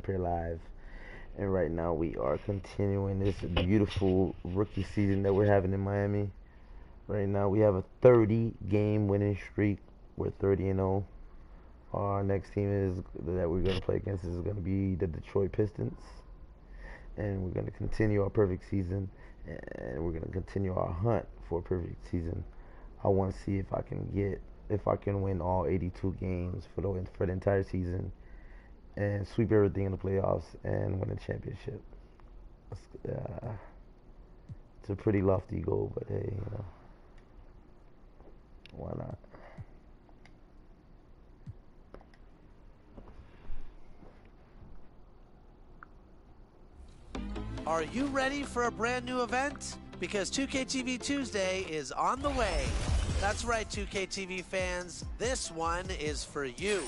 Pair Live, and right now we are continuing this beautiful rookie season that we're having in Miami. Right now we have a 30 game winning streak. We're 30 and 0. Our next team is that we're going to play against is going to be the Detroit Pistons, and we're going to continue our perfect season, and we're going to continue our hunt for a perfect season. I want to see if I can win all 82 games for the entire season and sweep everything in the playoffs and win a championship. Uh, it's a pretty lofty goal, but hey, why not? Are you ready for a brand new event? Because 2KTV Tuesday is on the way. That's right, 2KTV fans, this one is for you.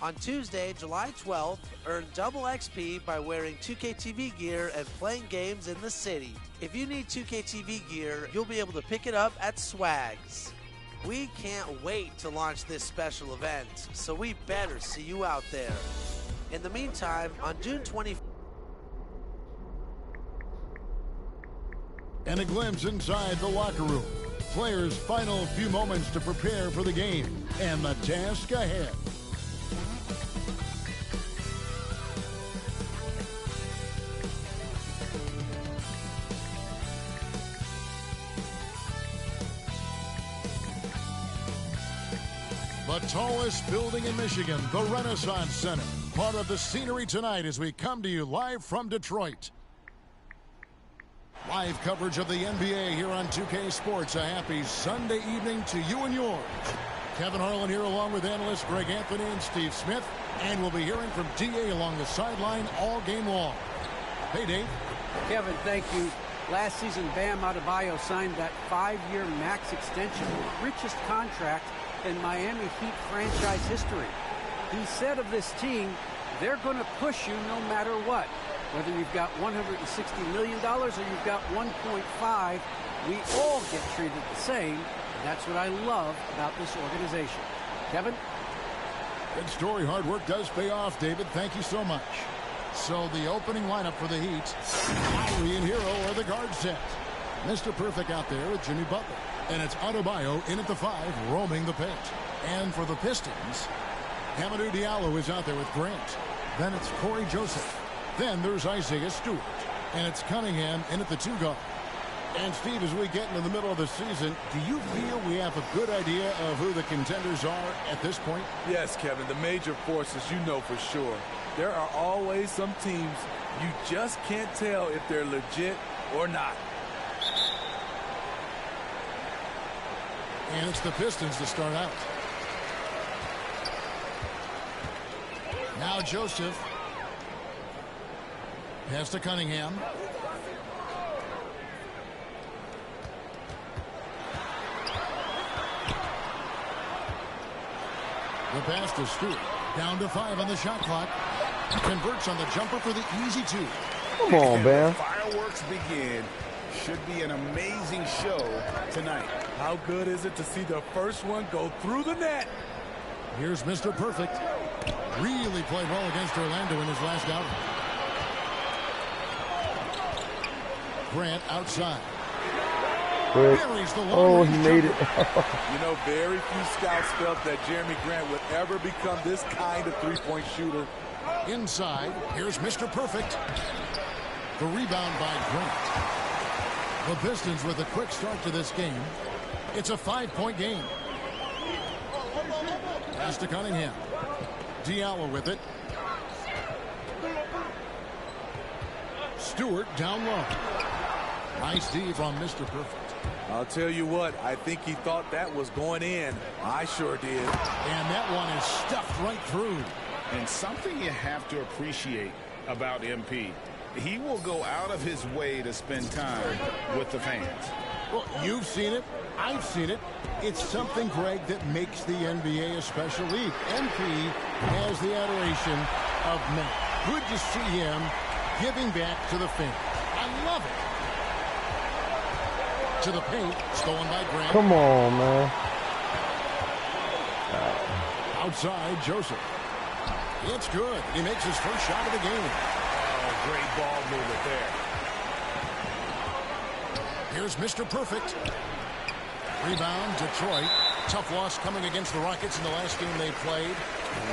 On Tuesday, July 12th, earn double XP by wearing 2KTV gear and playing games in the city. If you need 2KTV gear, you'll be able to pick it up at Swags. We can't wait to launch this special event, so we better see you out there. In the meantime, on June 24th, and a glimpse inside the locker room. Players' final few moments to prepare for the game and the task ahead. The tallest building in Michigan, the Renaissance Center. Part of the scenery tonight as we come to you live from Detroit. Live coverage of the NBA here on 2K Sports. A happy Sunday evening to you and yours. Kevin Harlan here along with analysts Greg Anthony and Steve Smith. And we'll be hearing from DA along the sideline all game long. Hey, Dave. Kevin, thank you. Last season, Bam Adebayo signed that 5-year max extension, richest contract in Miami Heat franchise history. He said of this team, they're going to push you no matter what. Whether you've got $160 million or you've got 1.5, we all get treated the same. And that's what I love about this organization. Kevin? Good story. Hard work does pay off, David. Thank you so much. So the opening lineup for the Heat, Lowry and Hero are the guard set. Mr. Perfect out there with Jimmy Butler. And it's Adebayo in at the 5, roaming the paint. And for the Pistons, Hamidou Diallo is out there with Grant. Then it's Corey Joseph. Then there's Isaiah Stewart. And it's Cunningham in at the 2 guard. And Steve, as we get into the middle of the season, do you feel we have a good idea of who the contenders are at this point? Yes, Kevin. The major forces, you know for sure. There are always some teams you just can't tell if they're legit or not. And it's the Pistons to start out. Now Joseph. Pass to Cunningham. The pass to Stewart. Down to 5 on the shot clock. Converts on the jumper for the easy 2. Come on, Bam. Fireworks begin. Should be an amazing show tonight. How good is it to see the first one go through the net? Here's Mr. Perfect. Really played well against Orlando in his last outing. Grant outside. Oh, he made it. You know, very few scouts felt that Jeremy Grant would ever become this kind of three-point shooter. Inside, here's Mr. Perfect. The rebound by Grant. The Pistons with a quick start to this game. It's a 5-point game. Pass to Cunningham. Diallo with it. Stewart down low. Nice D from Mr. Perfect. I'll tell you what, I think he thought that was going in. I sure did. And that one is stuffed right through. And something you have to appreciate about MP, he will go out of his way to spend time with the fans. Well, you've seen it. I've seen it. It's something, Greg, that makes the NBA a special league. MP has the adoration of men. Good to see him giving back to the fans. I love it. To the paint, stolen by Grant. Come on, man. Outside, Joseph. It's good. He makes his first shot of the game. Oh, great ball movement there. Here's Mr. Perfect. Rebound, Detroit. Tough loss coming against the Rockets in the last game they played.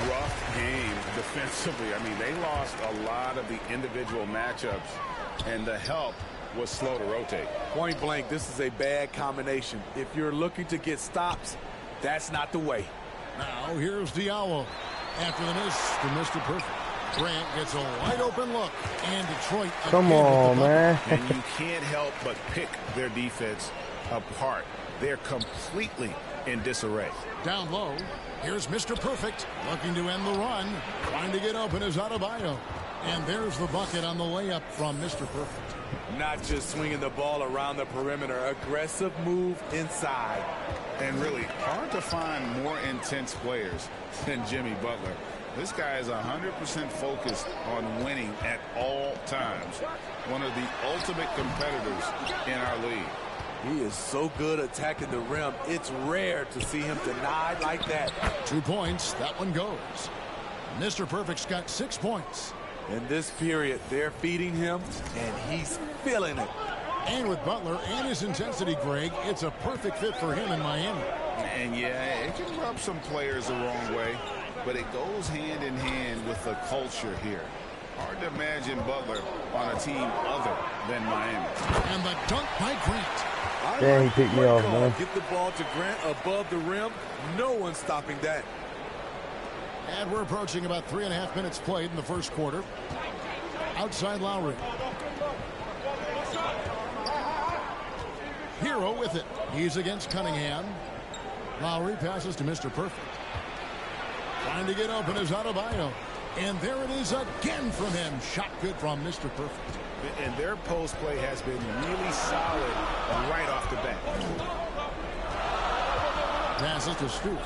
Rough game defensively. I mean, they lost a lot of the individual matchups, and the help was slow to rotate. Point blank, this is a bad combination. If you're looking to get stops, that's not the way. Now here's Diallo. After the miss from Mr. Perfect. Grant gets a wide open look. And Detroit. Come on, man. And you can't help but pick their defense apart. They're completely in disarray. Down low. Here's Mr. Perfect. Looking to end the run. Trying to get open is Adebayo. And there's the bucket on the layup from Mr. Perfect. Not just swinging the ball around the perimeter. Aggressive move inside. And really hard to find more intense players than Jimmy Butler. This guy is 100% focused on winning at all times. One of the ultimate competitors in our league. He is so good attacking the rim. It's rare to see him denied like that. 2 points. That one goes. Mr. Perfect's got 6 points. In this period, they're feeding him, and he's feeling it. And with Butler and his intensity, Greg, it's a perfect fit for him in Miami. And yeah, it can rub some players the wrong way, but it goes hand in hand with the culture here. Hard to imagine Butler on a team other than Miami. And the dunk by Grant. Damn, he picked me off, man. Get the ball to Grant above the rim. No one's stopping that. And we're approaching about 3.5 minutes played in the first quarter. Outside Lowry. Hero with it. He's against Cunningham. Lowry passes to Mr. Perfect. Trying to get open is Adebayo. And there it is again from him. Shot good from Mr. Perfect. And their post play has been really solid right off the bat. Passes to Stewart.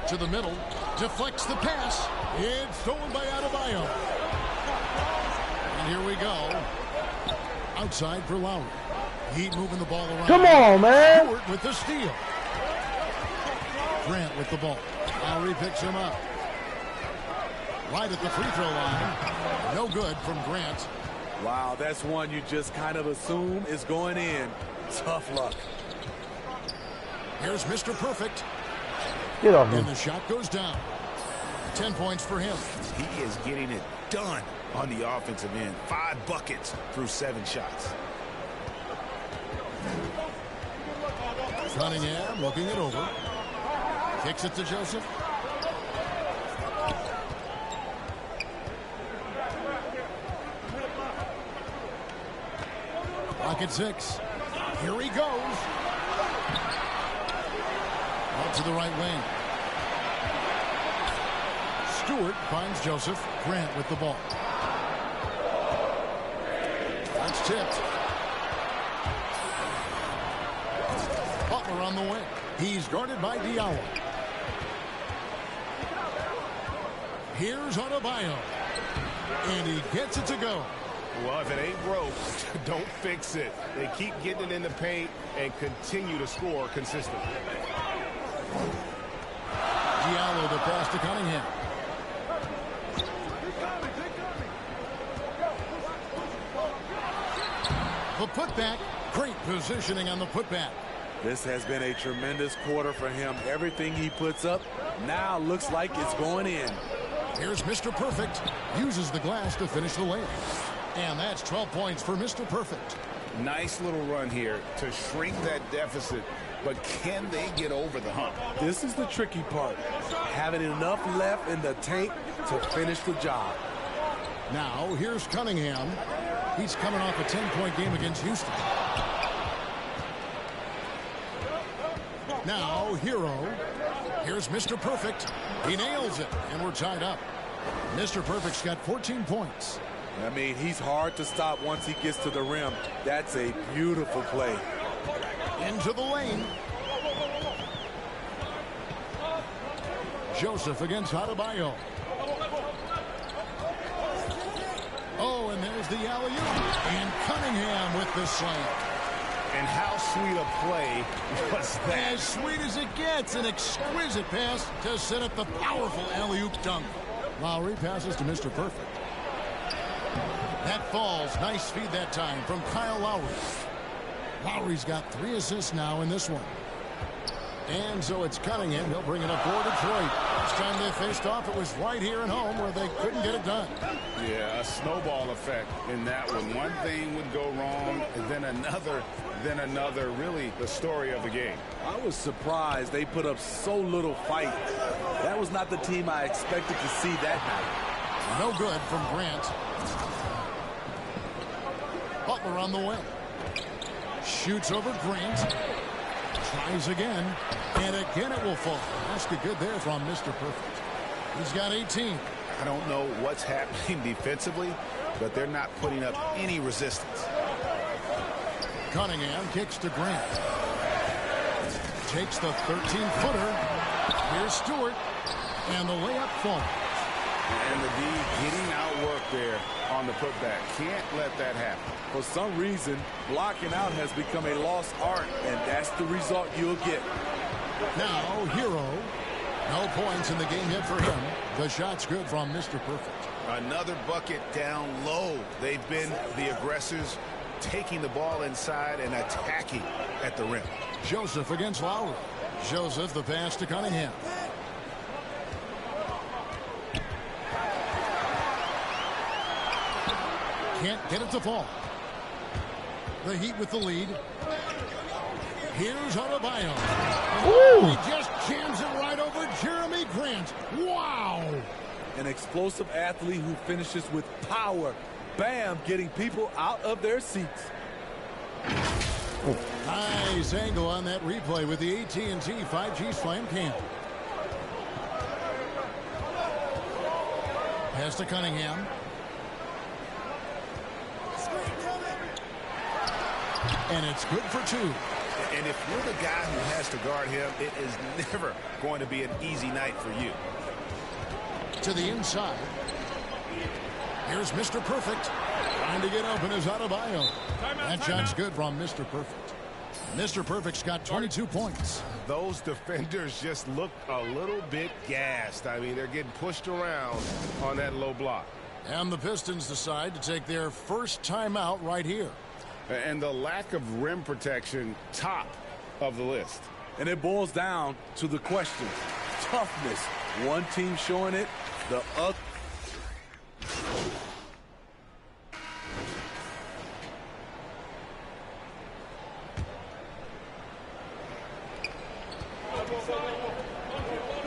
To the middle. Deflects the pass. It's stolen by Adebayo. And here we go. Outside for Lowry. Heat moving the ball around. Come on, man. Stewart with the steal. Grant with the ball. Lowry picks him up. Right at the free throw line. No good from Grant. Wow, that's one you just kind of assume is going in. Tough luck. Here's Mr. Perfect. Get off me. And the shot goes down. 10 points for him. He is getting it done on the offensive end. 5 buckets through 7 shots. Cunningham looking it over. Kicks it to Joseph. Rocket 6. Here he goes. Out to the right wing. Stewart finds Joseph. Grant with the ball. That's tipped. Butler on the wing. He's guarded by Diallo. Here's Adebayo. And he gets it to go. Well, if it ain't broke, don't fix it. They keep getting it in the paint and continue to score consistently. Diallo the pass to Cunningham. The putback. Great positioning on the putback. This has been a tremendous quarter for him. Everything he puts up now looks like it's going in. Here's Mr. Perfect. Uses the glass to finish the layup. And that's 12 points for Mr. Perfect. Nice little run here to shrink that deficit, but can they get over the hump? This is the tricky part. Having enough left in the tank to finish the job. Now, here's Cunningham. He's coming off a 10-point game against Houston. Now, Hero. Here's Mr. Perfect. He nails it, and we're tied up. Mr. Perfect's got 14 points. I mean, he's hard to stop once he gets to the rim. That's a beautiful play. Into the lane. Joseph against Adebayo. Oh, and there's the alley-oop. And Cunningham with the slam. And how sweet a play was that? As sweet as it gets, an exquisite pass to set up the powerful alley-oop dunk. Lowry passes to Mr. Perfect. That falls. Nice feed that time from Kyle Lowry. Lowry's got 3 assists now in this one. And so it's Cunningham. He'll bring it up for Detroit. Last time they faced off, it was right here at home where they couldn't get it done. Yeah, a snowball effect in that one. One thing would go wrong, and then another. Really the story of the game. I was surprised they put up so little fight. That was not the team I expected to see that night. No good from Grant. Butler on the way. Shoots over Grant. Tries again. And again it will fall. Basket good there from Mr. Perfect. He's got 18. I don't know what's happening defensively, but they're not putting up any resistance. Cunningham kicks to Grant. Takes the 13-footer. Here's Stewart. And the layup falls. And the D getting outwork there on the putback. Can't let that happen. For some reason, blocking out has become a lost art, and that's the result you'll get. Now, Hero. No points in the game yet for him. The shot's good from Mr. Perfect. Another bucket down low. They've been the aggressors, taking the ball inside and attacking at the rim. Joseph against Lowry. Joseph the pass to Cunningham. Can't get it to fall. The Heat with the lead. Here's Adebayo. He just jams it right over Jeremy Grant. Wow! An explosive athlete who finishes with power. Bam, getting people out of their seats. Nice angle on that replay with the AT&T 5G Slam Cam. Pass to Cunningham. And it's good for 2. And if you're the guy who has to guard him, it is never going to be an easy night for you. To the inside. Here's Mr. Perfect. Trying to get open is Adebayo. That shot's good from Mr. Perfect. Mr. Perfect's got 22 points. Those defenders just look a little bit gassed. I mean, they're getting pushed around on that low block. And the Pistons decide to take their first timeout right here. And the lack of rim protection, top of the list. And it boils down to the question. Toughness. One team showing it, the other.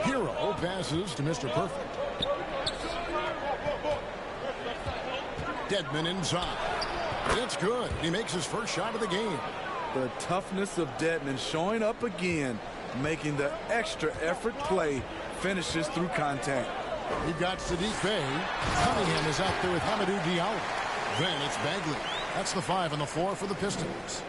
Hero passes to Mr. Perfect. Dedmon inside. It's good. He makes his first shot of the game. The toughness of Dedmon showing up again, making the extra effort play, finishes through contact. You've got Sadiq Bey. Cunningham is out there with Hamidou Diallo. Then it's Bagley. That's the 5 and the 4 for the Pistons.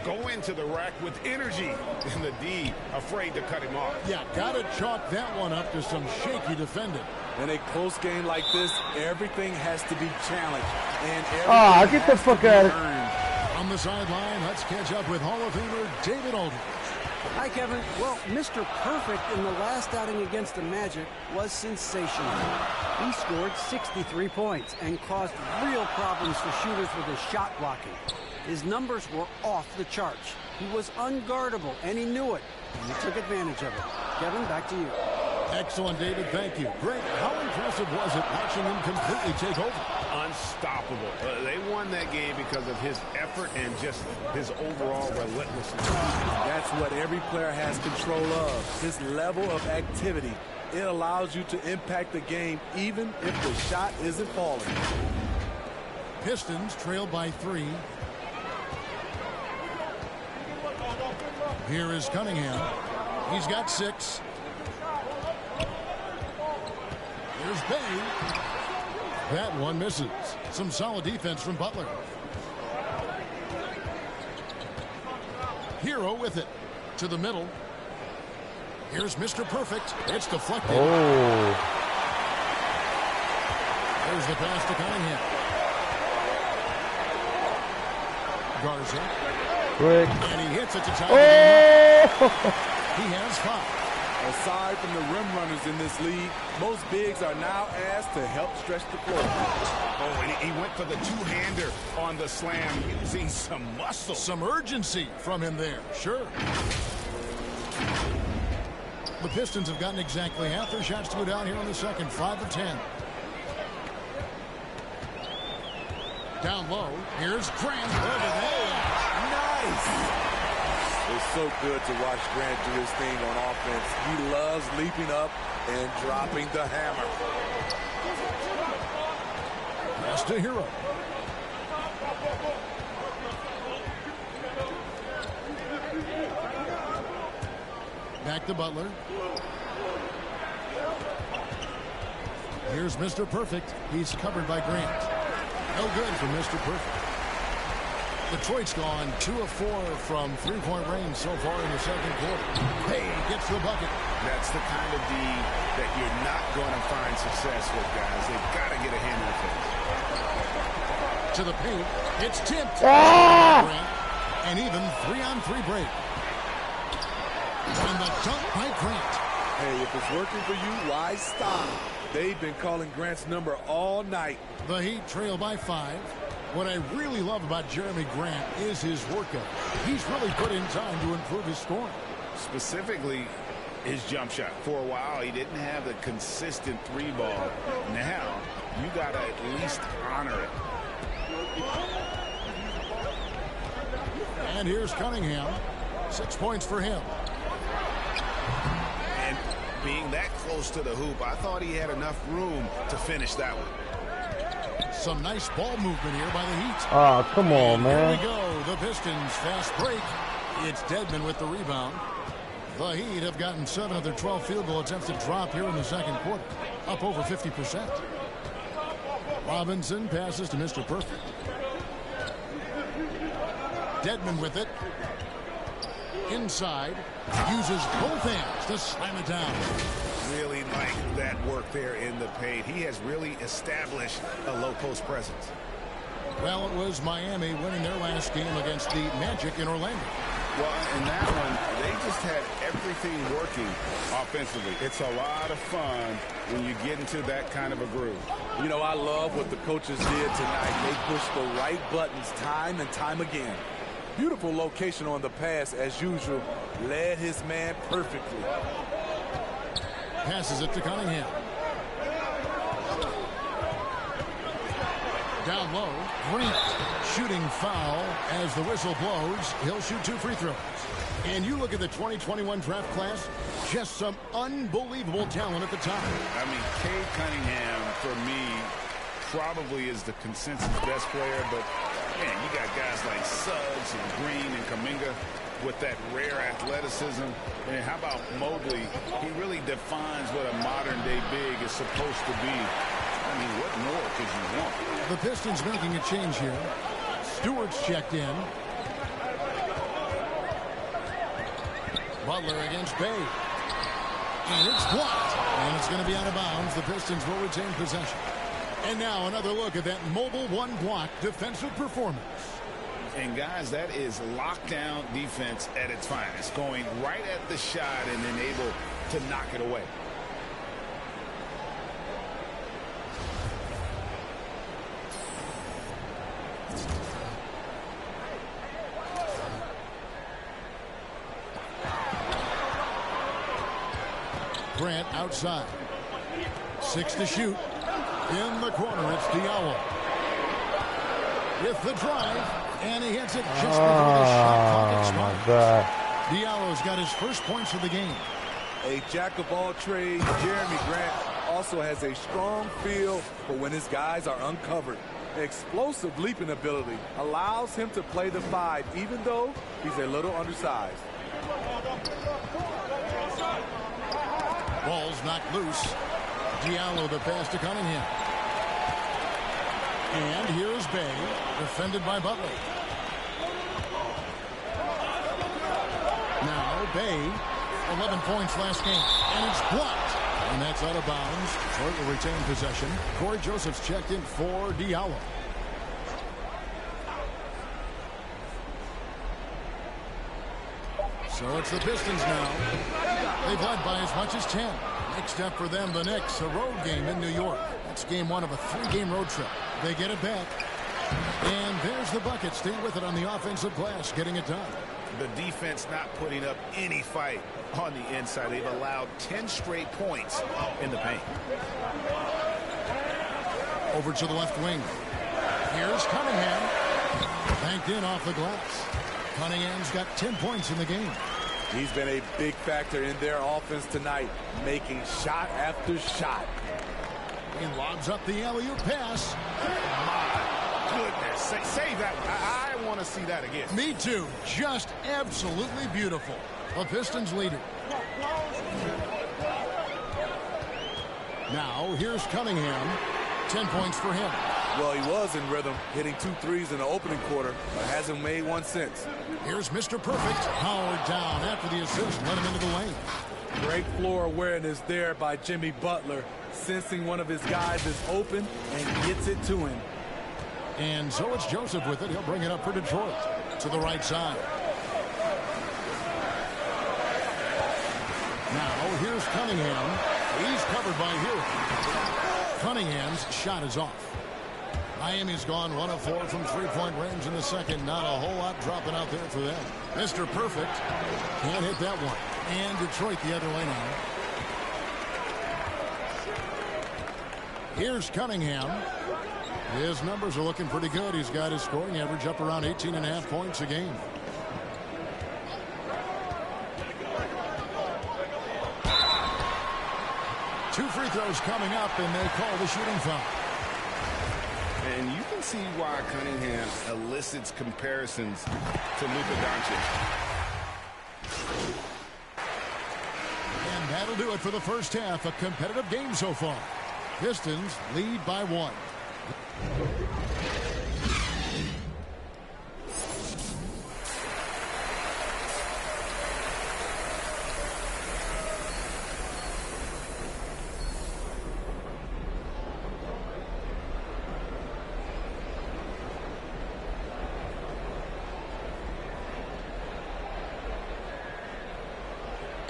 Go into the rack with energy. And the D afraid to cut him off. Yeah, got to chalk that one up to some shaky defending. In a close game like this, everything has to be challenged. And get the fuck out of here. On the sideline, let's catch up with Hall of Famer David Aldridge. Hi, Kevin. Well, Mr. Perfect in the last outing against the Magic was sensational. He scored 63 points and caused real problems for shooters with his shot blocking. His numbers were off the charts. He was unguardable, and he knew it, and he took advantage of it. Kevin, back to you. Excellent, David. Thank you. Greg, how impressive was it watching him completely take over? Unstoppable. They won that game because of his effort and just his overall relentlessness. That's what every player has control of, his level of activity. It allows you to impact the game even if the shot isn't falling. Pistons trail by 3. Here is Cunningham. He's got 6. Here's Bey. That one misses. Some solid defense from Butler. Hero with it. To the middle. Here's Mr. Perfect. It's deflected. Oh. There's the pass to Cunningham. Garza. Quick. And he hits it to tie the game up. Oh! He has 5. Aside from the rim runners in this league, most bigs are now asked to help stretch the floor. Oh, and he went for the two-hander on the slam, using some muscle. Some urgency from him there. Sure. The Pistons have gotten exactly half their shots to go down here in the second. 5 of 10. Down low. Here's Grant. Nice! It's so good to watch Grant do his thing on offense. He loves leaping up and dropping the hammer. Pass to Hero. Back to Butler. Here's Mr. Perfect. He's covered by Grant. No good for Mr. Perfect. Detroit's gone 2 of 4 from three-point range so far in the second quarter. Hey, gets the bucket. That's the kind of D that you're not going to find success with, guys. They've got to get a hand in the face. To the paint. It's tipped. Ah! Grant. And even 3-on-3 break. And the dunk by Grant. Hey, if it's working for you, why stop? They've been calling Grant's number all night. The Heat trail by 5. What I really love about Jeremy Grant is his workout. He's really put in time to improve his scoring. Specifically, his jump shot. For a while, he didn't have the consistent 3-ball. Now, you got to at least honor it. And here's Cunningham. 6 points for him. And being that close to the hoop, I thought he had enough room to finish that one. Some nice ball movement here by the Heat. Oh, come on, man. Here we go. The Pistons fast break. It's Dedmon with the rebound. The Heat have gotten 7 of their 12 field goal attempts to drop here in the second quarter. Up over 50%. Robinson passes to Mr. Perfect. Dedmon with it. Inside. Uses both hands to slam it down. Really like that work there in the paint. He has really established a low post presence. Well, it was Miami winning their last game against the Magic in Orlando. Well, in that one, they just had everything working offensively. It's a lot of fun when you get into that kind of a groove. You know, I love what the coaches did tonight. They pushed the right buttons time and time again. Beautiful location on the pass, as usual. Led his man perfectly. Passes it to Cunningham. Down low. Grant shooting foul as the whistle blows. He'll shoot 2 free throws. And you look at the 2021 draft class, just some unbelievable talent at the top. I mean, Cade Cunningham, for me, probably is the consensus best player, but man, you got guys like Suggs and Green and Kuminga with that rare athleticism. And how about Mobley? He really defines what a modern-day big is supposed to be. I mean, what more could you want? The Pistons making a change here. Stewart's checked in. Butler against Bay. And it's blocked. And it's going to be out of bounds. The Pistons will retain possession. And now another look at that mobile one-block defensive performance. And, guys, that is lockdown defense at its finest. Going right at the shot and then able to knock it away. Grant outside. 6 to shoot. In the corner, it's Diallo. With the drive, and he hits it just before the shot clock expires. My God. Diallo's got his first points of the game. A jack of all trades, Jeremy Grant also has a strong feel for when his guys are uncovered. Explosive leaping ability allows him to play the 5, even though he's a little undersized. Ball's knocked loose. Diallo the pass to Cunningham. And here's Bay, defended by Butler. Now Bay, 11 points last game, and it's blocked. And that's out of bounds. Detroit will retain possession. Corey Joseph's checked in for Diallo. So it's the Pistons now. They've led by as much as 10. Next up for them, the Knicks, a road game in New York. That's game one of a 3-game road trip. They get it back. And there's the bucket. Stay with it on the offensive glass, getting it done. The defense not putting up any fight on the inside. They've allowed 10 straight points in the paint. Over to the left wing. Here's Cunningham. Banked in off the glass. Cunningham's got 10 points in the game. He's been a big factor in their offense tonight, making shot after shot. He lobs up the alley-oop pass. My goodness. Save that. I want to see that again. Me too. Just absolutely beautiful. The Pistons lead it. Now, here's Cunningham. 10 points for him. Well, he was in rhythm, hitting 2 threes in the opening quarter, but hasn't made one since. Here's Mr. Perfect. Powered down after the assist. Let him into the lane. Great floor awareness there by Jimmy Butler, sensing one of his guys is open and gets it to him. And so it's Joseph with it. He'll bring it up for Detroit. To the right side. Now, here's Cunningham. He's covered by Hero. Cunningham's shot is off. Miami's gone 1 of 4 from 3-point range in the second. Not a whole lot dropping out there for them. Mr. Perfect can't hit that one. And Detroit the other way now. Here's Cunningham. His numbers are looking pretty good. He's got his scoring average up around 18.5 points a game. Two free throws coming up, and they call the shooting foul. And you can see why Cunningham elicits comparisons to Luka Doncic. And that'll do it for the first half. A competitive game so far. Pistons lead by 1.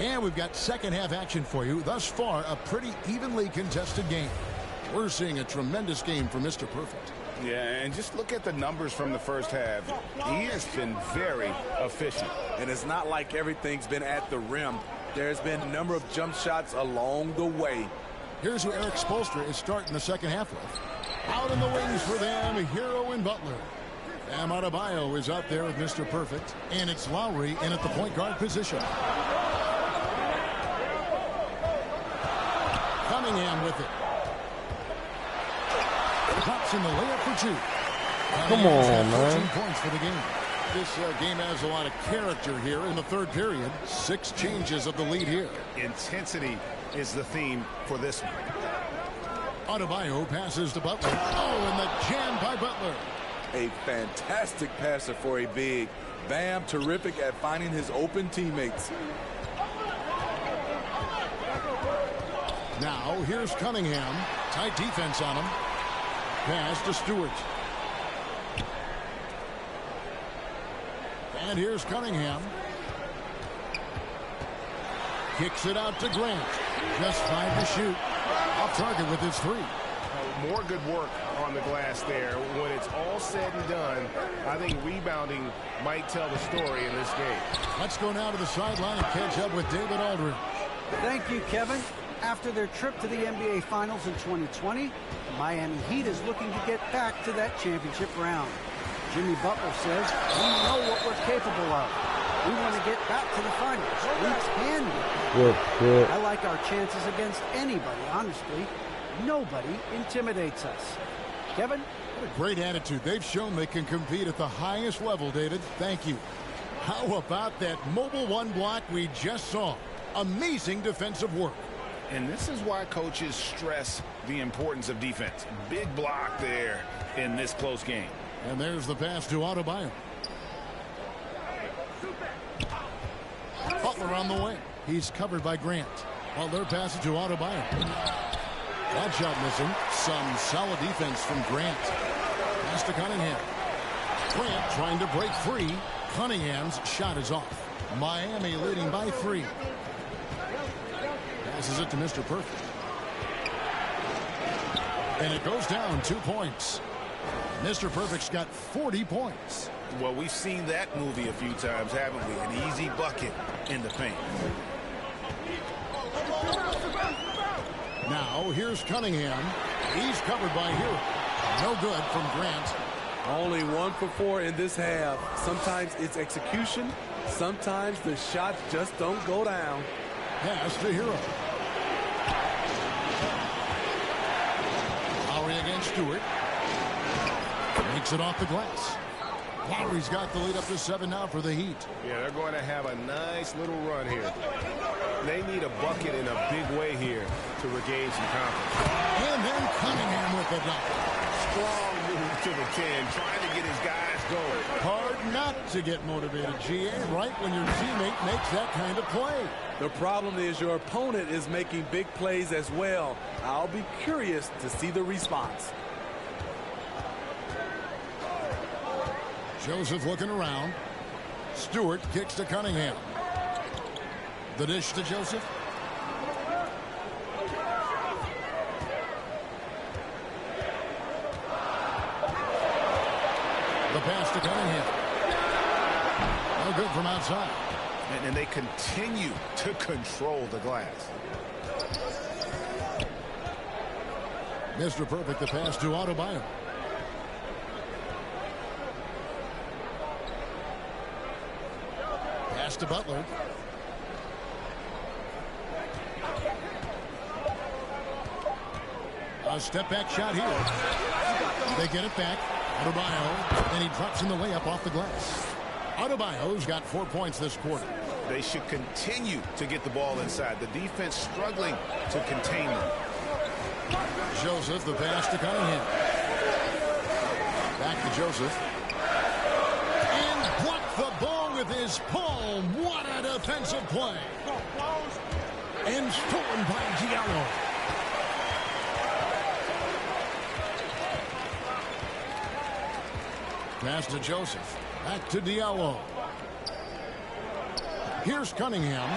And we've got second half action for you. Thus far, a pretty evenly contested game. We're seeing a tremendous game for Mr. Perfect. Yeah, and just look at the numbers from the first half. He has been very efficient. And it's not like everything's been at the rim. There's been a number of jump shots along the way. Here's who Eric Spoelstra is starting the second half with. Out in the wings for them, Hero and Butler. Bam Adebayo is out there with Mr. Perfect. And it's Lowry in at the point guard position. Cunningham with it. Pops in the layup for 2. Come on, 14 man. points for the game. This game has a lot of character here in the third period. 6 changes of the lead here. Intensity is the theme for this one. Adebayo passes to Butler. Oh, and the jam by Butler. A fantastic passer for a big. Bam, terrific at finding his open teammates. Now, here's Cunningham. Tight defense on him. Pass to Stewart. And here's Cunningham. Kicks it out to Grant. Just 5 to shoot. Off target with his 3. More good work on the glass there. When it's all said and done, I think rebounding might tell the story in this game. Let's go now to the sideline and catch up with David Aldridge. Thank you, Kevin. After their trip to the NBA Finals in 2020, the Miami Heat is looking to get back to that championship round. Jimmy Butler says, we know what we're capable of. We want to get back to the finals. We can win. I like our chances against anybody, honestly. Nobody intimidates us. Kevin? What a great attitude. They've shown they can compete at the highest level, David. Thank you. How about that mobile 1 block we just saw? Amazing defensive work. And this is why coaches stress the importance of defense. Big block there in this close game. And there's the pass to Adebayo. Butler on the way. He's covered by Grant. Butler passes to Adebayo. That shot missing. Some solid defense from Grant. Pass to Cunningham. Grant trying to break free. Cunningham's shot is off. Miami leading by 3. Passes it to Mr. Perfect. And it goes down 2 points. Mr. Perfect's got 40 points. Well, we've seen that movie a few times, haven't we? An easy bucket in the paint. Now, here's Cunningham. He's covered by Hero. No good from Grant. Only 1 for 4 in this half. Sometimes it's execution. Sometimes the shots just don't go down. Pass to Hero. Lowry against Stewart. Makes it off the glass. Lowry's got the lead up to 7 now for the Heat. Yeah, they're going to have a nice little run here. They need a bucket in a big way here to regain some confidence. And then Cunningham with the dunk. Strong move to the 10, trying to get his guys going. Hard not to get motivated, GA, right when your teammate makes that kind of play. The problem is your opponent is making big plays as well. I'll be curious to see the response. Joseph looking around. Stewart kicks to Cunningham. The dish to Joseph. The pass to Cunningham. No good from outside. And they continue to control the glass. Mr. Perfect, the pass to Adebayo. Pass to Butler. A step back shot here. They get it back. Adebayo, and he drops in the layup off the glass. Adebayo's got 4 points this quarter. They should continue to get the ball inside. The defense struggling to contain them. Joseph, the pass to Cunningham. Back to Joseph. And blocked the ball with his palm. What a defensive play. And stolen by Diallo. Pass to Joseph. Back to Diallo. Here's Cunningham.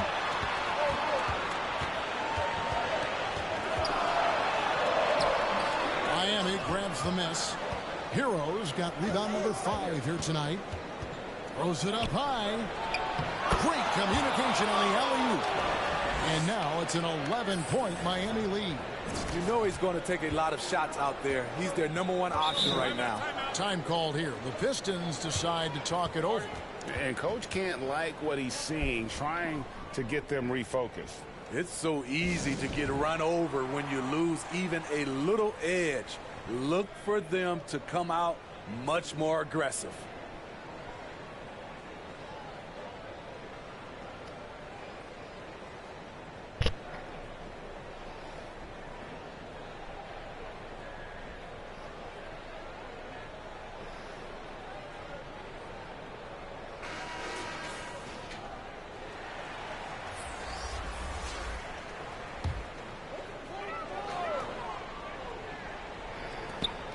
Miami grabs the miss. Heroes got rebound number 5 here tonight. Throws it up high. Great communication on the alley-oop. And now it's an 11-point Miami lead. You know he's going to take a lot of shots out there. He's their #1 option right now. Time called here. The Pistons decide to talk it over. And Coach can't like what he's seeing, trying to get them refocused. It's so easy to get run over when you lose even a little edge. Look for them to come out much more aggressive.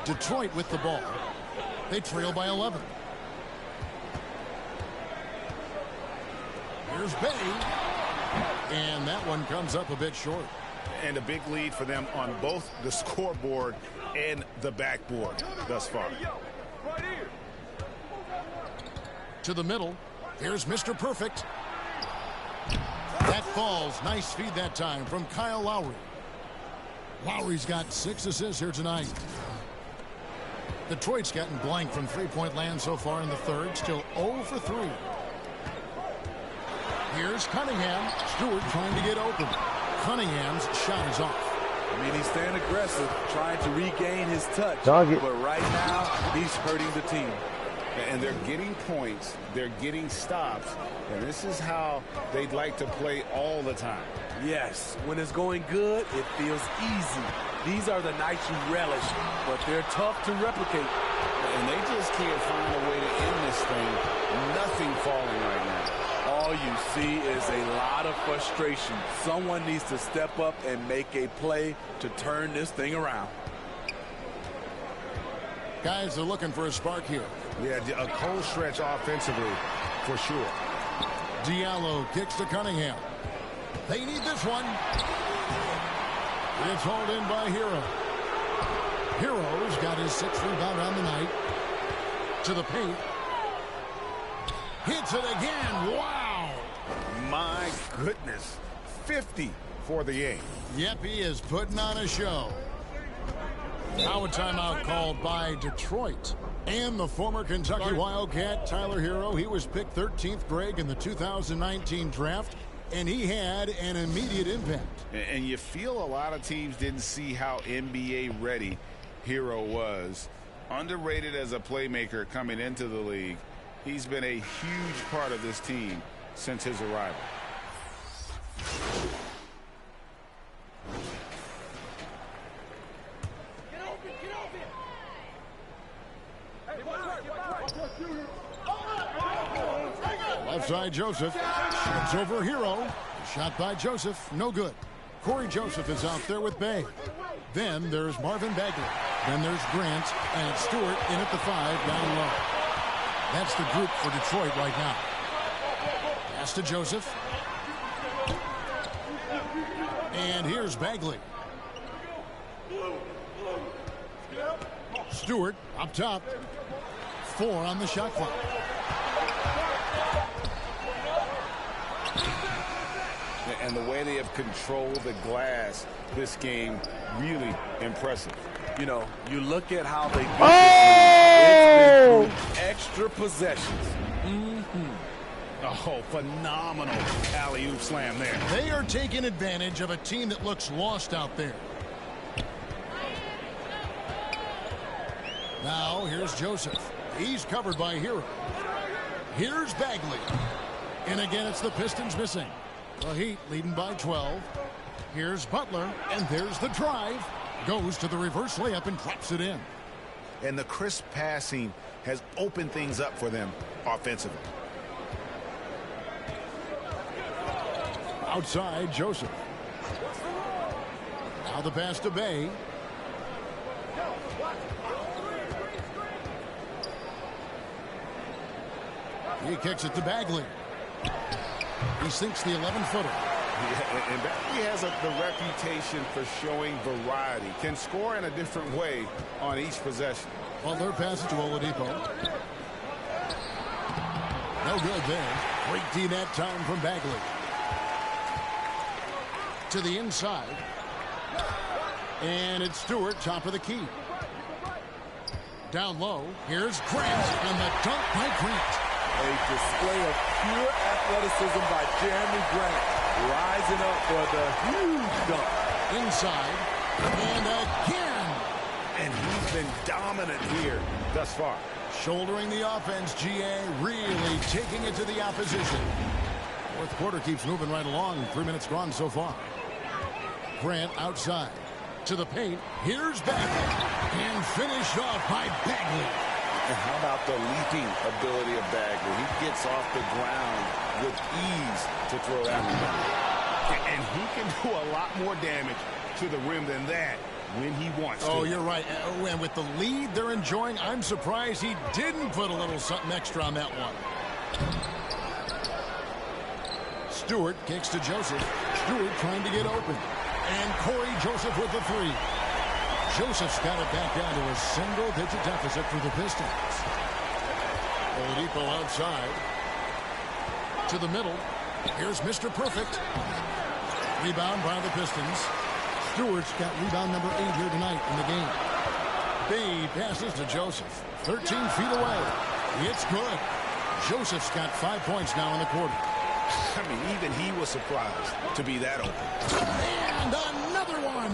Detroit with the ball. They trail by 11. Here's Bay. And that one comes up a bit short. And a big lead for them on both the scoreboard and the backboard thus far. To the middle. Here's Mr. Perfect. That falls. Nice feed that time from Kyle Lowry. Lowry's got 6 assists here tonight. Detroit's gotten blank from three-point land so far in the third. Still 0 for 3. Here's Cunningham. Stewart trying to get open. Cunningham's shot is off. I mean, he's staying aggressive, trying to regain his touch. Target. But right now, he's hurting the team. And they're getting points. They're getting stops. And this is how they'd like to play all the time. Yes, when it's going good, it feels easy. These are the nights you relish, but they're tough to replicate. And they just can't find a way to end this thing. Nothing falling right now. All you see is a lot of frustration. Someone needs to step up and make a play to turn this thing around. Guys are looking for a spark here. Yeah, a cold stretch offensively, for sure. Diallo kicks to Cunningham. They need this one. It's hauled in by Hero. Hero's got his 6th rebound on the night. To the paint. Hits it again. Wow. My goodness. 50 for the game. Yep, he is putting on a show. Now a timeout called by Detroit. And the former Kentucky Wildcat, Tyler Hero, he was picked 13th, Greg, in the 2019 draft, and he had an immediate impact. And you feel a lot of teams didn't see how NBA ready Hero was. Underrated as a playmaker coming into the league. He's been a huge part of this team since his arrival. Left side, Joseph. Shoots over Hero. Shot by Joseph. No good. Corey Joseph is out there with Bay. Then there's Marvin Bagley. Then there's Grant. And Stewart in at the 5 down low. That's the group for Detroit right now. Pass to Joseph. And here's Bagley. Stewart up top. 4 on the shot clock. And the way they have controlled the glass this game, really impressive. You know, you look at how they get this lead. It's been through extra possessions. Oh, phenomenal alley-oop slam there. They are taking advantage of a team that looks lost out there. Now, here's Joseph. He's covered by Hero. Here's Bagley. And again, it's the Pistons missing. The Heat leading by 12. Here's Butler, and there's the drive. Goes to the reverse layup and drops it in. And the crisp passing has opened things up for them offensively. Outside, Joseph. Now the pass to Bay. He kicks it to Bagley. He sinks the 11-footer. Yeah, and Bagley has the reputation for showing variety. Can score in a different way on each possession. Butler passes to Oladipo. No good there. Great D that time from Bagley. To the inside. And it's Stewart, top of the key. Down low. Here's Grant, and the dunk by Grant. A display of pure athleticism by Jeremy Grant, rising up for the huge dunk. Inside, and again. And he's been dominant here thus far. Shouldering the offense, GA really taking it to the opposition. Fourth quarter keeps moving right along. 3 minutes gone so far. Grant outside. To the paint. Here's Bagley. And finished off by Bagley. And how about the leaping ability of Bagley? He gets off the ground with ease to throw that one. And he can do a lot more damage to the rim than that when he wants to. Oh, you're right. And with the lead they're enjoying, I'm surprised he didn't put a little something extra on that one. Stewart kicks to Joseph. Stewart trying to get open. And Corey Joseph with the 3. Joseph's got it back down to a single-digit deficit for the Pistons. Oladipo outside. To the middle. Here's Mr. Perfect. Rebound by the Pistons. Stewart's got rebound number 8 here tonight in the game. Bay passes to Joseph. 13 feet away. It's good. Joseph's got 5 points now in the quarter. I mean, even he was surprised to be that open. And another one.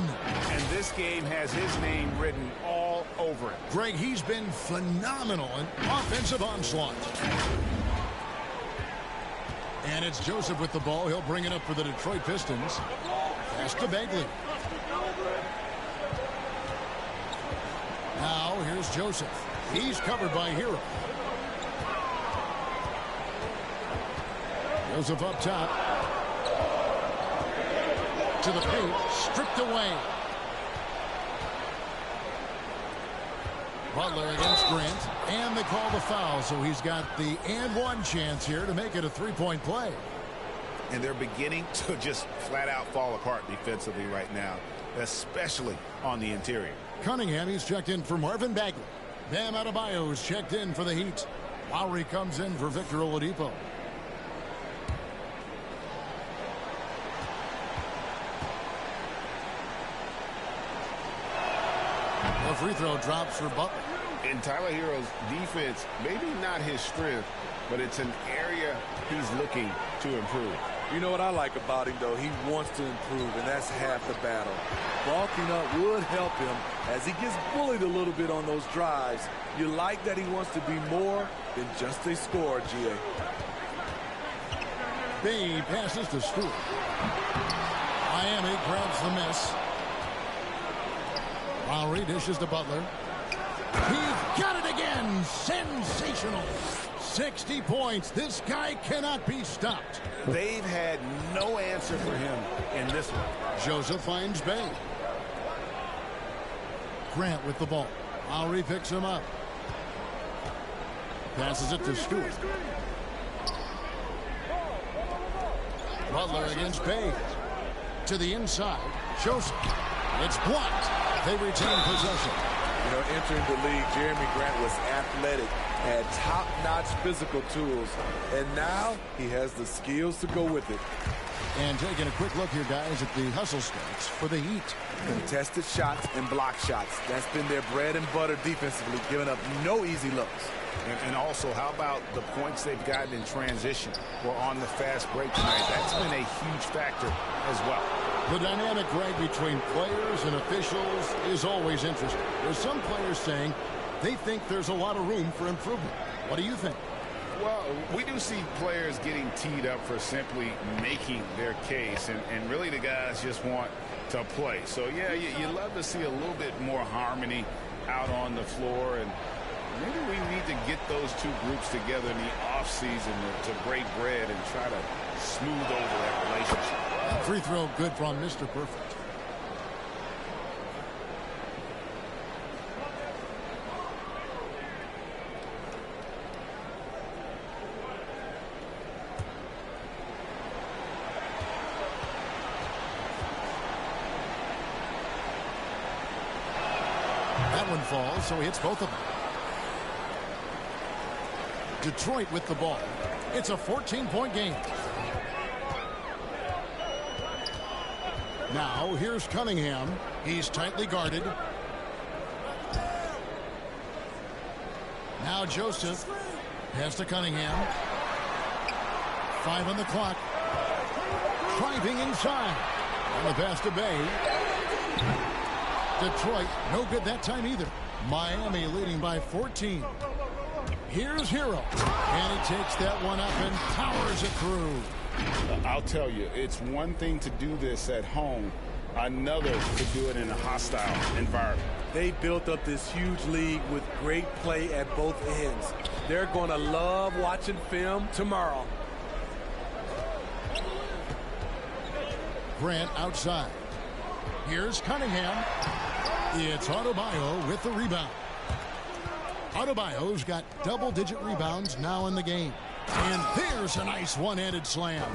And this game has his name written all over it. Greg, he's been phenomenal in offensive onslaught. And it's Joseph with the ball. He'll bring it up for the Detroit Pistons. Pass to Bagley. Now here's Joseph. He's covered by Hero. Joseph up top. To the paint. Stripped away. Butler against Grant, and they call the foul, so he's got the and one chance here to make it a three-point play. And they're beginning to just flat out fall apart defensively right now, especially on the interior. Cunningham, he's checked in for Marvin Bagley. Bam Adebayo is checked in for the Heat. Lowry comes in for Victor Oladipo. The free throw drops for Butler. And Tyler Hero's defense, maybe not his strength, but it's an area he's looking to improve. You know what I like about him, though? He wants to improve, and that's half the battle. Bulking up would help him as he gets bullied a little bit on those drives. You like that he wants to be more than just a scorer, G.A. Bay passes to Stewart. Miami grabs the miss. Lowry dishes to Butler. He's got it again. Sensational. 60 points. This guy cannot be stopped. They've had no answer for him in this one. Joseph finds Bay. Grant with the ball. Lowry picks him up. Passes it to Stewart. Butler against Bay. To the inside. Joseph. It's blocked. They retain possession. You know, entering the league, Jeremy Grant was athletic, had top-notch physical tools, and now he has the skills to go with it. And taking a quick look here, guys, at the hustle stats for the Heat. Contested shots and block shots. That's been their bread and butter defensively, giving up no easy looks. And also, how about the points they've gotten in transition or on the fast break tonight? That's been a huge factor as well. The dynamic, Greg, between players and officials is always interesting. There's some players saying they think there's a lot of room for improvement. What do you think? Well, we do see players getting teed up for simply making their case, and really the guys just want to play. So, yeah, you love to see a little bit more harmony out on the floor, and maybe we need to get those two groups together in the offseason to break bread and try to smooth over that relationship. Free throw good from Mr. Perfect. That one falls, so he hits both of them. Detroit with the ball. It's a 14-point game. Now, here's Cunningham. He's tightly guarded. Now Joseph. Pass to Cunningham. 5 on the clock. Driving inside. And the pass to Bay. Detroit, no good that time either. Miami leading by 14. Here's Hero. And he takes that one up and powers it through. I'll tell you, it's one thing to do this at home, another to do it in a hostile environment. They built up this huge league with great play at both ends. They're going to love watching film tomorrow. Grant outside. Here's Cunningham. It's Adebayo with the rebound. Adebayo's got double-digit rebounds now in the game. And there's a nice one-handed slam.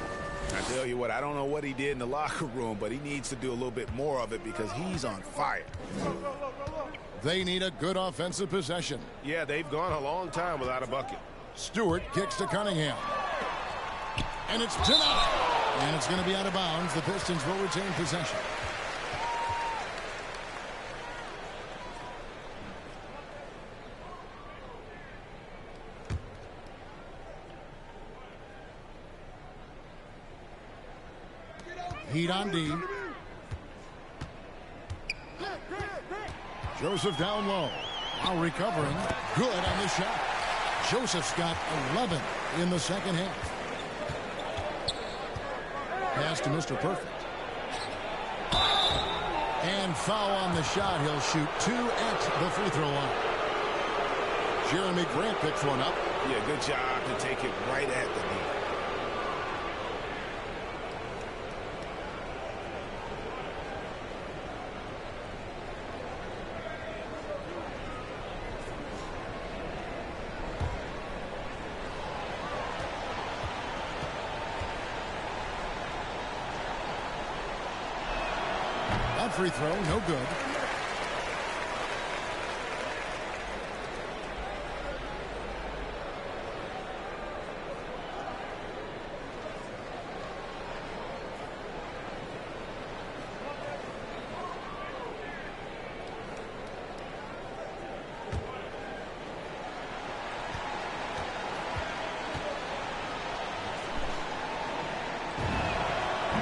I tell you what, I don't know what he did in the locker room, but he needs to do a little bit more of it because he's on fire. They need a good offensive possession. Yeah, they've gone a long time without a bucket. Stewart kicks to Cunningham. And it's denied. And it's going to be out of bounds. The Pistons will retain possession. Heat on D. Joseph down low. Now recovering. Good on the shot. Joseph's got 11 in the second half. Pass to Mr. Perfect. And foul on the shot. He'll shoot 2 at the free throw line. Jeremy Grant picks one up. Yeah, good job to take it right at the knee. free throw, no good.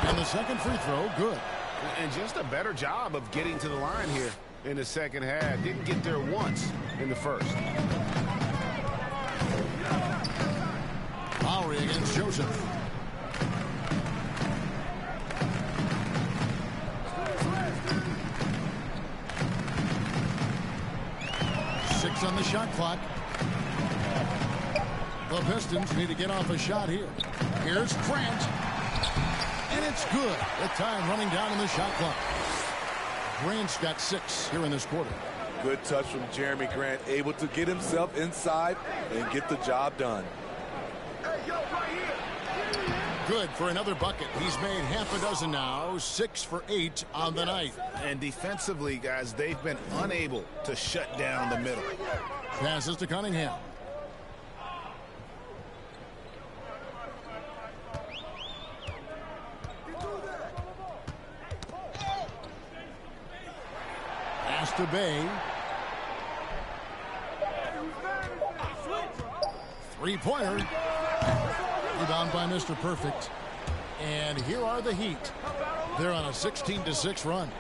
And the second free throw, good. And just a better job of getting to the line here in the second half. Didn't get there once in the first. Lowry against Joseph. Six on the shot clock. The Pistons need to get off a shot here. Here's Grant. And it's good. The time running down in the shot clock. Grant's got 6 here in this quarter. Good touch from Jeremy Grant, able to get himself inside and get the job done. Good for another bucket. He's made half a dozen now, 6 for 8 on the night. And defensively, guys, they've been unable to shut down the middle. Passes to Cunningham. Pass to Bay. Three-pointer. Rebound by Mr. Perfect. And here are the Heat. They're on a 16-6 run.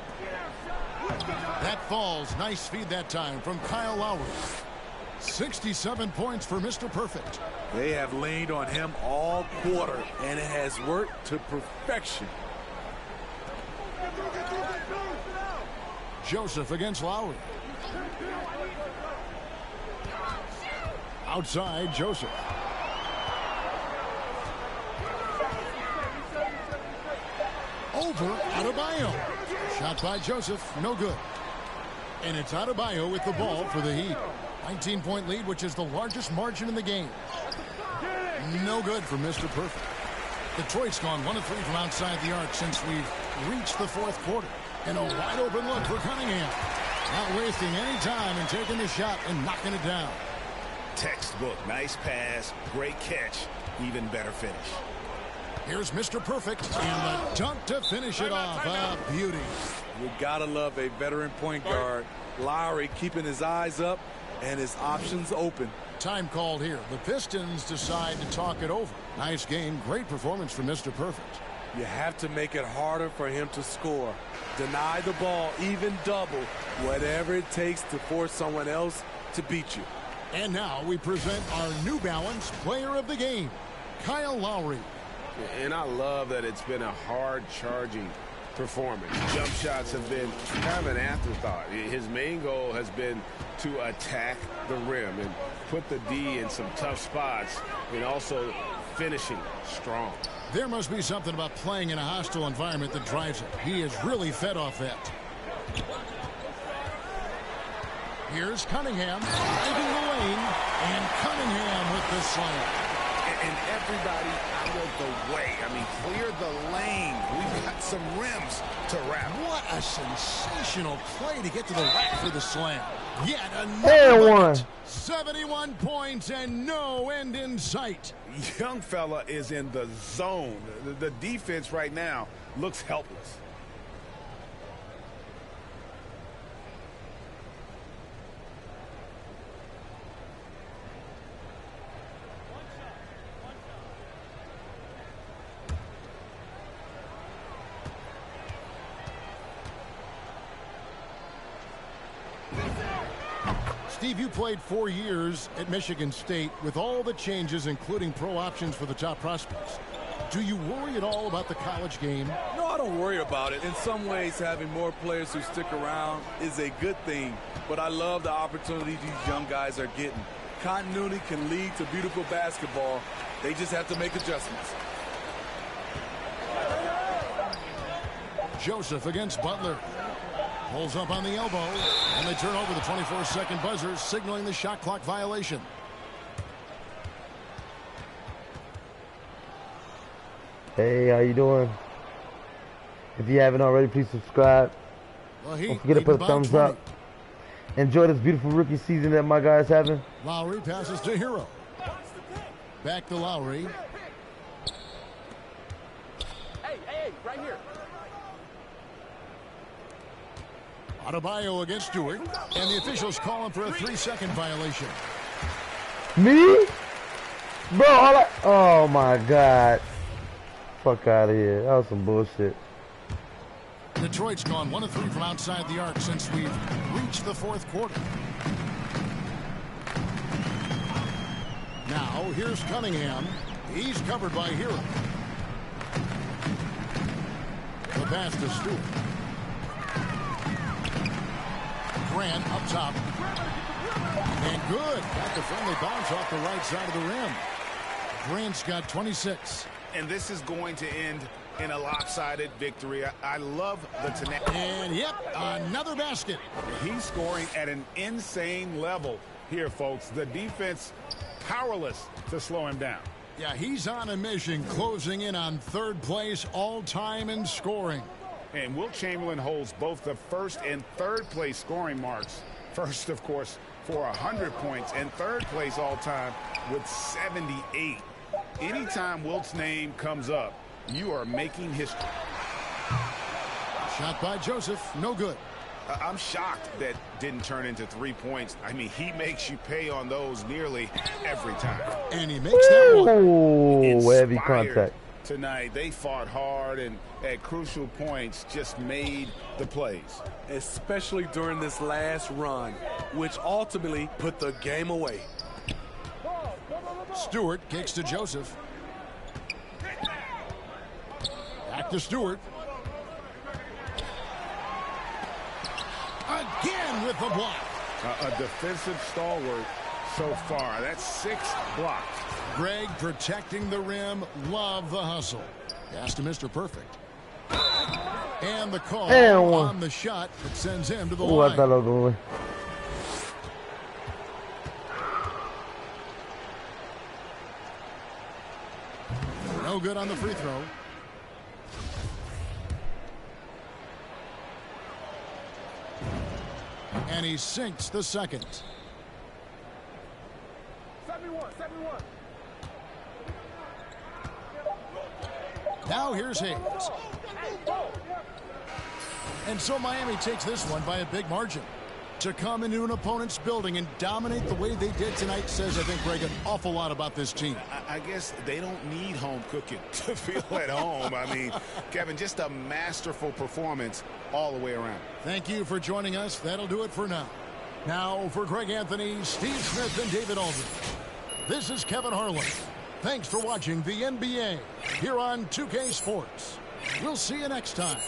That falls. Nice feed that time from Kyle Lowry. 67 points for Mr. Perfect. They have leaned on him all quarter, and it has worked to perfection. Joseph against Lowry. Outside, Joseph. Over Adebayo. Shot by Joseph, no good. And it's Adebayo with the ball for the Heat. 19-point lead, which is the largest margin in the game. No good for Mr. Perfect. Detroit's gone 1 of 3 from outside the arc since we've reached the fourth quarter. And a wide open look for Cunningham. Not wasting any time and taking the shot and knocking it down. Textbook. Nice pass. Great catch. Even better finish. Here's Mr. Perfect and the dunk to finish it off. A beauty. You gotta love a veteran point guard. Lowry keeping his eyes up and his options open. Time called here. The Pistons decide to talk it over. Nice game. Great performance from Mr. Perfect. You have to make it harder for him to score. Deny the ball, even double, whatever it takes to force someone else to beat you. And now we present our New Balance Player of the Game, Kyle Lowry. And I love that it's been a hard-charging performance. Jump shots have been kind of an afterthought. His main goal has been to attack the rim and put the D in some tough spots and also finishing strong. There must be something about playing in a hostile environment that drives it. He is really fed off that. Here's Cunningham driving the lane, and Cunningham with the slam. And everybody out of the way. I mean, clear the lane. We've got some rims to wrap. What a sensational play to get to the rack for the slam. Yet another bucket. 71 points and no end in sight. Young fella is in the zone. The defense right now looks helpless. Steve, you played 4 years at Michigan State with all the changes, including pro options for the top prospects. Do you worry at all about the college game? No, I don't worry about it. In some ways, having more players who stick around is a good thing. But I love the opportunity these young guys are getting. Continuity can lead to beautiful basketball. They just have to make adjustments. Joseph against Butler. Pulls up on the elbow, and they turn over the 24-second buzzer, signaling the shot clock violation. Hey, how you doing? If you haven't already, please subscribe. The Don't Heat forget to put leading a by thumbs 20. up. Enjoy this beautiful rookie season that my guys having. Lowry passes to Hero. Back to Lowry. Hey, right here. Adebayo against Stewart. And the officials calling for a 3-second violation. Me? Bro, oh my God. Fuck out of here. That was some bullshit. Detroit's gone 1 of 3 from outside the arc since we've reached the fourth quarter. Now, here's Cunningham. He's covered by Hero. The pass to Stewart. Grant up top. And good. Got the friendly bounce off the right side of the rim. Grant's got 26. And this is going to end in a lopsided victory. I love the tenacity. And yep, another basket. He's scoring at an insane level here, folks. The defense powerless to slow him down. Yeah, he's on a mission, closing in on third place all-time in scoring. And Wilt Chamberlain holds both the first and third place scoring marks. First, of course, for 100 points, and third place all-time with 78. Anytime Wilt's name comes up, you are making history. Shot by Joseph, no good. I'm shocked that didn't turn into 3 points. I mean, he makes you pay on those nearly every time. And he makes that one. Oh, heavy Inspired contact. Tonight, they fought hard and at crucial points just made the plays. Especially during this last run, which ultimately put the game away. Stewart kicks to Joseph. Back to Stewart. Again with the block. A defensive stalwart so far. That's 6 blocks. Greg protecting the rim. Love the hustle. Pass to Mr. Perfect. And the call on the shot that sends him to the line. I thought I was going away. No good on the free throw. And he sinks the second. 71. Now here's Hayes. And so Miami takes this one by a big margin. To come into an opponent's building and dominate the way they did tonight says, I think, Greg, an awful lot about this team. I guess they don't need home cooking to feel at home. I mean, Kevin, just a masterful performance all the way around. Thank you for joining us. That'll do it for now. Now for Greg Anthony, Steve Smith, and David Aldridge. This is Kevin Harlan. Thanks for watching the NBA here on 2K Sports. We'll see you next time.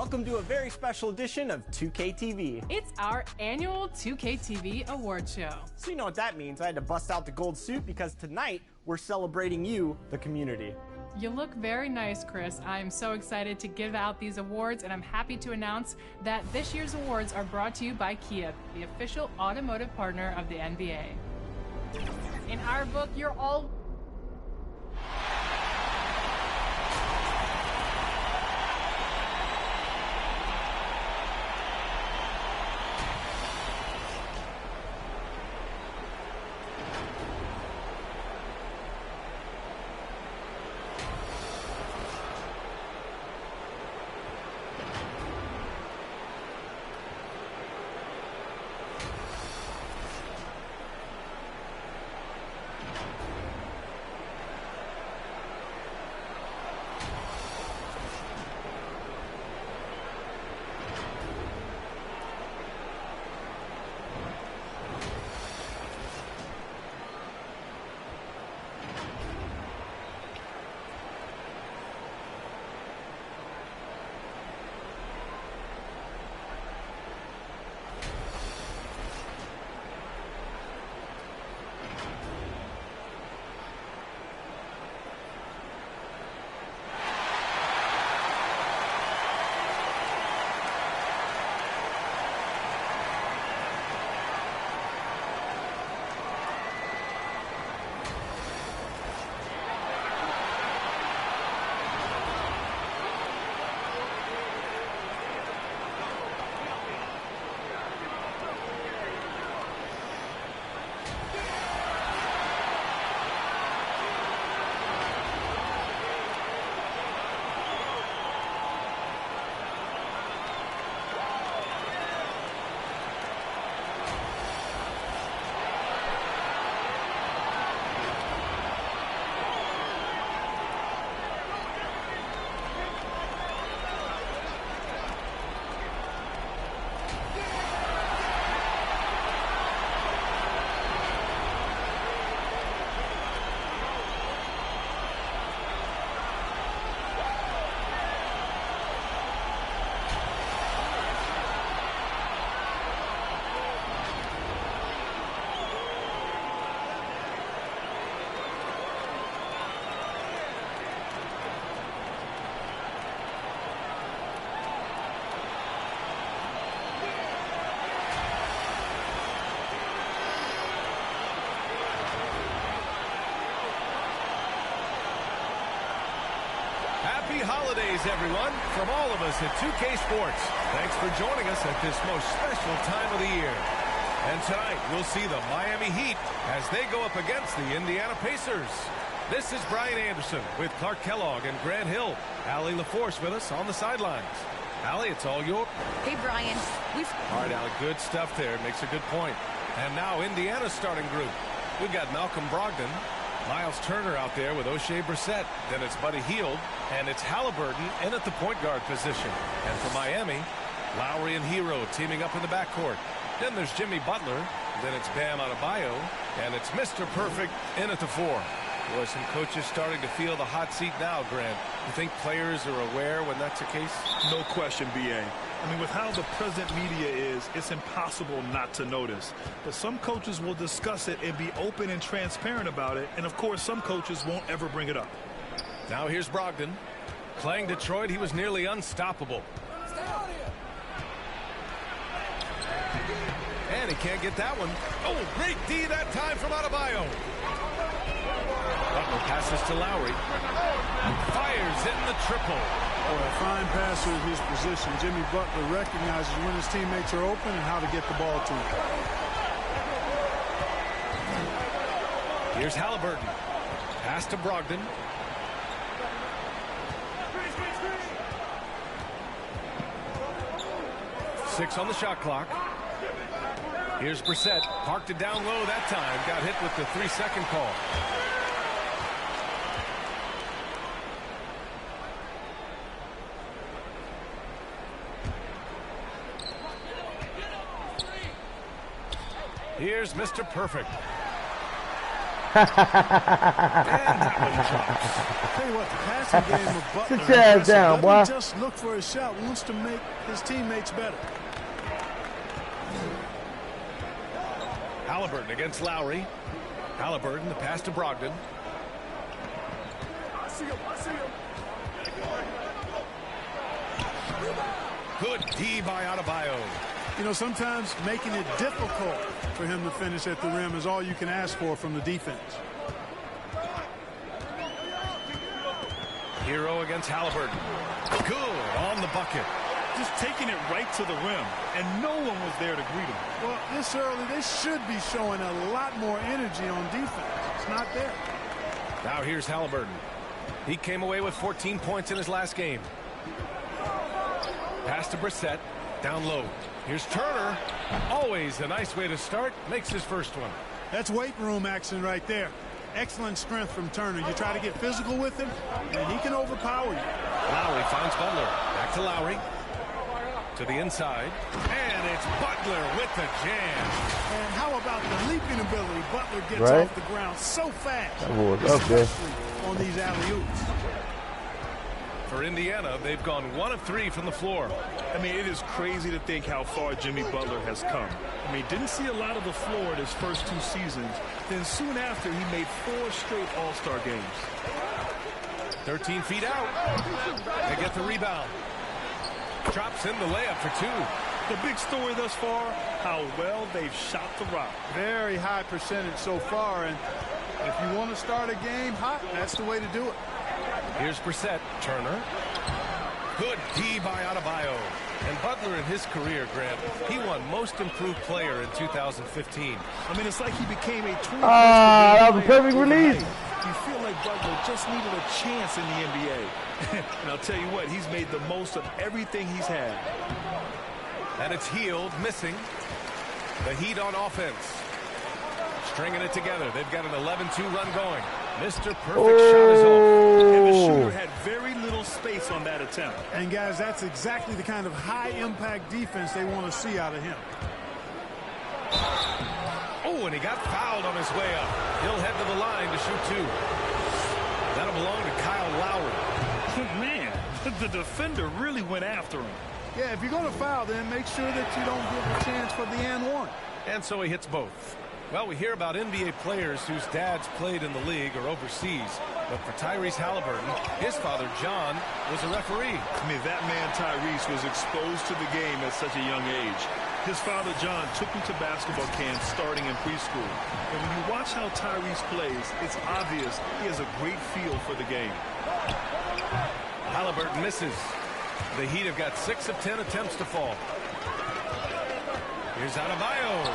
Welcome to a very special edition of 2K TV. It's our annual 2K TV award show. So you know what that means. I had to bust out the gold suit because tonight we're celebrating you, the community. You look very nice, Chris. I'm so excited to give out these awards, and I'm happy to announce that this year's awards are brought to you by Kia, the official automotive partner of the NBA. In our book, you're all... Happy holidays, everyone, from all of us at 2K Sports. Thanks for joining us at this most special time of the year. And tonight, we'll see the Miami Heat as they go up against the Indiana Pacers. This is Brian Anderson with Clark Kellogg and Grant Hill. Allie LaForce with us on the sidelines. Allie, it's all yours. Hey, Brian. All right, Allie, good stuff there. Makes a good point. And now Indiana's starting group. We've got Malcolm Brogdon, Miles Turner out there with O'Shea Brissett. Then it's Buddy Hield, and it's Halliburton in at the point guard position. And for Miami, Lowry and Hero teaming up in the backcourt. Then there's Jimmy Butler. Then it's Bam Adebayo, and it's Mr. Perfect in at the 4. Boy, some coaches starting to feel the hot seat now, Grant. You think players are aware when that's the case? No question, B.A. I mean, with how the present media is, it's impossible not to notice. But some coaches will discuss it and be open and transparent about it. And, of course, some coaches won't ever bring it up. Now here's Brogdon. Playing Detroit, he was nearly unstoppable. And he can't get that one. Oh, great D that time from Adebayo. Butler passes to Lowry. Fires in the triple. Boy, a fine passer in his position. Jimmy Butler recognizes when his teammates are open and how to get the ball to him. Here's Halliburton. Pass to Brogdon. Six on the shot clock. Here's Brissett. Parked it down low that time. Got hit with the 3-second call. Here's Mr. Perfect. Tell you what, the passing game of Butler Sit your ass down, boy. doesn't just look for a shot, wants to make his teammates better. Halliburton against Lowry. Halliburton, the pass to Brogdon. I see him. Good D by Adebayo. You know, sometimes making it difficult for him to finish at the rim is all you can ask for from the defense. Hero against Halliburton. Good on the bucket. Just taking it right to the rim, and no one was there to greet him. Well, this early, they should be showing a lot more energy on defense. It's not there. Now here's Halliburton. He came away with 14 points in his last game. Pass to Brissett. Down low. Here's Turner. Always a nice way to start. Makes his first one. That's weight room action right there. Excellent strength from Turner. You try to get physical with him, and he can overpower you. Lowry finds Butler. Back to Lowry. To the inside. And it's Butler with the jam. And how about the leaping ability? Butler gets off the ground so fast. That was up there. On these alley-oops. For Indiana, they've gone 1 of 3 from the floor. I mean, it is crazy to think how far Jimmy Butler has come. I mean, didn't see a lot of the floor in his first 2 seasons. Then soon after, he made 4 straight All-Star games. 13 feet out. They get the rebound. Drops in the layup for 2. The big story thus far, how well they've shot the rock. Very high percentage so far, and if you want to start a game hot, that's the way to do it. Here's Brissett. Turner. Good D by Adebayo. And Butler in his career, Grant, he won Most Improved Player in 2015. I mean, it's like he became a 20. That was a perfect release. You feel like Butler just needed a chance in the NBA. And I'll tell you what, he's made the most of everything he's had. And it's Hield missing. The Heat on offense. Stringing it together. They've got an 11-2 run going. Mr. Perfect shot is off. And the shooter had very little space on that attempt. And guys, that's exactly the kind of high-impact defense they want to see out of him. Oh, and he got fouled on his way up. He'll head to the line to shoot 2. That'll belong to Kyle Lowry. Man, the defender really went after him. Yeah, if you're going to foul, then make sure that you don't give a chance for the and one. And so he hits both. Well, we hear about NBA players whose dads played in the league or overseas. But for Tyrese Halliburton, his father, John, was a referee. I mean, that man, Tyrese, was exposed to the game at such a young age. His father, John, took him to basketball camps starting in preschool. And when you watch how Tyrese plays, it's obvious he has a great feel for the game. Halliburton misses. The Heat have got 6 of 10 attempts to fall. Here's Adebayo.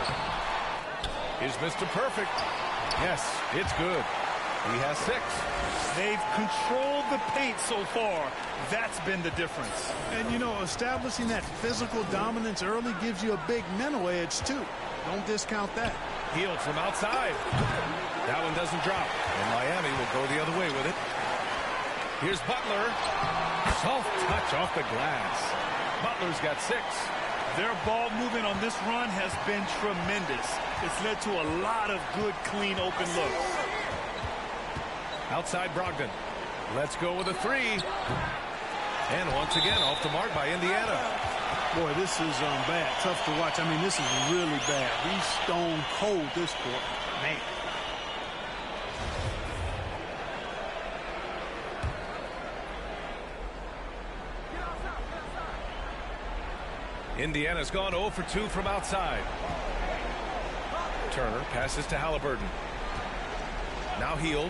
Here's Mr. Perfect. Yes, it's good. He has 6. They've controlled the paint so far. That's been the difference. And, you know, establishing that physical dominance early gives you a big mental edge, too. Don't discount that. Hield from outside. That one doesn't drop. And Miami will go the other way with it. Here's Butler. Soft touch off the glass. Butler's got 6. Their ball movement on this run has been tremendous. It's led to a lot of good, clean, open looks. Outside Brogdon. Let's go with a 3. And once again, off the mark by Indiana. Boy, this is bad. Tough to watch. I mean, this is really bad. He's stone cold this quarter. Man. Indiana's gone 0 for 2 from outside. Turner passes to Halliburton. Now Hield.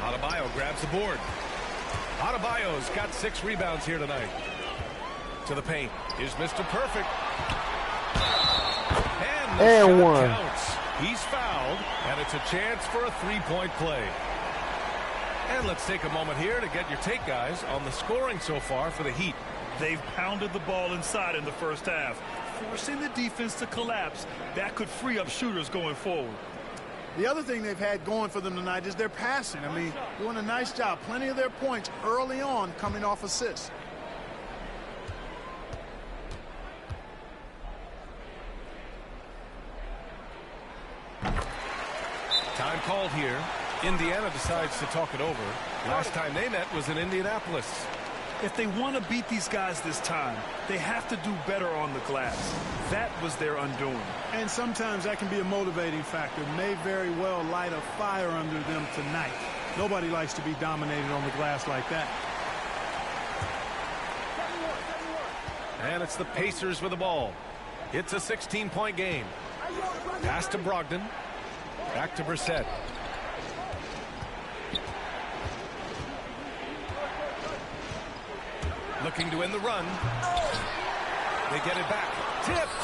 Adebayo grabs the board. Adebayo's got 6 rebounds here tonight. To the paint. Here's Mr. Perfect. And the shot one. counts. He's fouled, and it's a chance for a 3-point play. And let's take a moment here to get your take, guys, on the scoring so far for the Heat. They've pounded the ball inside in the first half, forcing the defense to collapse. That could free up shooters going forward. The other thing they've had going for them tonight is their passing. I mean, doing a nice job. Plenty of their points early on coming off assists. called here. Indiana decides to talk it over. Last time they met was in Indianapolis. If they want to beat these guys this time, they have to do better on the glass. That was their undoing. And sometimes that can be a motivating factor. May very well light a fire under them tonight. Nobody likes to be dominated on the glass like that. And it's the Pacers with the ball. It's a 16-point game. Pass to Brogdon. Back to Brissett. Looking to win the run. They get it back. Tipped.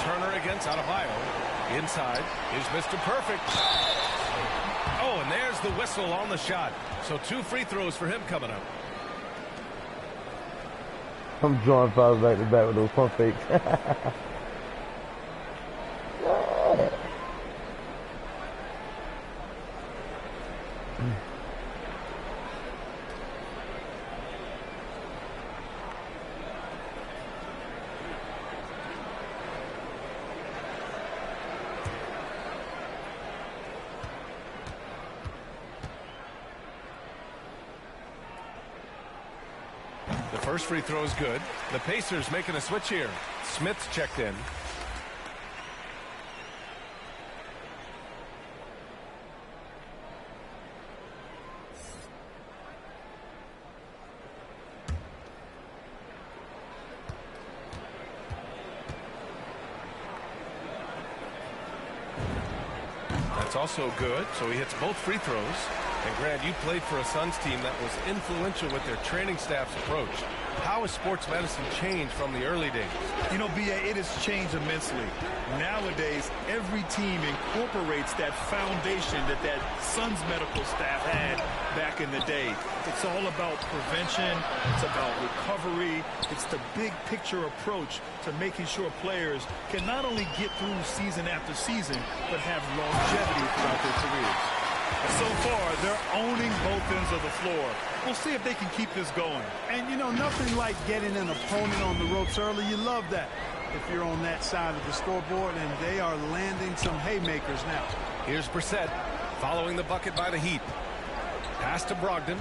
Turner against Adebayo. Inside is Mr. Perfect. Oh, and there's the whistle on the shot. So 2 free throws for him coming up. I'm drawing fouls back to back with those pump fakes. The first free throw is good. The Pacers making a switch here. Smith's checked in. That's also good, so he hits both free throws. And Grant, you played for a Suns team that was influential with their training staff's approach. How has sports medicine changed from the early days? You know, B.A., it has changed immensely. Nowadays, every team incorporates that foundation that Suns medical staff had back in the day. It's all about prevention. It's about recovery. It's the big picture approach to making sure players can not only get through season after season, but have longevity throughout their careers. So far, they're owning both ends of the floor. We'll see if they can keep this going. And, you know, nothing like getting an opponent on the ropes early. You love that if you're on that side of the scoreboard, and they are landing some haymakers now. Here's Brissett following the bucket by the Heat. Pass to Brogdon.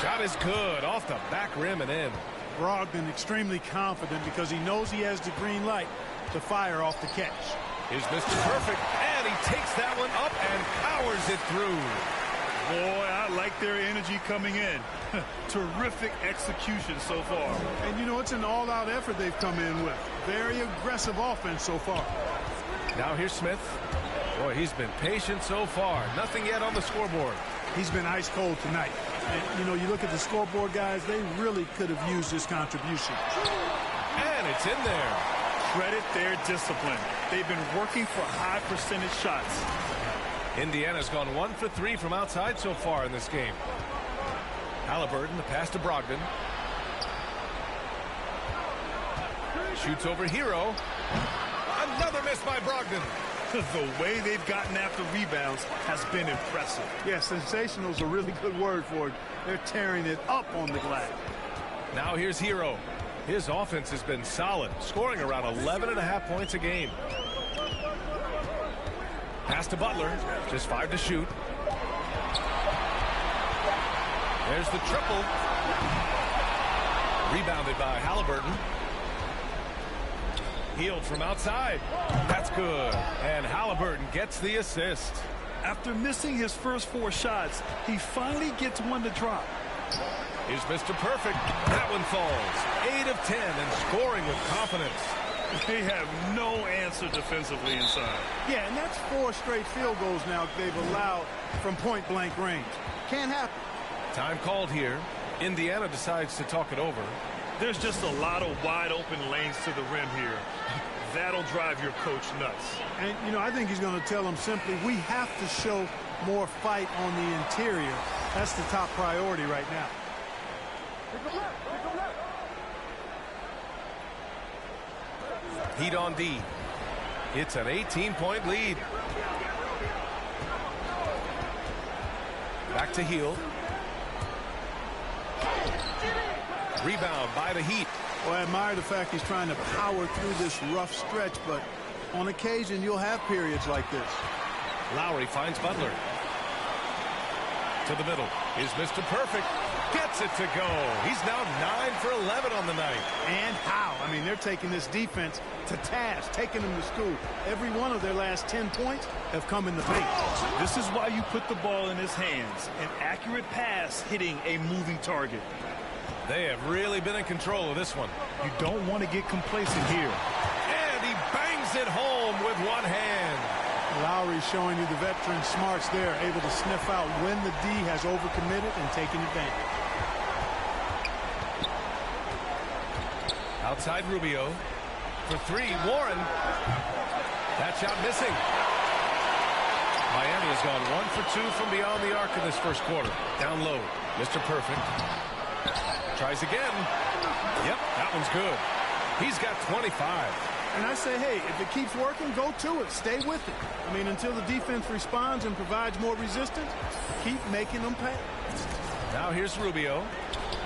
Shot is good off the back rim and in. Brogdon extremely confident because he knows he has the green light to fire off the catch. Here's Mr. Perfect, and he takes that one up and powers it through. Boy, I like their energy coming in. Terrific execution so far. And, you know, it's an all-out effort they've come in with. Very aggressive offense so far. Now here's Smith. Boy, he's been patient so far. Nothing yet on the scoreboard. He's been ice cold tonight. And, you know, you look at the scoreboard, guys, they really could have used this contribution. And it's in there. Credit their discipline. They've been working for high percentage shots. Indiana's gone 1 for 3 from outside so far in this game. Halliburton, the pass to Brogdon. Shoots over Hero. Another miss by Brogdon. The way they've gotten after rebounds has been impressive. Yeah, sensational is a really good word for it. They're tearing it up on the glass. Now here's Hero. His offense has been solid, scoring around 11.5 points a game. Pass to Butler, just 5 to shoot. There's the triple. Rebounded by Halliburton. Healed from outside. That's good. And Halliburton gets the assist. After missing his first 4 shots, he finally gets one to drop. Here's Mr. Perfect. That one falls. 8 of 10 and scoring with confidence. They have no answer defensively inside. Yeah, and that's 4 straight field goals now they've allowed from point-blank range. Can't happen. Time called here. Indiana decides to talk it over. There's just a lot of wide-open lanes to the rim here. That'll drive your coach nuts. And, you know, I think he's going to tell them simply, we have to show more fight on the interior. That's the top priority right now. Heat on D. It's an 18-point lead. Back to Hield. Rebound by the Heat. Well, I admire the fact he's trying to power through this rough stretch, but on occasion you'll have periods like this. Lowry finds Butler. To the middle is Mr. Perfect. Gets it to go. He's now 9 for 11 on the night. And how? I mean, they're taking this defense to task, taking them to school. Every one of their last 10 points have come in the paint. This is why you put the ball in his hands. An accurate pass hitting a moving target. They have really been in control of this one. You don't want to get complacent here. And he bangs it home with one hand. Lowry showing you the veteran smarts there, able to sniff out when the D has overcommitted and taken advantage. Outside Rubio. For three, Warren. That shot missing. Miami has gone 1 for 2 from beyond the arc in this first quarter. Down low, Mr. Perfect. Tries again. Yep, that one's good. He's got 25. And I say, hey, if it keeps working, go to it. Stay with it. I mean, until the defense responds and provides more resistance, keep making them pay. Now here's Rubio.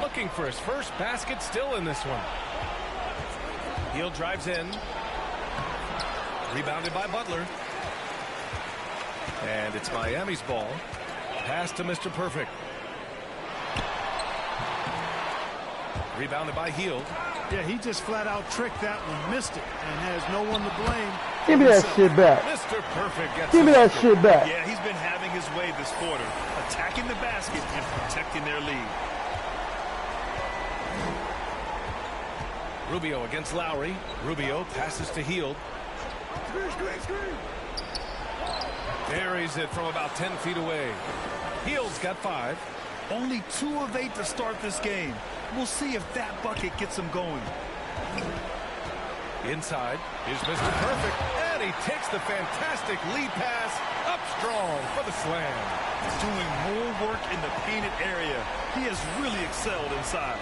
Looking for his first basket, still in this one. Hield drives in. Rebounded by Butler. And it's Miami's ball. Pass to Mr. Perfect. Rebounded by Hield. Yeah, he just flat out tricked that one, missed it, and has no one to blame. Give me that shit back. Mr. Perfect gets Give me that shit back. Yeah, he's been having his way this quarter, attacking the basket and protecting their lead. Rubio against Lowry. Rubio passes to Hield. Buries it from about 10 feet away. Hield's got 5. Only 2 of 8 to start this game. We'll see if that bucket gets him going. Inside is Mr. Perfect, and he takes the fantastic lead pass up strong for the slam. Doing more work in the painted area. He has really excelled inside.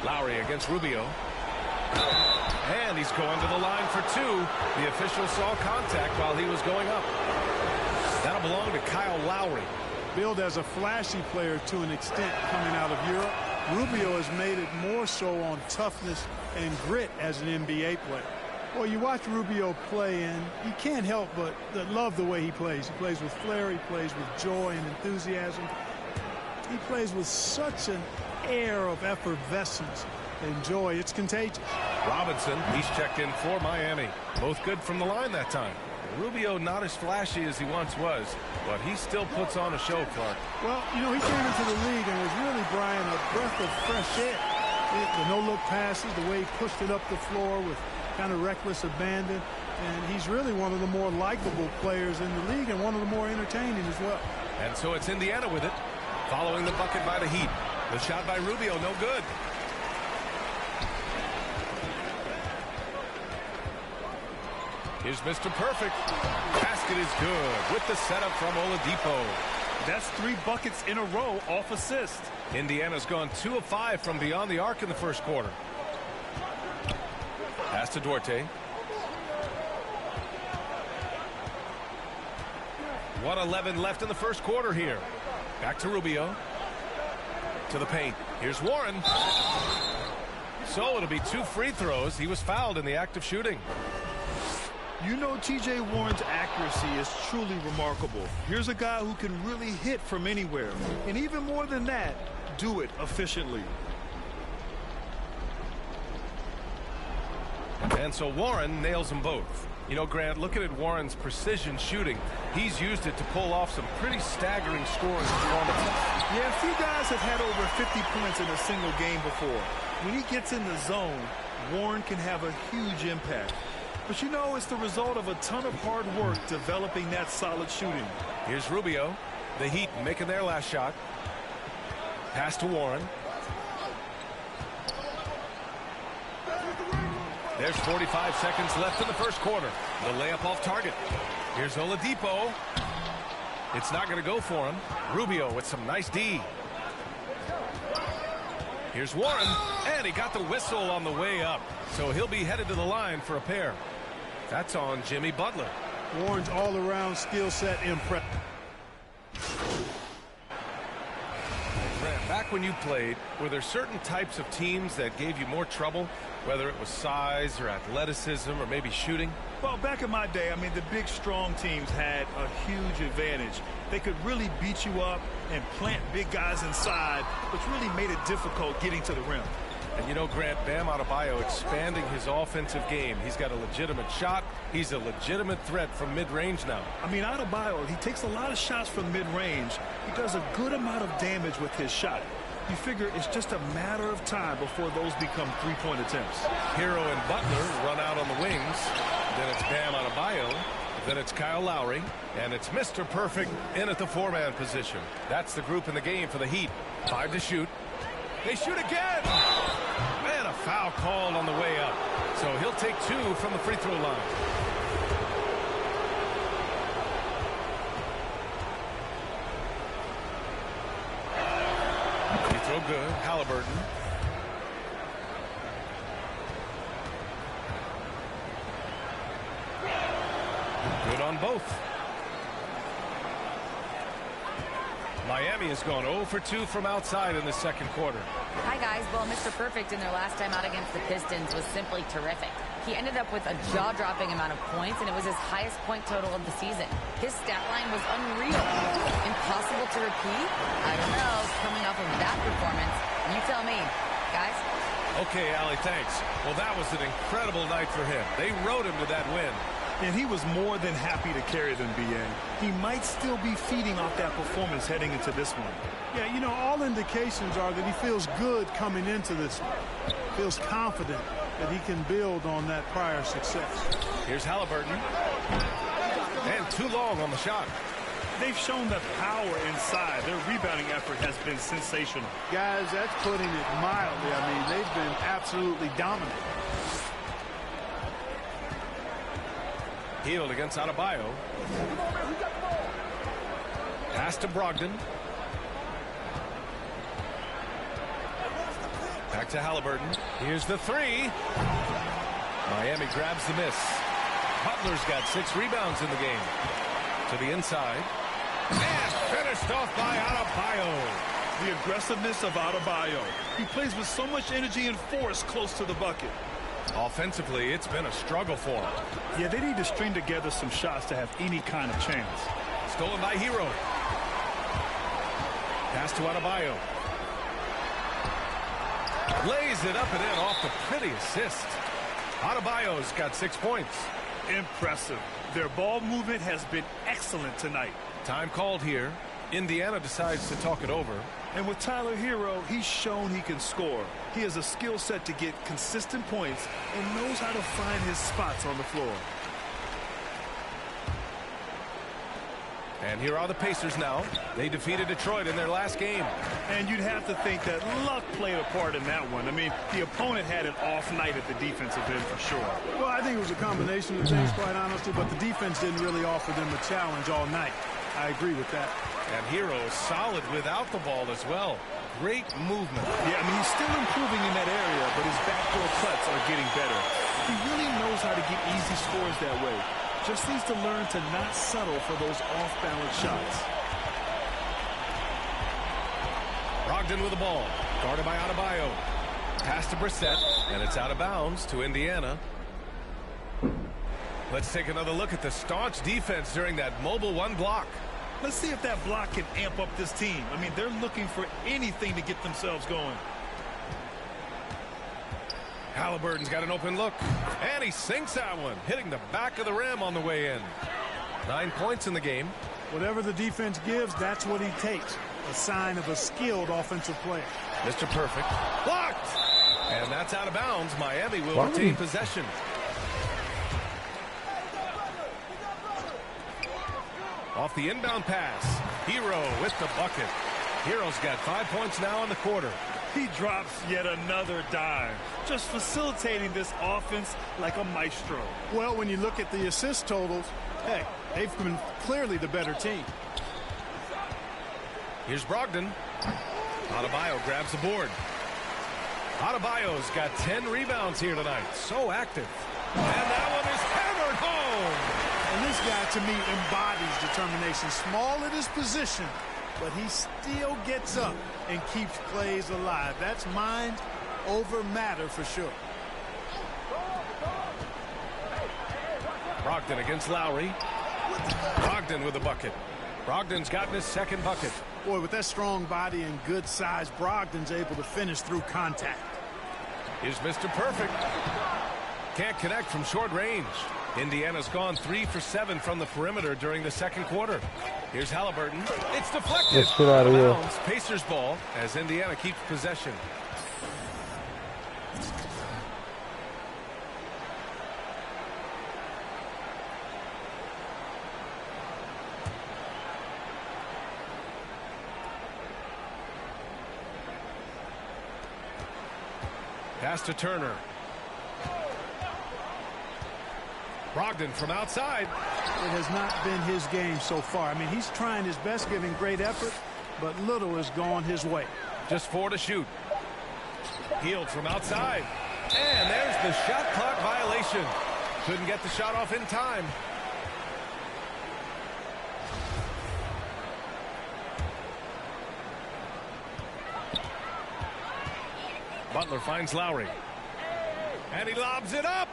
Lowry against Rubio. And he's going to the line for 2. The official saw contact while he was going up. That'll belong to Kyle Lowry. Billed as a flashy player to an extent coming out of Europe, Rubio has made it more so on toughness and grit as an NBA player. Well, you watch Rubio play, and you can't help but love the way he plays. He plays with flair, he plays with joy and enthusiasm. He plays with such an air of effervescence and joy. It's contagious. Robinson, he's checked in for Miami. Both good from the line that time. Rubio not as flashy as he once was, but he still puts on a show, Clark. Well, you know, he came into the league and was really, Brian, a breath of fresh air. The no-look passes, the way he pushed it up the floor with kind of reckless abandon. And he's really one of the more likable players in the league and one of the more entertaining as well. And so it's Indiana with it, following the bucket by the Heat. The shot by Rubio, no good. Here's Mr. Perfect. Basket is good with the setup from Oladipo. That's 3 buckets in a row off assist. Indiana's gone 2 of 5 from beyond the arc in the first quarter. Pass to Duarte. 1:11 left in the first quarter here. Back to Rubio. To the paint. Here's Warren. So it'll be 2 free throws. He was fouled in the act of shooting. You know, T.J. Warren's accuracy is truly remarkable. Here's a guy who can really hit from anywhere. And even more than that, do it efficiently. And so Warren nails them both. You know, Grant, looking at Warren's precision shooting, he's used it to pull off some pretty staggering scoring performances. Yeah, a few guys have had over 50 points in a single game before. When he gets in the zone, Warren can have a huge impact. But you know, it's the result of a ton of hard work developing that solid shooting. Here's Rubio. The Heat making their last shot. Pass to Warren. There's 45 seconds left in the first quarter. The layup off target. Here's Oladipo. It's not going to go for him. Rubio with some nice D. Here's Warren, and he got the whistle on the way up. So he'll be headed to the line for a pair. That's on Jimmy Butler. Warren's all-around skill set impressive. Back back when you played, were there certain types of teams that gave you more trouble, whether it was size or athleticism or maybe shooting? Well, back in my day, I mean, the big, strong teams had a huge advantage. They could really beat you up and plant big guys inside, which really made it difficult getting to the rim. And you know, Grant, Bam Adebayo expanding his offensive game. He's got a legitimate shot. He's a legitimate threat from mid-range now. I mean, Adebayo, he takes a lot of shots from mid-range. He does a good amount of damage with his shot. You figure it's just a matter of time before those become three-point attempts. Hero and Butler run out on the wings. Then it's Bam Adebayo. Then it's Kyle Lowry. And it's Mr. Perfect in at the four-man position. That's the group in the game for the Heat. 5 to shoot. They shoot again. Man, a foul called on the way up. So he'll take 2 from the free throw line. Free throw good. Halliburton. Good on both. Miami has gone 0 for 2 from outside in the second quarter. Hi, guys. Well, Mr. Perfect in their last time out against the Pistons was simply terrific. He ended up with a jaw-dropping amount of points, and it was his highest point total of the season. His stat line was unreal. Impossible to repeat? I don't know. Coming off of that performance, you tell me. Guys? Okay, Allie, thanks. Well, that was an incredible night for him. They rode him to that win. And he was more than happy to carry them, B.A. He might still be feeding off that performance heading into this one. Yeah, you know, all indications are that he feels good coming into this one. Feels confident that he can build on that prior success. Here's Halliburton. And too long on the shot. They've shown the power inside. Their rebounding effort has been sensational. Guys, that's putting it mildly. I mean, they've been absolutely dominant. Healed against Adebayo. Pass to Brogdon. Back to Halliburton. Here's the 3. Miami grabs the miss. Butler's got 6 rebounds in the game. To the inside. And finished off by Adebayo. The aggressiveness of Adebayo. He plays with so much energy and force close to the bucket. Offensively, it's been a struggle for him. Yeah, they need to string together some shots to have any kind of chance. Stolen by Hero. Pass to Adebayo. Lays it up and in off the pretty assist. Adebayo's got 6 points. Impressive. Their ball movement has been excellent tonight. Time called here. Indiana decides to talk it over. And with Tyler Hero, he's shown he can score. He has a skill set to get consistent points and knows how to find his spots on the floor. And here are the Pacers now. They defeated Detroit in their last game. And you'd have to think that luck played a part in that one. I mean, the opponent had an off night at the defensive end for sure. Well, I think it was a combination of things, quite honestly, but the defense didn't really offer them a challenge all night. I agree with that. And Hero is solid without the ball as well. Great movement. Yeah, I mean, he's still improving in that area, but his backdoor cuts are getting better. He really knows how to get easy scores that way. Just needs to learn to not settle for those off-balance shots. Brogdon with the ball. Guarded by Adebayo. Pass to Brissett, and it's out of bounds to Indiana. Let's take another look at the staunch defense during that mobile 1 block. Let's see if that block can amp up this team. I mean, they're looking for anything to get themselves going. Halliburton's got an open look, and he sinks that one, hitting the back of the rim on the way in. 9 points in the game. Whatever the defense gives, that's what he takes. A sign of a skilled offensive player. Mr. Perfect. Blocked! And that's out of bounds. Miami will retain possession. Off the inbound pass. Hero with the bucket. Hero's got 5 points now in the quarter. He drops yet another dime, just facilitating this offense like a maestro. Well, when you look at the assist totals, hey, they've been clearly the better team. Here's Brogdon. Adebayo grabs the board. Adebayo's got 10 rebounds here tonight. So active. And that one is hammered home. And this guy, to me, embodies determination. Small at his position, but he still gets up and keeps plays alive. That's mind over matter for sure. Brogdon against Lowry. Brogdon with a bucket. Brogdon's gotten his second bucket. Boy, with that strong body and good size, Brogdon's able to finish through contact. Here's Mr. Perfect. Can't connect from short range. Indiana's gone 3 for 7 from the perimeter during the second quarter. Here's Halliburton. It's deflected. Let's get out of here. Pacers ball as Indiana keeps possession. Pass to Turner. Brogdon from outside. It has not been his game so far. I mean, he's trying his best, giving great effort, but little has gone his way. Just 4 to shoot. Healed from outside. And there's the shot clock violation. Couldn't get the shot off in time. Butler finds Lowry. And he lobs it up.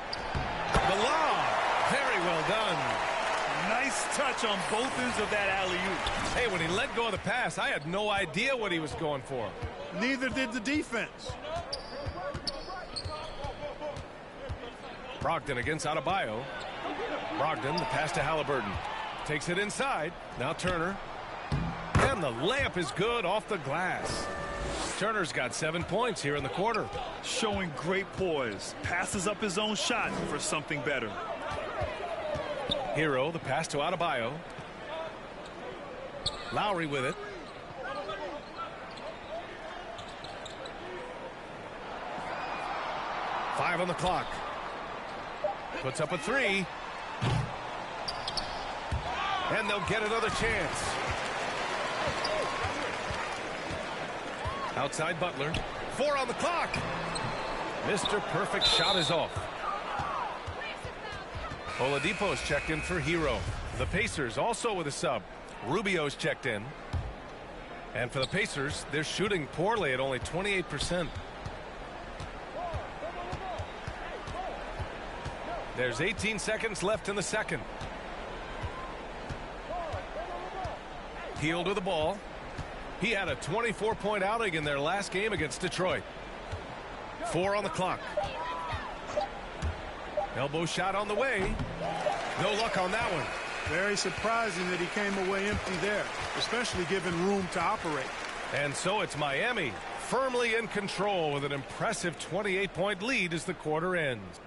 The lob. Very well done. Nice touch on both ends of that alley-oop. Hey, when he let go of the pass, I had no idea what he was going for. Neither did the defense. Brogdon against Adebayo. Brogdon, the pass to Halliburton. Takes it inside. Now Turner. And the layup is good off the glass. Turner's got 7 points here in the quarter. Showing great poise. Passes up his own shot for something better. Hero, the pass to Adebayo. Lowry with it. Five on the clock. Puts up a 3. And they'll get another chance. Outside Butler. 4 on the clock. Mr. Perfect shot is off. Oladipo's checked in for Hero. The Pacers also with a sub. Rubio's checked in. And for the Pacers, they're shooting poorly at only 28%. There's 18 seconds left in the second. Healed with the ball. He had a 24-point outing in their last game against Detroit. 4 on the clock. Elbow shot on the way. No luck on that one. Very surprising that he came away empty there, especially given room to operate. And so it's Miami firmly in control with an impressive 28-point lead as the quarter ends.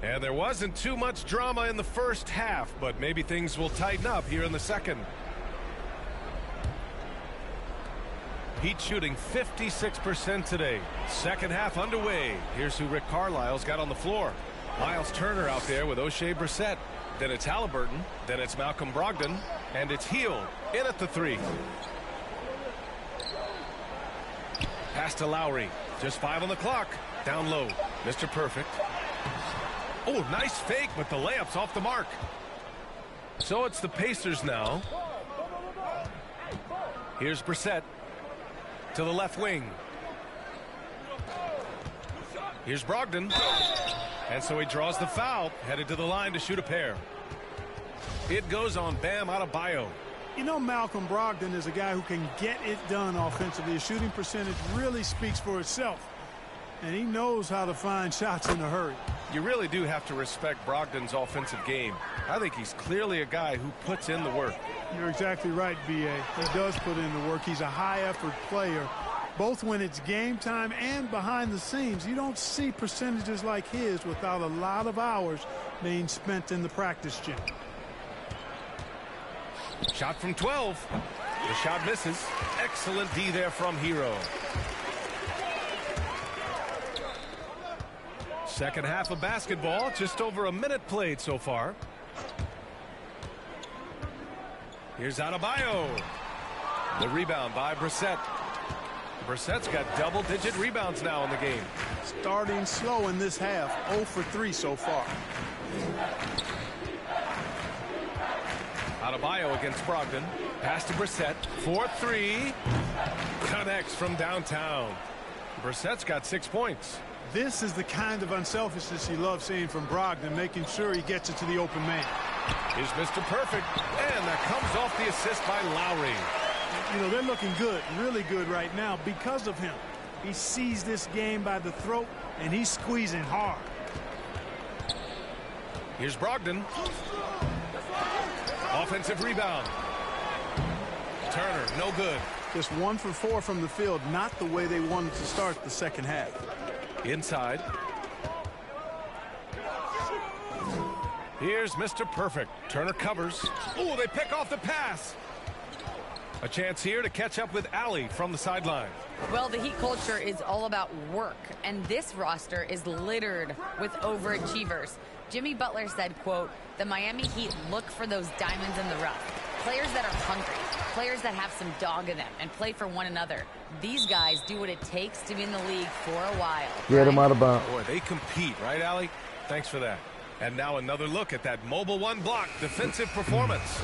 And there wasn't too much drama in the first half, but maybe things will tighten up here in the second. Heat shooting 56% today. Second half underway. Here's who Rick Carlisle's got on the floor. Miles Turner out there with O'Shea Brissett. Then it's Halliburton. Then it's Malcolm Brogdon. And it's Hield in at the 3. Pass to Lowry. Just 5 on the clock. Down low. Mr. Perfect. Oh, nice fake, but the layup's off the mark. So it's the Pacers now. Here's Brissett to the left wing. Here's Brogdon. And so he draws the foul, headed to the line to shoot a pair. It goes on Bam Adebayo. You know, Malcolm Brogdon is a guy who can get it done offensively. His shooting percentage really speaks for itself. And he knows how to find shots in a hurry. You really do have to respect Brogdon's offensive game. I think he's clearly a guy who puts in the work. You're exactly right, B.A. He does put in the work. He's a high-effort player, both when it's game time and behind the scenes. You don't see percentages like his without a lot of hours being spent in the practice gym. Shot from 12. The shot misses. Excellent D there from Hero. Second half of basketball, just over a minute played so far. Here's Adebayo. The rebound by Brissett. Brissett's got double-digit rebounds now in the game. Starting slow in this half, 0 for 3 so far. Adebayo against Brogdon. Pass to Brissett. 4-3. Connects from downtown. Brissett's got 6 points. This is the kind of unselfishness he loves seeing from Brogdon, making sure he gets it to the open man. Here's Mr. Perfect. And that comes off the assist by Lowry. You know, they're looking good, really good right now because of him. He sees this game by the throat, and he's squeezing hard. Here's Brogdon. Offensive rebound. Turner, no good. Just 1 for 4 from the field, not the way they wanted to start the second half. Inside. Here's Mr. Perfect. Turner covers. Oh, they pick off the pass. A chance here to catch up with Allie from the sideline. Well, the Heat culture is all about work, and this roster is littered with overachievers. Jimmy Butler said, quote, "The Miami Heat look for those diamonds in the rough. Players that are hungry, players that have some dog in them and play for one another. These guys do what it takes to be in the league for a while." Get him out of bounds. Boy, they compete, right, Allie? Thanks for that. And now another look at that mobile one block defensive performance.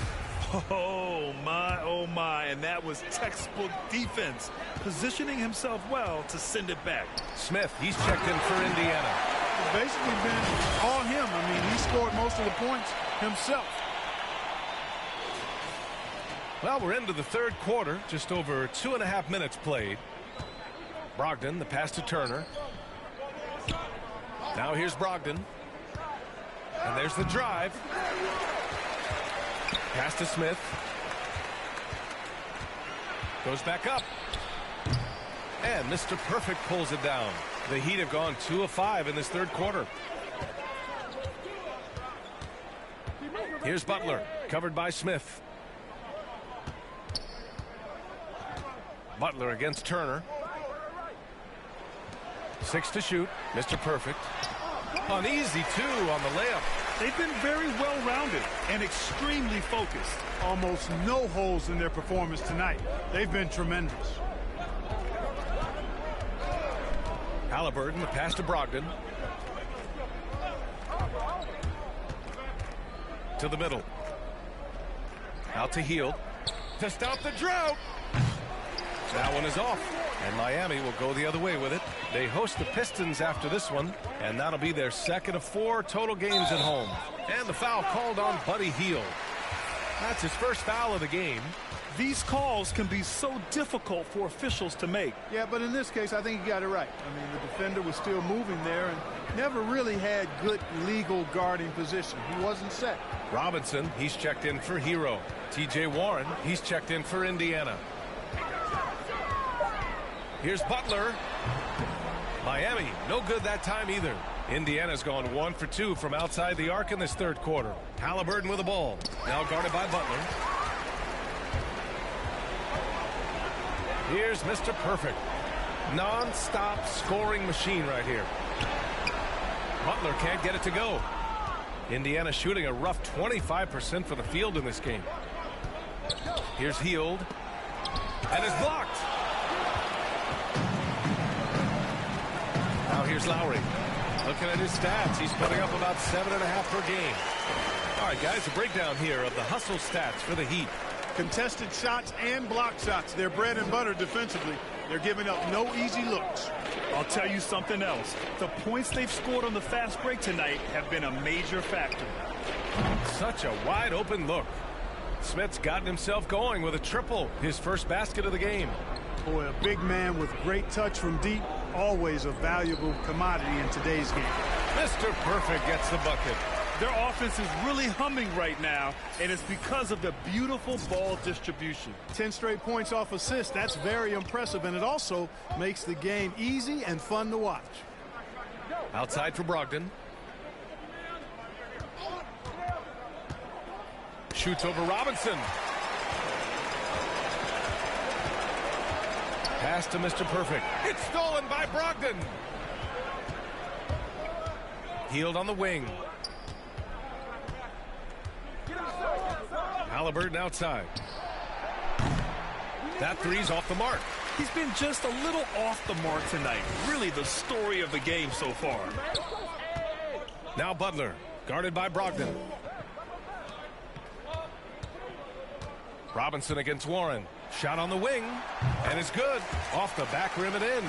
Oh my, and that was textbook defense, positioning himself well to send it back. Smith, he's checked in for Indiana. It's basically been all him. I mean, he scored most of the points himself. Well, we're into the third quarter, just over 2.5 minutes played. Brogdon, the pass to Turner. Now here's Brogdon. And there's the drive. Pass to Smith. Goes back up. And Mr. Perfect pulls it down. The Heat have gone 2 of 5 in this third quarter. Here's Butler, covered by Smith. Butler against Turner. 6 to shoot. Mr. Perfect. An easy 2 on the layup. They've been very well-rounded and extremely focused. Almost no holes in their performance tonight. They've been tremendous. Halliburton, the pass to Brogdon. To the middle. Out to Hield. To stop the drought. That one is off. And Miami will go the other way with it. They host the Pistons after this one, and that'll be their second of 4 total games at home. And the foul called on Buddy Hield. That's his first foul of the game. These calls can be so difficult for officials to make. Yeah, but in this case, I think he got it right. I mean, the defender was still moving there and never really had good legal guarding position. He wasn't set. Robinson, he's checked in for Hero. T.J. Warren, he's checked in for Indiana. Here's Butler. Miami, no good that time either. Indiana's gone 1 for 2 from outside the arc in this third quarter. Halliburton with the ball. Now guarded by Butler. Here's Mr. Perfect. Non-stop scoring machine right here. Butler can't get it to go. Indiana shooting a rough 25% for the field in this game. Here's Hield. And it's blocked. Now here's Lowry. Looking at his stats, he's putting up about 7.5 per game. All right, guys, a breakdown here of the hustle stats for the Heat. Contested shots and block shots. They're bread and butter defensively. They're giving up no easy looks. I'll tell you something else. The points they've scored on the fast break tonight have been a major factor. Such a wide open look. Smith's gotten himself going with a triple, his first basket of the game. Boy, a big man with great touch from deep, always a valuable commodity in today's game. Mr. Perfect gets the bucket. Their offense is really humming right now, and it's because of the beautiful ball distribution. 10 straight points off assists. That's very impressive, and it also makes the game easy and fun to watch. Outside for Brogdon. Shoots over Robinson. Pass to Mr. Perfect. It's stolen by Brogdon. Hield on the wing. Halliburton outside. That three's off the mark. He's been just a little off the mark tonight. Really the story of the game so far. Now Butler, guarded by Brogdon. Robinson against Warren. Shot on the wing, and it's good. Off the back rim and in.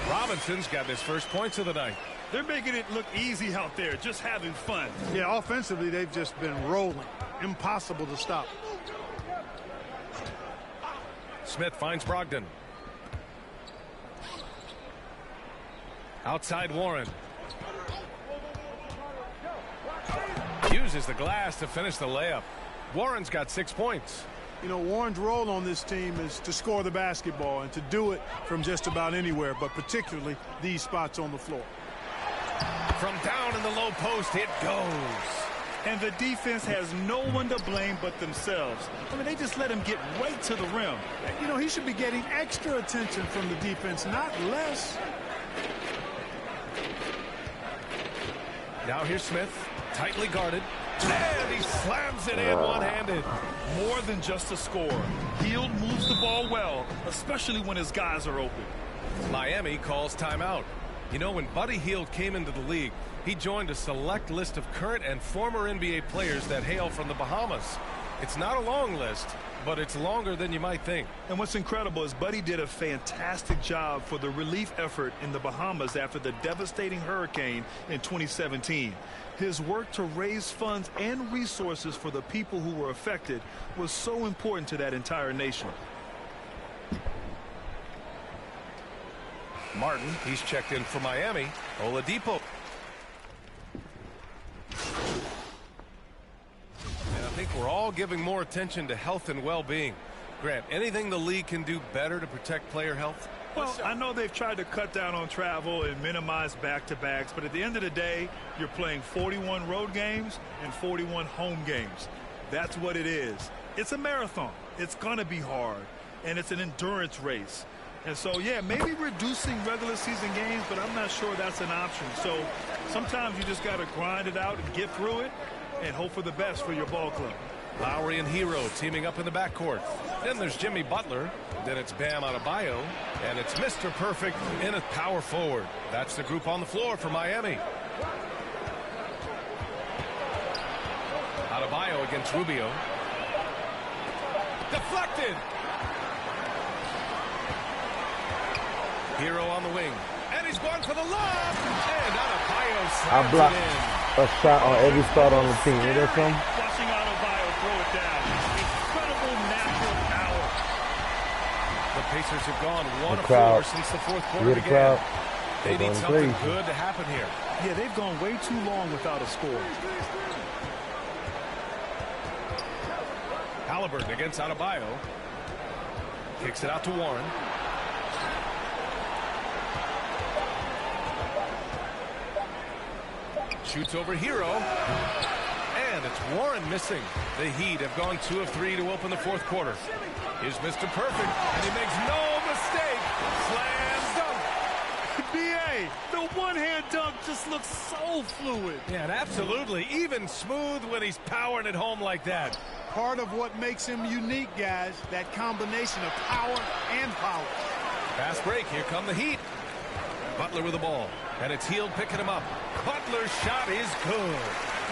Robinson's got his first points of the night. They're making it look easy out there, just having fun. Yeah, offensively, they've just been rolling. Impossible to stop. Smith finds Brogdon. Outside Warren. Uses the glass to finish the layup. Warren's got 6 points. You know, Warren's role on this team is to score the basketball and to do it from just about anywhere, but particularly these spots on the floor. From down in the low post, it goes. And the defense has no one to blame but themselves. I mean, they just let him get right to the rim. You know, he should be getting extra attention from the defense, not less. Now here's Smith, tightly guarded. And he slams it in one-handed. More than just a score. Hield moves the ball well, especially when his guys are open. Miami calls timeout. You know, when Buddy Hield came into the league, he joined a select list of current and former NBA players that hail from the Bahamas. It's not a long list, but it's longer than you might think. And what's incredible is Buddy did a fantastic job for the relief effort in the Bahamas after the devastating hurricane in 2017. His work to raise funds and resources for the people who were affected was so important to that entire nation. Martin, he's checked in for Miami. Oladipo. And I think we're all giving more attention to health and well-being. Grant, anything the league can do better to protect player health? Well, I know they've tried to cut down on travel and minimize back-to-backs, but at the end of the day, you're playing 41 road games and 41 home games. That's what it is. It's a marathon. It's going to be hard, and it's an endurance race. And so, yeah, maybe reducing regular season games, but I'm not sure that's an option. So sometimes you just got to grind it out and get through it and hope for the best for your ball club. Lowry and Hero teaming up in the backcourt. Then there's Jimmy Butler. Then it's Bam Adebayo. And it's Mr. Perfect in a power forward. That's the group on the floor for Miami. Adebayo against Rubio. Deflected. Hero on the wing. And he's going for the lob. And Adebayo slams I blocked it in. a shot on every spot on the team. Is that something? Watching Adebayo throw it down. Incredible natural power. The Pacers have gone 1 of crowd. 4 since the fourth You quarter hear the began. crowd? They They're need going something crazy. good to happen here. Yeah, they've gone way too long without a score. Halliburton against Adebayo. Kicks it out to Warren. Shoots over Hero. And it's Warren missing. The Heat have gone 2 of 3 to open the fourth quarter. Here's Mr. Perfect, and he makes no mistake. Slam dunk. B.A., the one-hand dunk just looks so fluid. Yeah, and absolutely. Even smooth when he's powering it home like that. Part of what makes him unique, guys, that combination of power and polish. Fast break. Here come the Heat. Butler with the ball. And it's Hield picking him up. Butler's shot is good.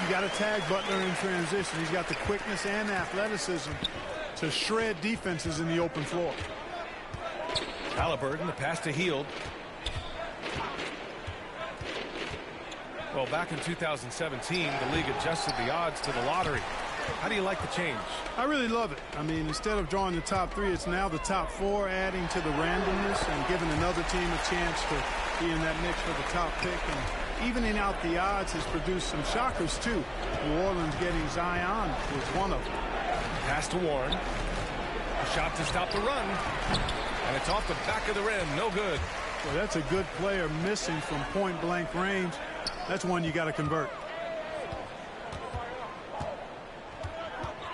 You got to tag Butler in transition. He's got the quickness and athleticism to shred defenses in the open floor. Halliburton, the pass to Hield. Well, back in 2017, the league adjusted the odds to the lottery. How do you like the change? I really love it. I mean, instead of drawing the top 3, it's now the top 4, adding to the randomness and giving another team a chance to be in that mix for the top pick. And evening out the odds has produced some shockers, too. New Orleans getting Zion was one of them. Pass to Warren. A shot to stop the run. And it's off the back of the rim. No good. Well, that's a good player missing from point-blank range. That's one you got to convert.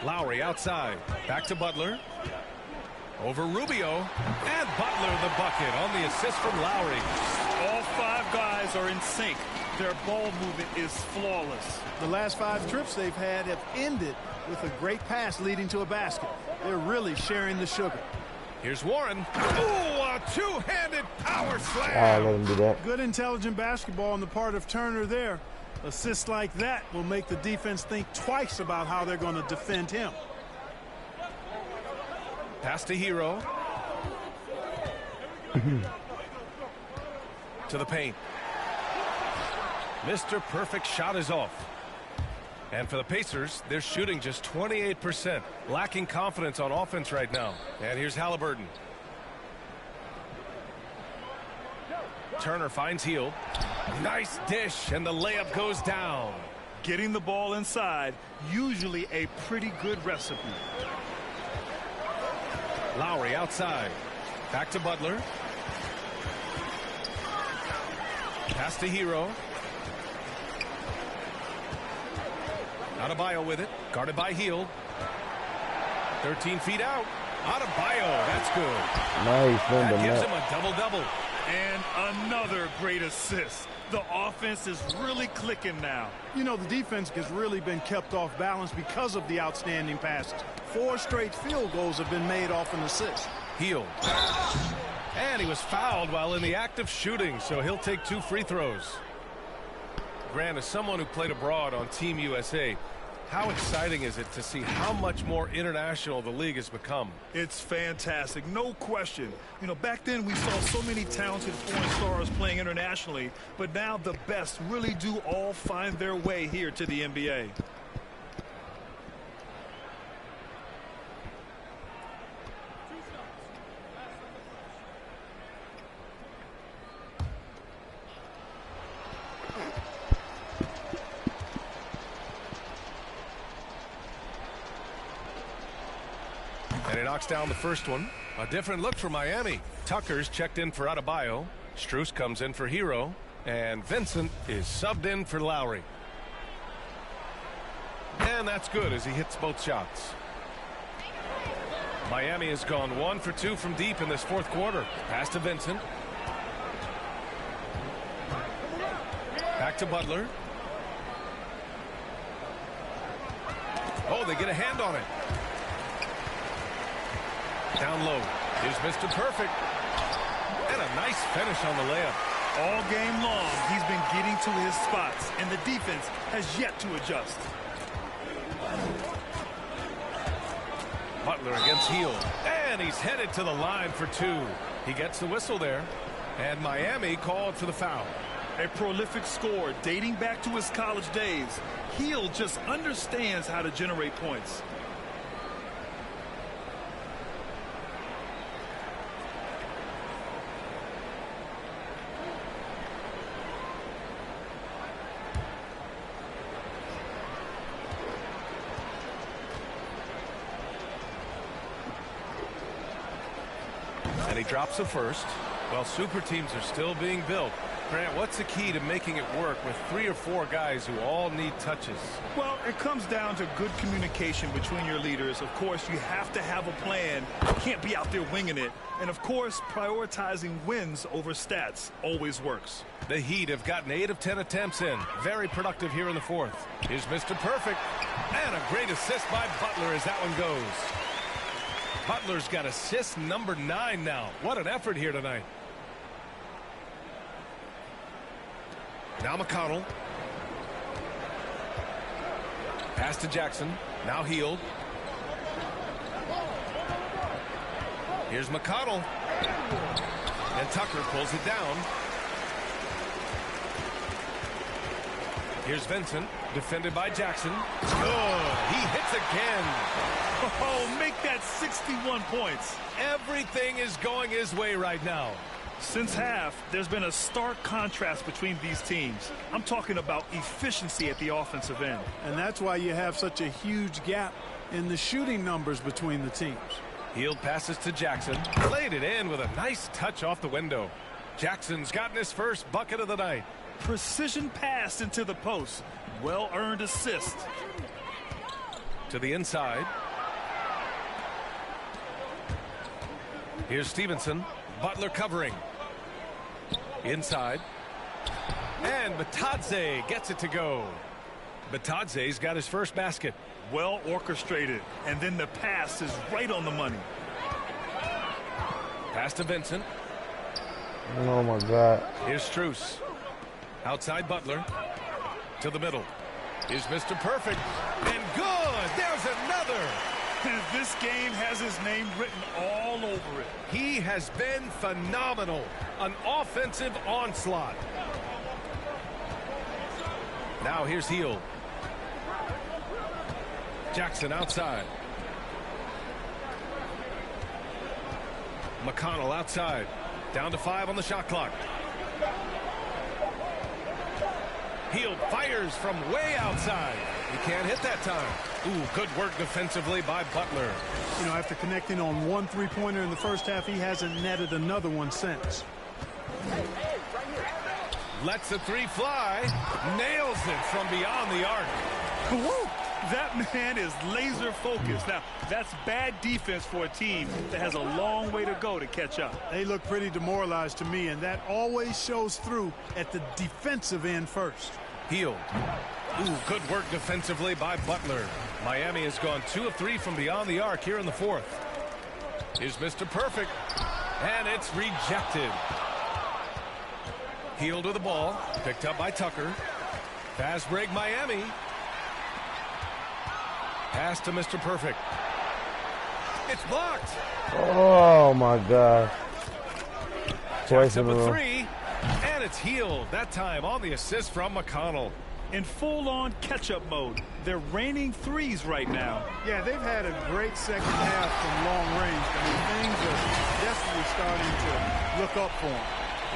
Lowry outside. Back to Butler. Over Rubio. And Butler the bucket on the assist from Lowry. All 5 guys are in sync. Their ball movement is flawless. The last 5 trips they've had have ended with a great pass leading to a basket. They're really sharing the sugar. Here's Warren. Ooh, a two-handed power slam. Let him do that. Good intelligent basketball on the part of Turner there. Assists like that will make the defense think twice about how they're going to defend him. Pass to Hero. To the paint. Mr. Perfect shot is off. And for the Pacers, they're shooting just 28%. Lacking confidence on offense right now. And here's Halliburton. Turner finds Hield. Nice dish, and the layup goes down. Getting the ball inside, usually a pretty good recipe. Lowry outside. Back to Butler. Pass to Hero. Adebayo with it. Guarded by Hield. 13 feet out. Adebayo. That's good. Nice. That gives him a double-double. And another great assist. The offense is really clicking now. You know, the defense has really been kept off balance because of the outstanding passes. 4 straight field goals have been made off an assist. Hield. And he was fouled while in the act of shooting, so he'll take 2 free throws. Grant, as someone who played abroad on Team USA, how exciting is it to see how much more international the league has become? It's fantastic, no question. You know, back then we saw so many talented foreign stars playing internationally, but now the best really do all find their way here to the NBA. And he knocks down the first one. A different look for Miami. Tucker's checked in for Adebayo. Strus comes in for Hero. And Vincent is subbed in for Lowry. And that's good as he hits both shots. Miami has gone 1 for 2 from deep in this 4th quarter. Pass to Vincent. Back to Butler. Oh, they get a hand on it. Down low. Here's Mr. Perfect. And a nice finish on the layup. All game long, he's been getting to his spots, and the defense has yet to adjust. Butler against Hield. And he's headed to the line for 2. He gets the whistle there. And Miami called for the foul. A prolific scorer dating back to his college days. Hield just understands how to generate points. And he drops the first. Well, super teams are still being built. Grant, what's the key to making it work with 3 or 4 guys who all need touches? Well, it comes down to good communication between your leaders. Of course, you have to have a plan. You can't be out there winging it. And, of course, prioritizing wins over stats always works. The Heat have gotten 8 of 10 attempts in. Very productive here in the 4th. Here's Mr. Perfect. And a great assist by Butler as that one goes. Butler's got assist number 9 now. What an effort here tonight. Now McConnell. Pass to Jackson. Now Hield. Here's McConnell. And Tucker pulls it down. Here's Vincent. Defended by Jackson. Good. He hits again. Oh, make that 61 points. Everything is going his way right now. Since half, there's been a stark contrast between these teams. I'm talking about efficiency at the offensive end. And that's why you have such a huge gap in the shooting numbers between the teams. Hield passes to Jackson. Laid it in with a nice touch off the window. Jackson's gotten his first bucket of the night. Precision pass into the post. Well-earned assist. To the inside. Here's Stevenson. Butler covering. Inside. And Batadze gets it to go. Batadze's got his first basket. Well orchestrated. And then the pass is right on the money. Pass to Vincent. Oh, my God. Here's Strus. Outside Butler. To the middle. Is Mr. Perfect. And good. There's another. This game has his name written all over it. He has been phenomenal. An offensive onslaught. Now here's Hield. Jackson outside. McConnell outside. Down to 5 on the shot clock. Hield fires from way outside. He can't hit that time. Ooh, good work defensively by Butler. You know, after connecting on one three-pointer in the first half, he hasn't netted another one since. Lets the three fly. Nails it from beyond the arc. Woo! That man is laser focused. Now, that's bad defense for a team that has a long way to go to catch up. They look pretty demoralized to me, and that always shows through at the defensive end first. Hield. Ooh, good work defensively by Butler. Miami has gone 2 of 3 from beyond the arc here in the fourth. Here's Mr. Perfect. And it's rejected. Hield with the ball. Picked up by Tucker. Fast break Miami. Pass to Mr. Perfect. It's blocked. Oh, my God. Twice in a row. 3. And it's Hield. That time on the assist from McConnell. In full-on catch-up mode. They're raining threes right now. Yeah, they've had a great second half from long range. I mean, things are definitely starting to look up for him.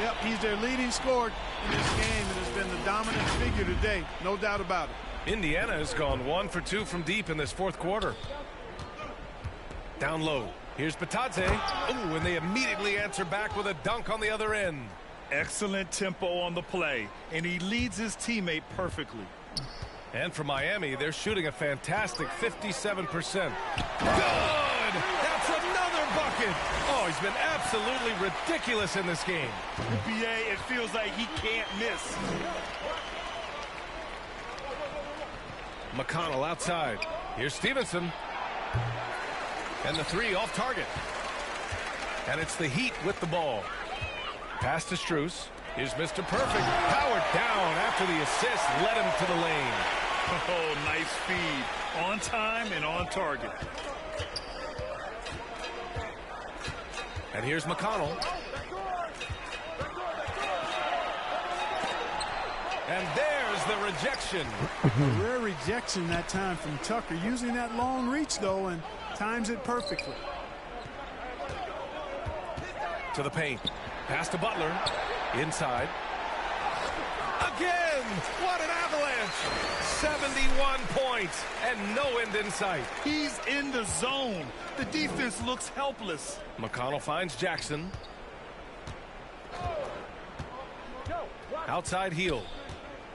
Yep, he's their leading scorer in this game and has been the dominant figure today. No doubt about it. Indiana has gone 1 for 2 from deep in this fourth quarter. Down low. Here's Batadze. Ooh, and they immediately answer back with a dunk on the other end. Excellent tempo on the play, and he leads his teammate perfectly. And for Miami, they're shooting a fantastic 57%. Good! That's another bucket! Oh, he's been absolutely ridiculous in this game. BA, it feels like he can't miss. McConnell outside. Here's Stevenson. And the 3 off target. And it's the Heat with the ball. Pass to Strus. Here's Mr. Perfect. Powered down after the assist led him to the lane. Oh, nice feed. On time and on target. And here's McConnell. And there's the rejection. A rare rejection that time from Tucker. Using that long reach, though, and times it perfectly. To the paint. Pass to Butler. Inside. Again! What an avalanche! 71 points and no end in sight. He's in the zone. The defense looks helpless. McConnell finds Jackson. Outside Hield.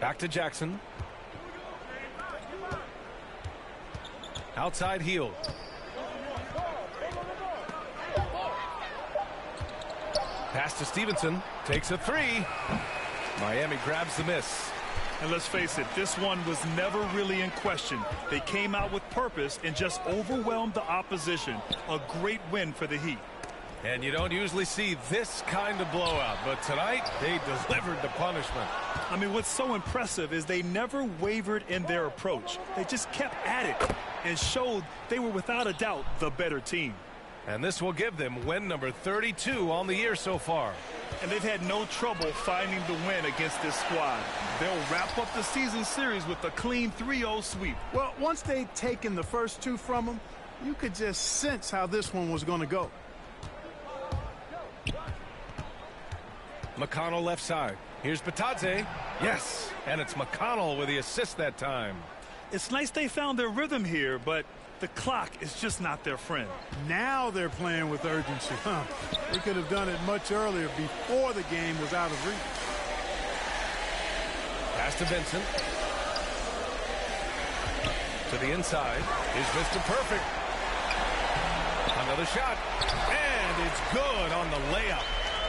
Back to Jackson. Outside Hield. Pass to Stevenson. Takes a 3. Miami grabs the miss. And let's face it, this one was never really in question. They came out with purpose and just overwhelmed the opposition. A great win for the Heat. And you don't usually see this kind of blowout, but tonight they delivered the punishment. I mean, what's so impressive is they never wavered in their approach. They just kept at it and showed they were without a doubt the better team. And this will give them win number 32 on the year so far. And they've had no trouble finding the win against this squad. They'll wrap up the season series with a clean 3-0 sweep. Well, once they'd taken the first 2 from them, you could just sense how this one was going to go. McConnell left side. Here's Batadze. Yes, and it's McConnell with the assist that time. It's nice they found their rhythm here, but the clock is just not their friend. Now they're playing with urgency. They could have done it much earlier before the game was out of reach. Pass to Vincent. To the inside is Mr. Perfect. Another shot. And it's good on the layup.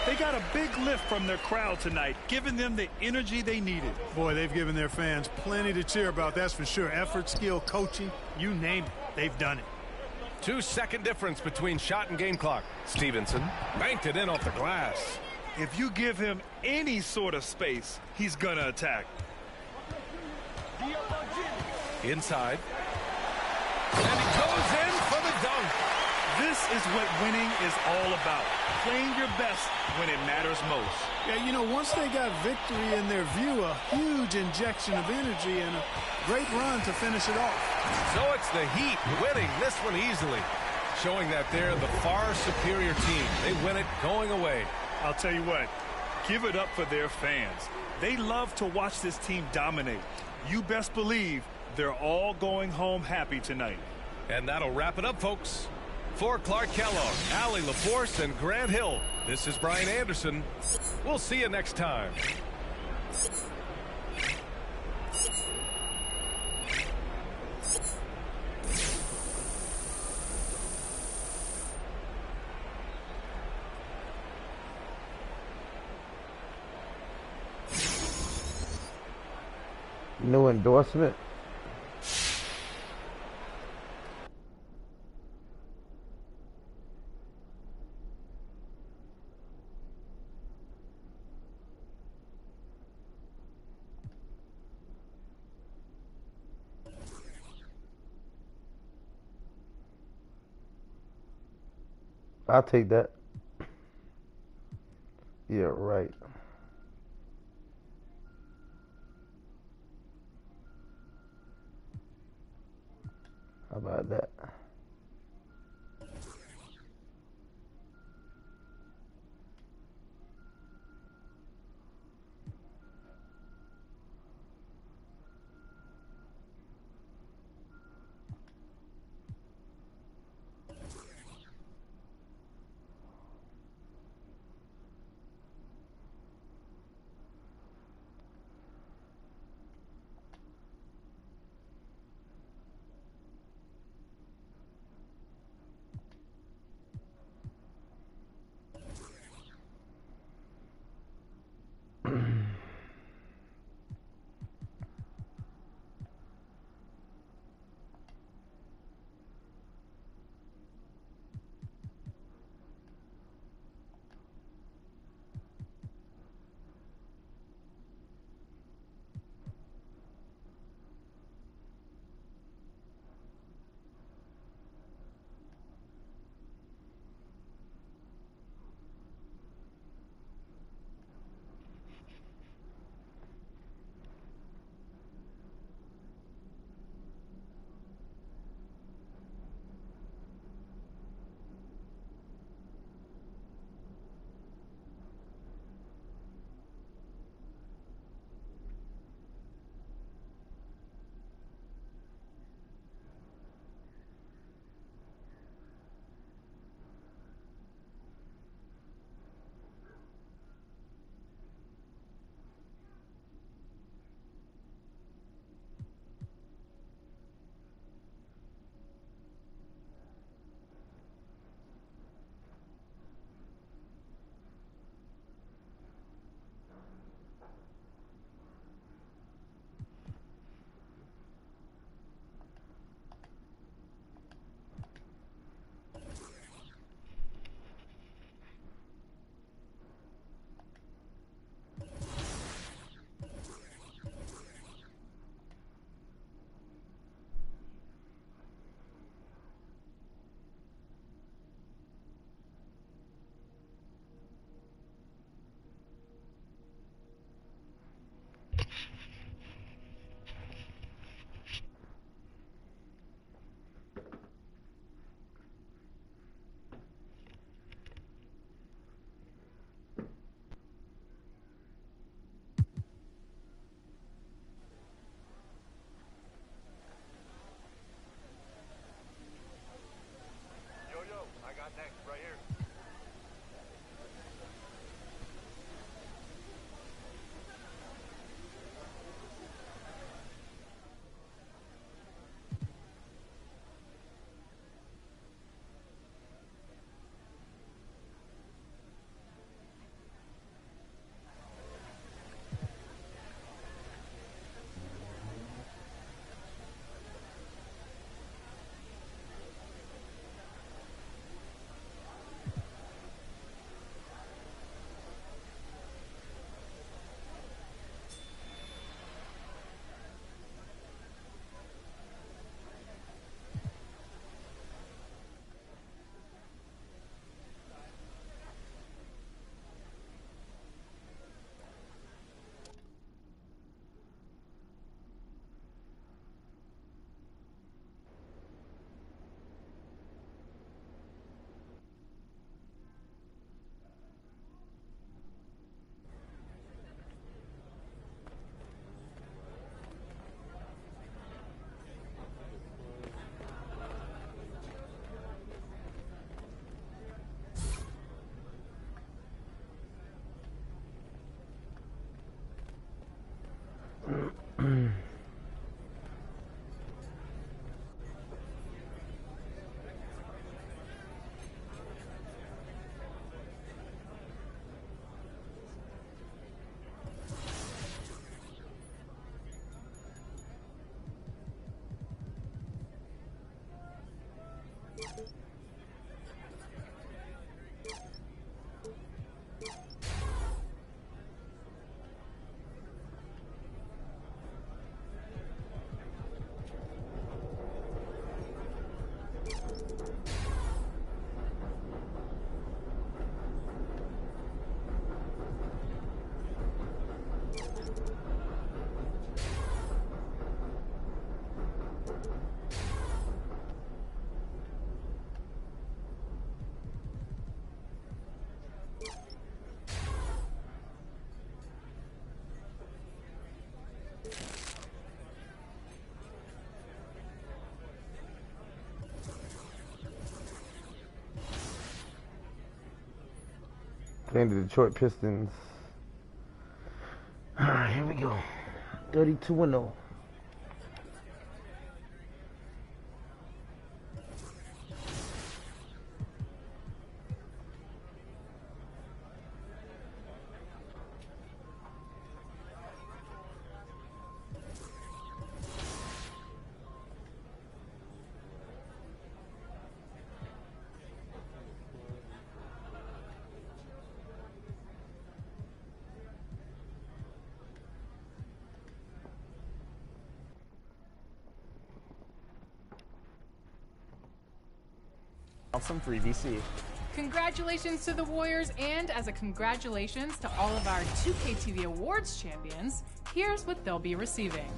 They got a big lift from their crowd tonight, giving them the energy they needed. Boy, they've given their fans plenty to cheer about, that's for sure. Effort, skill, coaching, you name it, they've done it. 2-second difference between shot and game clock. Stevenson banked it in off the glass. If you give him any sort of space, he's going to attack. Inside. And he goes in for the dunk. This is what winning is all about. Playing your best when it matters most. Yeah, you know, once they got victory in their view, a huge injection of energy and a great run to finish it off. So it's the Heat winning this one easily, showing that they're the far superior team. They win it going away. I'll tell you what, give it up for their fans. They love to watch this team dominate. You best believe they're all going home happy tonight. And that'll wrap it up, folks. For Clark Kellogg, Allie LaForce, and Grant Hill, this is Brian Anderson. We'll see you next time. New endorsement. I'll take that. Yeah, right. How about that? playing the Detroit Pistons. Alright, here we go. 32-0. Some free VC. Congratulations to the Warriors, and as a congratulations to all of our 2K TV Awards champions, here's what they'll be receiving.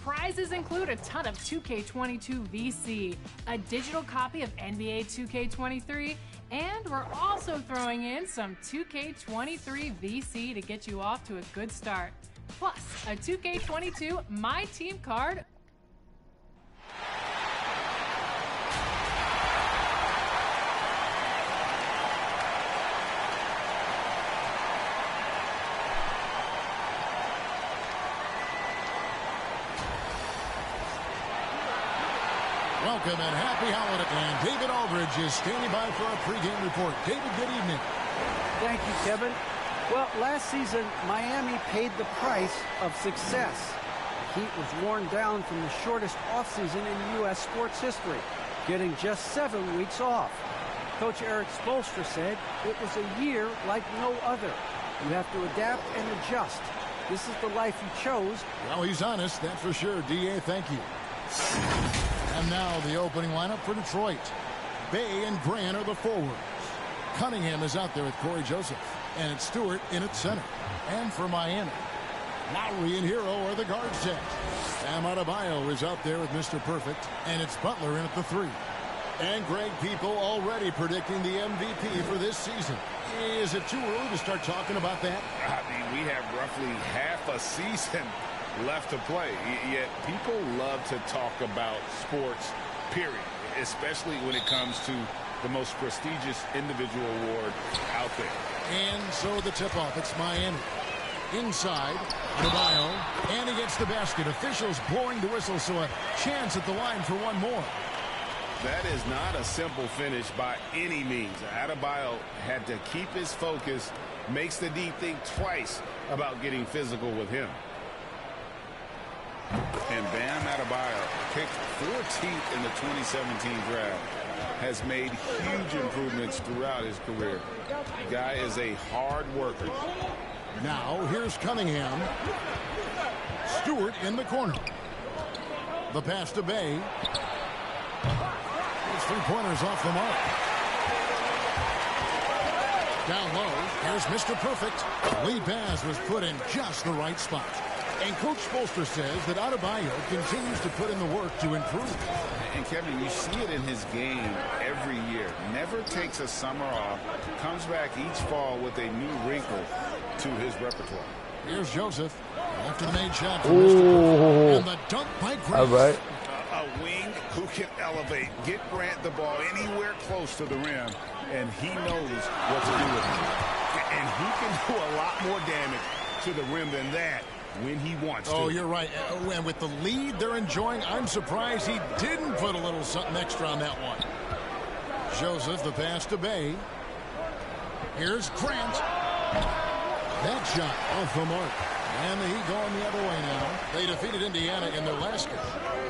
Prizes include a ton of 2K22 VC, a digital copy of NBA 2K23, and we're also throwing in some 2K23 VC to get you off to a good start. Plus, a 2K22 My Team card. Welcome and happy holiday. And David Aldridge is standing by for a pregame report. David, good evening. Thank you, Kevin. Well, last season, Miami paid the price of success. The Heat was worn down from the shortest offseason in U.S. sports history, getting just 7 weeks off. Coach Eric Spoelstra said it was a year like no other. You have to adapt and adjust. This is the life you chose. Well, he's honest, that's for sure. D.A., thank you. And now the opening lineup for Detroit. Bay and Grant are the forwards. Cunningham is out there with Corey Joseph. And it's Stewart in at center. And for Miami, Lowry and Hero are the guard set. Bam Adebayo is out there with Mr. Perfect. And it's Butler in at the 3. And Greg People already predicting the MVP for this season. Is it too early to start talking about that? I mean, we have roughly half a season left to play, yet people love to talk about sports, period, especially when it comes to the most prestigious individual award out there. And so the tip-off, it's Miami. Inside, Adebayo, and he gets the basket. Officials blowing the whistle, so a chance at the line for one more. That is not a simple finish by any means. Adebayo had to keep his focus, makes the D think twice about getting physical with him. And Bam Adebayo, picked 14th in the 2017 draft, has made huge improvements throughout his career. The guy is a hard worker. Now here's Cunningham. Stewart in the corner. The pass to Bay. Those 3-pointers off the mark. Down low, here's Mr. Perfect. Lee Baz was put in just the right spot. And Coach Spoelstra says that Adebayo continues to put in the work to improve. And Kevin, you see it in his game every year. Never takes a summer off. Comes back each fall with a new wrinkle to his repertoire. Here's Joseph after the made shot from Mr. Perfect. And the dunk by Grant. All right. A wing who can elevate, get Grant the ball anywhere close to the rim, and he knows what to do with it. And he can do a lot more damage to the rim than that when he wants to. Oh, you're right. And with the lead they're enjoying, I'm surprised he didn't put a little something extra on that one. Joseph, the pass to Bay. Here's Grant. That shot off the mark. And the Heat going the other way now. They defeated Indiana in their last game.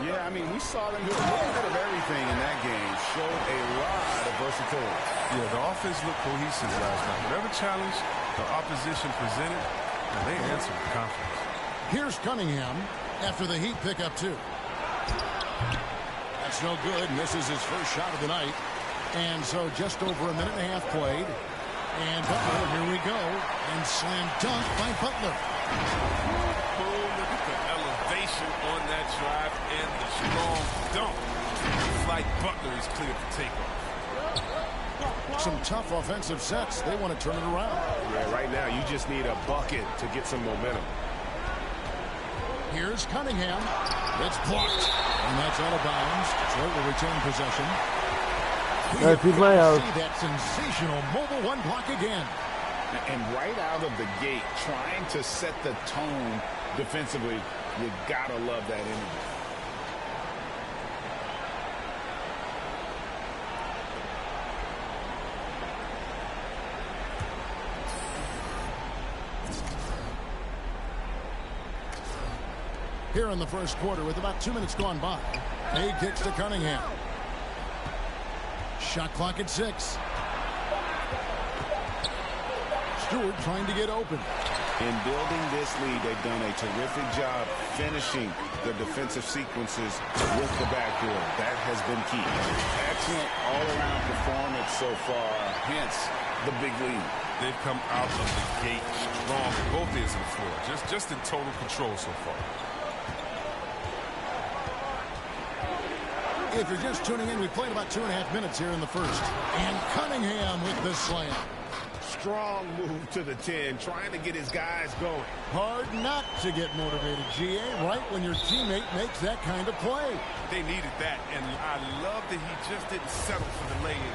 Yeah, I mean, we saw them do a little bit of everything in that game. Showed a lot of versatility. Yeah, the offense looked cohesive last night. Whatever challenge the opposition presented, they answered with confidence. Here's Cunningham after the Heat pick up 2. That's no good. Misses his first shot of the night. And so just over a minute and a half played. And Butler, here we go. And slam dunk by Butler. Oh, look at the elevation on that drive and the strong dunk. It's like Butler is clear for takeoff. Some tough offensive sets. They want to turn it around. Yeah, right now you just need a bucket to get some momentum. Here's Cunningham. It's blocked. And that's out of bounds. Detroit will retain possession. That's my house. See that sensational mobile one block again. And right out of the gate, trying to set the tone defensively, you gotta love that energy. Here in the first quarter with about 2 minutes gone by. He kicks to Cunningham. Shot clock at 6. Stewart trying to get open. In building this lead, they've done a terrific job finishing the defensive sequences with the backdoor. That has been key. Excellent all-around performance so far, hence the big lead. They've come out of the gate strong on both ends of the floor. Just in total control so far. If you're just tuning in, we played about 2.5 minutes here in the first. And Cunningham with the slam. Strong move to the 10, trying to get his guys going. Hard not to get motivated, GA, right when your teammate makes that kind of play. They needed that, and I love that he just didn't settle for the lay-in.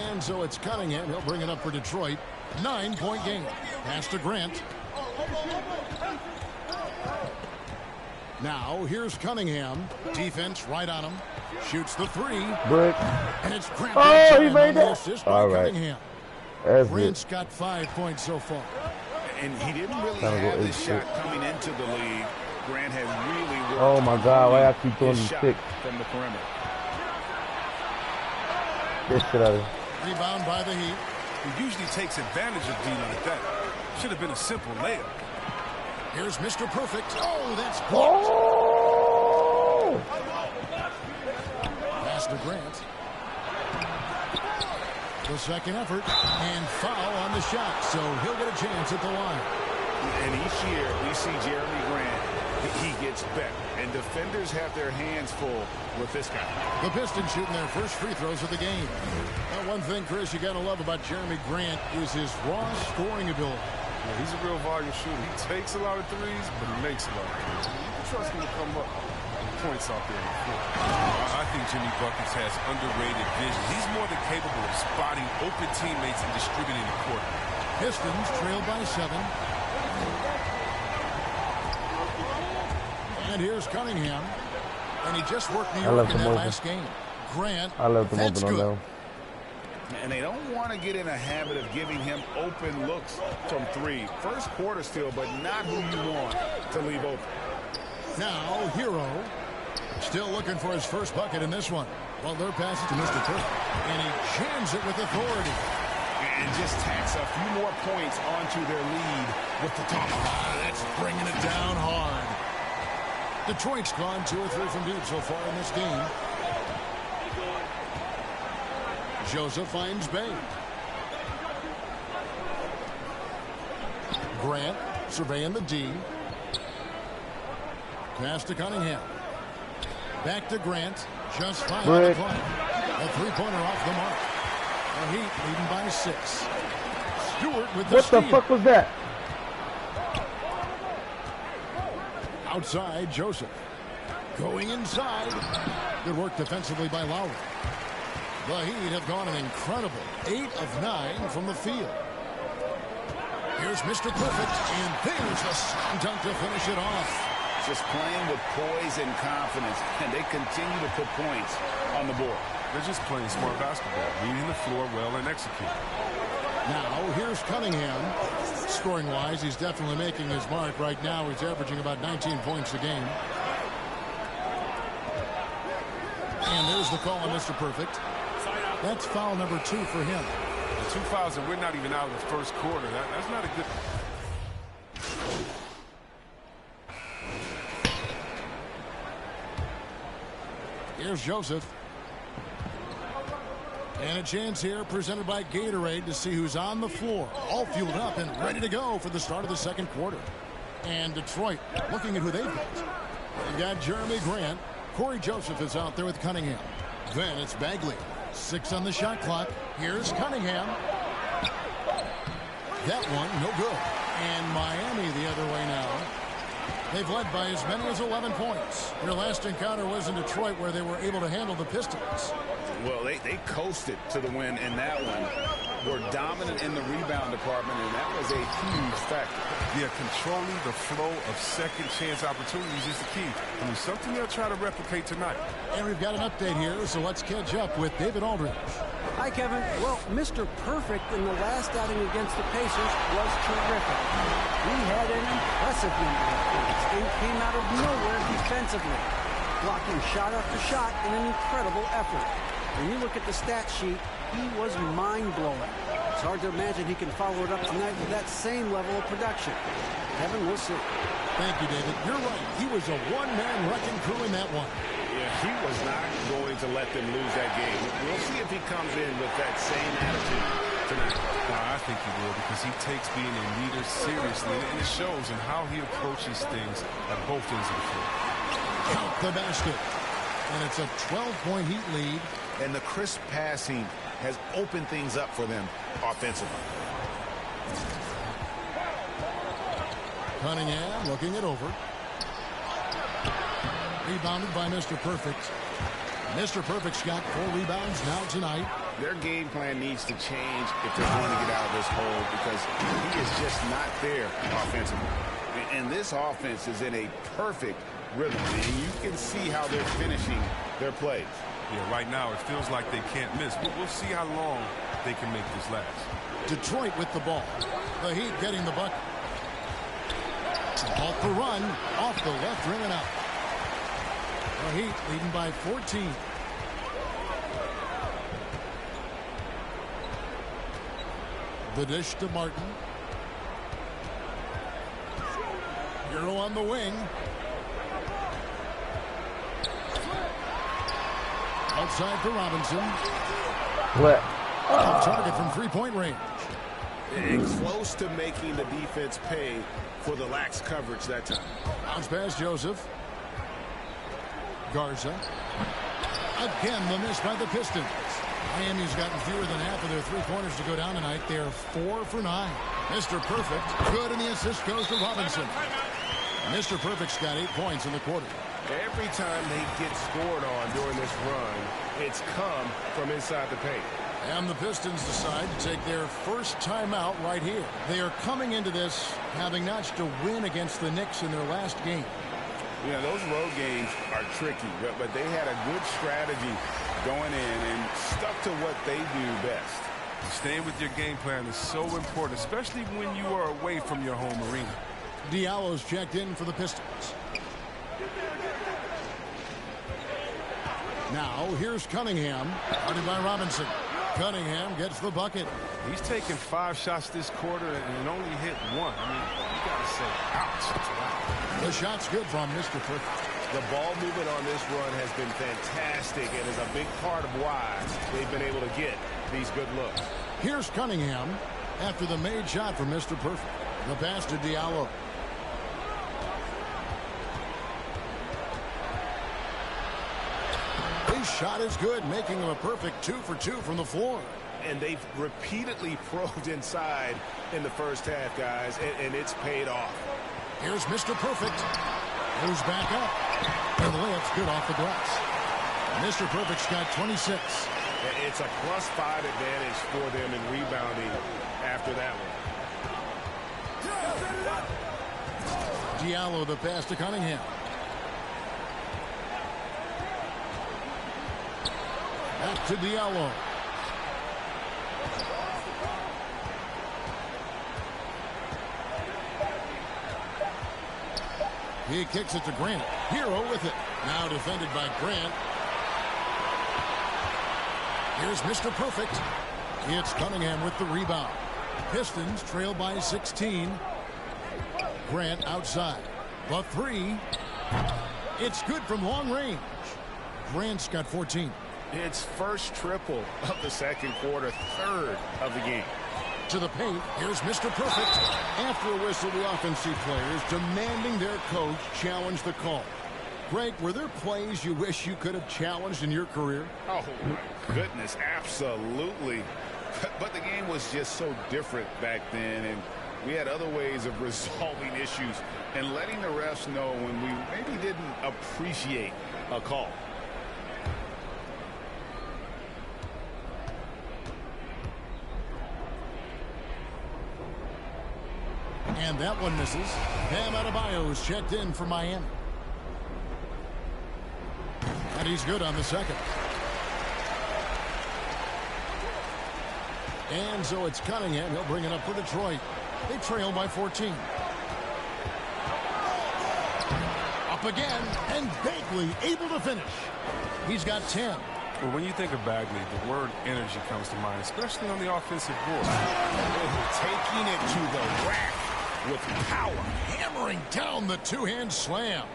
And so it's Cunningham. He'll bring it up for Detroit. 9-point game. Pass to Grant. Now, here's Cunningham. Defense right on him. Shoots the 3. Brick. And it's Grant. Oh, he made that. Assist All by right. Cunningham. That's Grant's it. got 5 points so far. And he didn't really Trying to go have this 8-6. shot coming into the league. Grant has really worked Oh, my God. Why I keep throwing his them shot sticks? from the perimeter. This shit out of here. Rebound by the Heat. He usually takes advantage of D like that. Should have been a simple layup. Here's Mr. Perfect. Oh, that's blocked. Oh! Pass to Grant. The second effort. And foul on the shot. So he'll get a chance at the line. And each year we see Jeremy Grant. He gets better. And defenders have their hands full with this guy. The Pistons shooting their first free throws of the game. One thing, Chris, you got to love about Jeremy Grant is his raw scoring ability. Yeah, he's a real volume shooter. He takes a lot of threes, but he makes a lot of threes. You can trust him to come up with points out there on the floor. I think Jimmy Buckets has underrated vision. He's more than capable of spotting open teammates and distributing the court. Pistons trailed by 7. And here's Cunningham. And he just worked New York in that last game. Grant, I left them that's open good. on them. And they don't want to get in a habit of giving him open looks from 3. First quarter still, but not who you want to leave open. Now, Hero still looking for his first bucket in this one. Well, they're passing to Mr. Perfect. And he jams it with authority. And just tacks a few more points onto their lead with the top. That's bringing it down hard. Detroit's gone 2 or 3 from deep so far in this game. Joseph finds Bay. Grant surveying the D. Pass to Cunningham. Back to Grant. Just 5 on the clock. A 3-pointer off the mark. The Heat leading by 6. Stewart with the What steal. the fuck was that? Outside, Joseph. Going inside. Good work defensively by Lowry. The Heat have gone an incredible 8 of 9 from the field. Here's Mr. Perfect, and there's the slam dunk to finish it off. Just playing with poise and confidence, and they continue to put points on the board. They're just playing smart basketball, reading the floor well and executing. Now, here's Cunningham. Scoring-wise, he's definitely making his mark. Right now, he's averaging about 19 points a game. And there's the call on Mr. Perfect. That's foul number 2 for him. The 2 fouls, and we're not even out of the first quarter. That's not a good... Here's Joseph. And a chance here presented by Gatorade to see who's on the floor. All fueled up and ready to go for the start of the second quarter. And Detroit looking at who they've got. They've got Jeremy Grant. Corey Joseph is out there with Cunningham. Then it's Bagley. 6 on the shot clock. Here's Cunningham. That one, no good. And Miami the other way now. They've led by as many as 11 points. Their last encounter was in Detroit, where they were able to handle the Pistons. Well, they coasted to the win in that one. Were dominant in the rebound department, and that was a huge factor. Yeah, controlling the flow of second chance opportunities is the key. I mean, something they'll try to replicate tonight. And we've got an update here, so let's catch up with David Aldridge. Hi, Kevin. Well, Mr. Perfect in the last outing against the Pacers was terrific. He had an impressive number of points and came out of nowhere defensively, blocking shot after shot in an incredible effort. When you look at the stat sheet, he was mind-blowing. It's hard to imagine he can follow it up tonight with that same level of production. Kevin, we'll see. Thank you, David. You're right. He was a one-man wrecking crew in that one. Yeah, he was not going to let them lose that game. We'll see if he comes in with that same attitude tonight. I think he will, because he takes being a leader seriously, and it shows in how he approaches things at both ends of the floor. Count the basket. And it's a 12-point Heat lead. And the crisp passing has opened things up for them offensively. Cunningham looking it over. Rebounded by Mr. Perfect. Mr. Perfect's got 4 rebounds now tonight. Their game plan needs to change if they're going to get out of this hole, because he is just not there offensively. And this offense is in a perfect rhythm, and you can see how they're finishing their plays. Yeah, right now it feels like they can't miss, but we'll see how long they can make this last. Detroit with the ball. The Heat getting the bucket. Off the run, off the left rim and out. The Heat leading by 14. The dish to Martin. Euro on the wing. Outside for Robinson. What? Target from three-point range. And close to making the defense pay for the lax coverage that time. Bounce pass Joseph. Garza. Again, the miss by the Pistons. Miami's gotten fewer than half of their three-pointers to go down tonight. They're 4 for 9. Mr. Perfect. Good, and the assist goes to Robinson. Mr. Perfect's got 8 points in the quarter. Every time they get scored on during this run, it's come from inside the paint. And the Pistons decide to take their first timeout right here. They are coming into this having notched a win against the Knicks in their last game. Yeah, those road games are tricky, but they had a good strategy going in and stuck to what they do best. Staying with your game plan is so important, especially when you are away from your home arena. Diallo's checked in for the Pistons. Now, here's Cunningham, guarded by Robinson. Cunningham gets the bucket. He's taken 5 shots this quarter and only hit 1. I mean, you got to say, ouch. Wow. The shot's good from Mr. Perfect. The ball movement on this run has been fantastic and is a big part of why they've been able to get these good looks. Here's Cunningham after the made shot from Mr. Perfect. The pass to Diallo. His shot is good, making him a perfect 2 for 2 from the floor. And they've repeatedly probed inside in the first half, guys, and it's paid off. Here's Mr. Perfect. Moves back up. And the layup's good off the glass. Mr. Perfect's got 26. It's a +5 advantage for them in rebounding after that one. Diallo the pass to Cunningham. Back to Diallo. He kicks it to Grant. Hero with it. Now defended by Grant. Here's Mr. Perfect. It's Cunningham with the rebound. Pistons trail by 16. Grant outside. The 3. It's good from long range. Grant's got 14. It's first triple of the second quarter, third of the game. To the paint, here's Mr. Perfect. After a whistle, the offensive players demanding their coach challenge the call. Greg, were there plays you wish you could have challenged in your career? Oh, my goodness, absolutely. But the game was just so different back then, and We had other ways of resolving issues and letting the refs know when we maybe didn't appreciate a call. And that one misses. Bam Adebayo is checked in for Miami. And he's good on the second. And so it's Cunningham. He'll bring it up for Detroit. They trail by 14. Up again, and Bagley able to finish. He's got 10. Well, when you think of Bagley, the word energy comes to mind, especially on the offensive board. Taking it to the rack with power, hammering down the two-hand slam.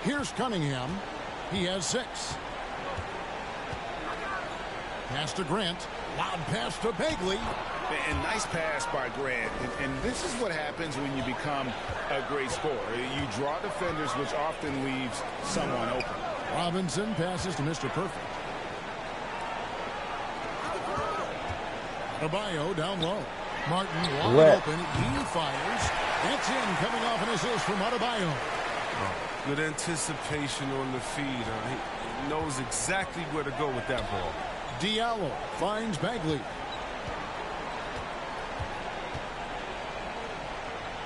Here's Cunningham. He has 6. Pass to Grant. Loud pass to Bagley. And nice pass by Grant. And this is what happens when you become a great scorer. You draw defenders, which often leaves someone open. Robinson passes to Mr. Perfect. Adebayo down low. Martin wide open. He fires. That's in, coming off an assist from Adebayo. Good anticipation on the feed. He knows exactly where to go with that ball. Diallo finds Bagley.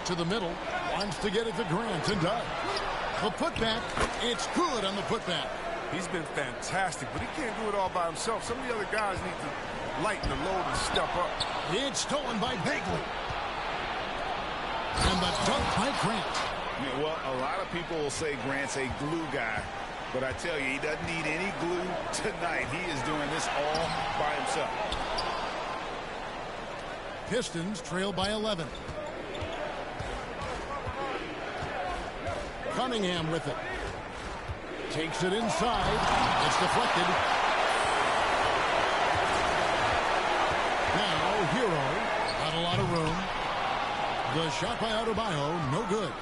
To the middle. Wants to get it to Grant and does. The putback. It's good on the putback. He's been fantastic, but he can't do it all by himself. Some of the other guys need to lighten the load and step up. It's stolen by Bagley. And the dunk by Grant. Yeah, well, a lot of people will say Grant's a glue guy, but I tell you, he doesn't need any glue tonight. He is doing this all by himself. Pistons trail by 11. Cunningham with it. Takes it inside. It's deflected. Now, Hero. Not a lot of room. The shot by Adebayo, no good.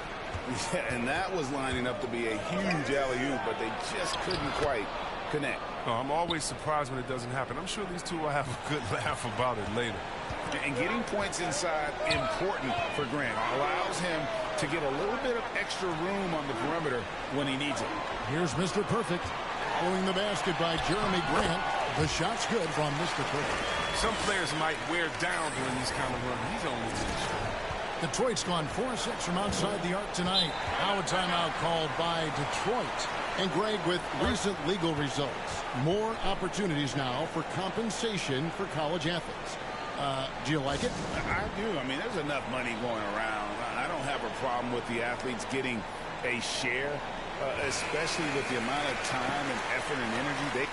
Yeah, and that was lining up to be a huge alley-oop, but they just couldn't quite connect. Oh, I'm always surprised when it doesn't happen. I'm sure these two will have a good laugh about it later. And getting points inside important for Grant. Allows him to get a little bit of extra room on the perimeter when he needs it. Here's Mr. Perfect. Following the basket by Jeremy Grant. The shot's good from Mr. Perfect. Some players might wear down during these kind of runs. He's only getting short. Detroit's gone 4-6 from outside the arc tonight. Now a timeout called by Detroit. And Greg, with recent legal results, more opportunities now for compensation for college athletes. Do you like it? I do. I mean, there's enough money going around. I don't have a problem with the athletes getting a share, especially with the amount of time and effort and energy they...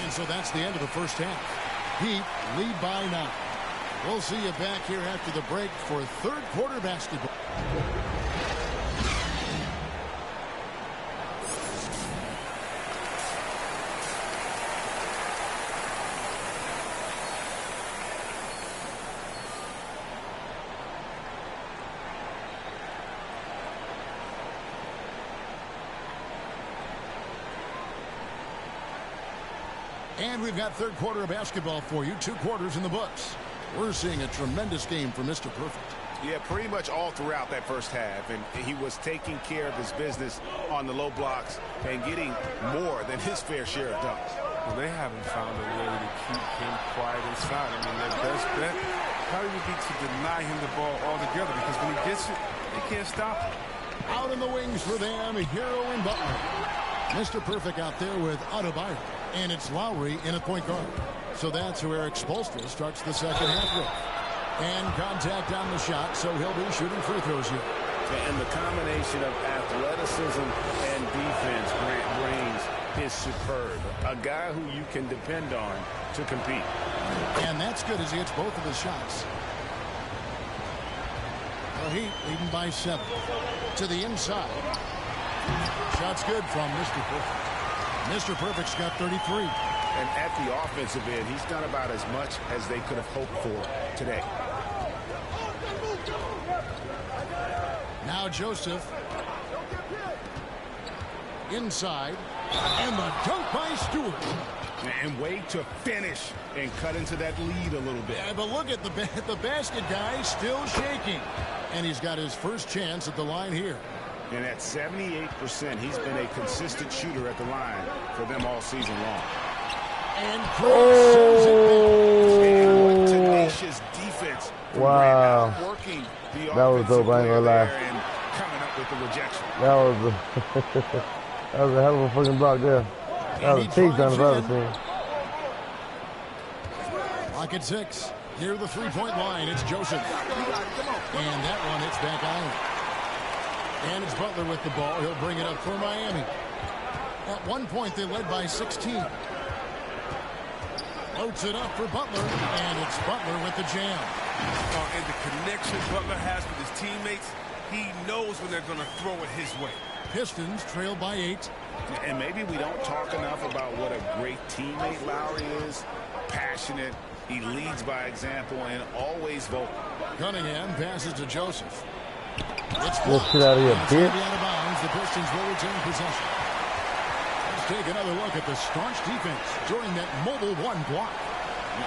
And so that's the end of the first half. Heat lead by 9. We'll see you back here after the break for third quarter basketball. And we've got third quarter of basketball for you. 2 quarters in the books. We're seeing a tremendous game for Mr. Perfect. Yeah, pretty much all throughout that first half. And he was taking care of his business on the low blocks and getting more than his fair share of dunks. Well, they haven't found a way to keep him quiet inside. I mean, their best bet probably would be to deny him the ball altogether, because when he gets it, they can't stop him. Out in the wings for them, Hero and Butler. Mr. Perfect out there with Adebayo. And it's Lowry in at point guard. So that's who Eric Spoelstra starts the second half with. And contact on the shot, so he'll be shooting free throws here. And the combination of athleticism and defense Grant brings is superb. A guy who you can depend on to compete. And that's good as he hits both of his shots. The Heat leading by 7. To the inside. Shot's good from Mr. Perfect. Mr. Perfect's got 33. And at the offensive end, he's done about as much as they could have hoped for today. Now Joseph. Inside. And the dunk by Stewart. And wait to finish and cut into that lead a little bit. Yeah, but look at the basket guy still shaking. And he's got his first chance at the line here. And at 78%, he's been a consistent shooter at the line for them all season long. And what tenacious defense. Wow. Working the that was dope, I ain't gonna lie. and coming up with the rejection. That was that was a hell of a fucking block there. That was a takedown if I've ever seen. Clock at 6. Near the three-point line, it's Joseph. And that one hits back iron. And it's Butler with the ball. He'll bring it up for Miami. At one point, they led by 16. Loads it up for Butler, and it's Butler with the jam. And the connection Butler has with his teammates, he knows when they're going to throw it his way. Pistons trail by 8. And maybe we don't talk enough about what a great teammate Lowry is. Passionate, he leads by example, and always vocal. Cunningham passes to Joseph. It's Get out of here, bitch. Out of bounds. The Pistons will retain possession. Let's take another look at the staunch defense during that mobile one block.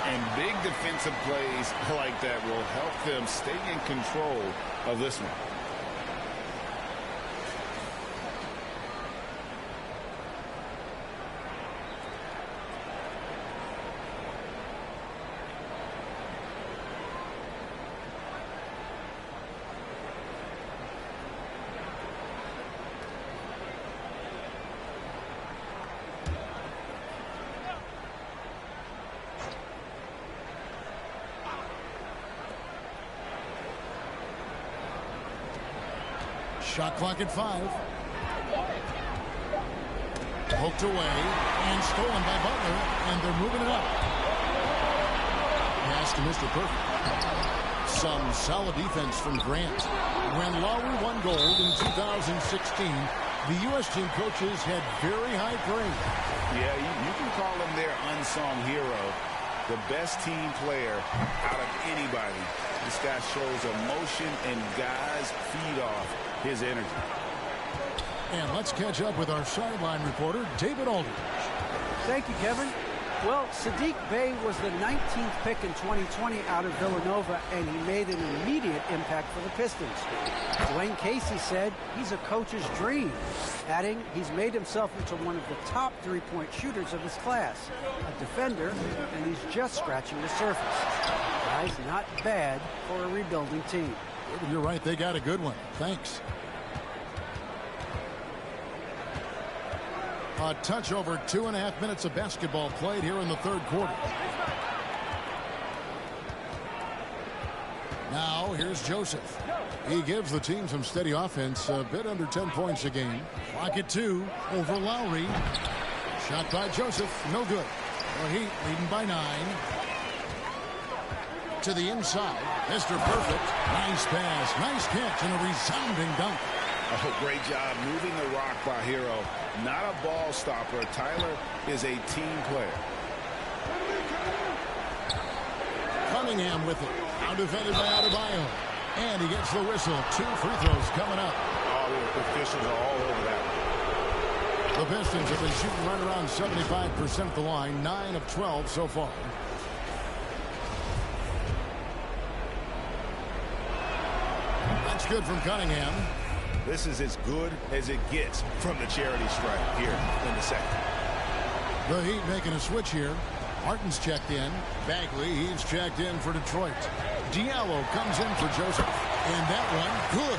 And big defensive plays like that will help them stay in control of this one. Shot clock at 5. Poked away and stolen by Butler, and they're moving it up. Pass to Mr. Perfect. Some solid defense from Grant. When Lowry won gold in 2016, the U.S. team coaches had very high praise. Yeah, you can call him their unsung hero. The best team player out of anybody. This guy shows emotion, and guys feed off his energy. And let's catch up with our sideline reporter, David Aldridge. Thank you, Kevin. Well, Sadiq Bey was the 19th pick in 2020 out of Villanova, and he made an immediate impact for the Pistons. Dwayne Casey said he's a coach's dream, adding he's made himself into one of the top three-point shooters of his class, a defender, and he's just scratching the surface. Guy's not bad for a rebuilding team. You're right, they got a good one. Thanks. A touch over 2.5 minutes of basketball played here in the third quarter. Now here's Joseph. He gives the team some steady offense, a bit under 10 points a game. Clock at 2 over Lowry. Shot by Joseph, no good. The Heat leading by 9. To the inside, Mr. Perfect. Nice pass, nice catch, and a resounding dunk. Oh, great job moving the rock by Hero. Not a ball stopper. Tyler is a team player. Cunningham with it. Now defended by Adebayo. And he gets the whistle. 2 free throws coming up. Oh, the officials are all over that. The Pistons have been shooting right around 75% at the line. 9 of 12 so far. That's good from Cunningham. This is as good as it gets from the charity stripe here in the second. The Heat making a switch here. Martin's checked in. Bagley, he's checked in for Detroit. Diallo comes in for Joseph. And that one, good.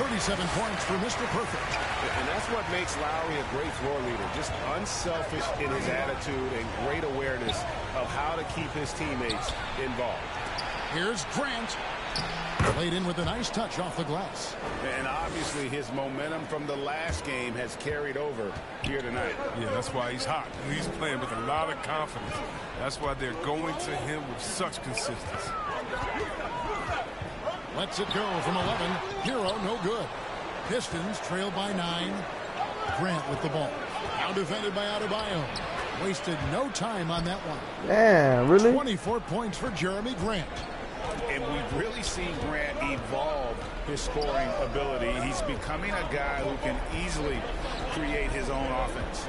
37 points for Mr. Perfect. And that's what makes Lowry a great floor leader. Just unselfish in his attitude and great awareness of how to keep his teammates involved. Here's Grant. Played in with a nice touch off the glass. And obviously his momentum from the last game has carried over here tonight. Yeah, that's why he's hot. He's playing with a lot of confidence. That's why they're going to him with such consistency. Lets it go from 11. Hero, no good. Pistons trail by 9. Grant with the ball. Now defended by Adebayo. Wasted no time on that one. Damn, really? 24 points for Jeremy Grant. And we've really seen Grant evolve his scoring ability. He's becoming a guy who can easily create his own offense.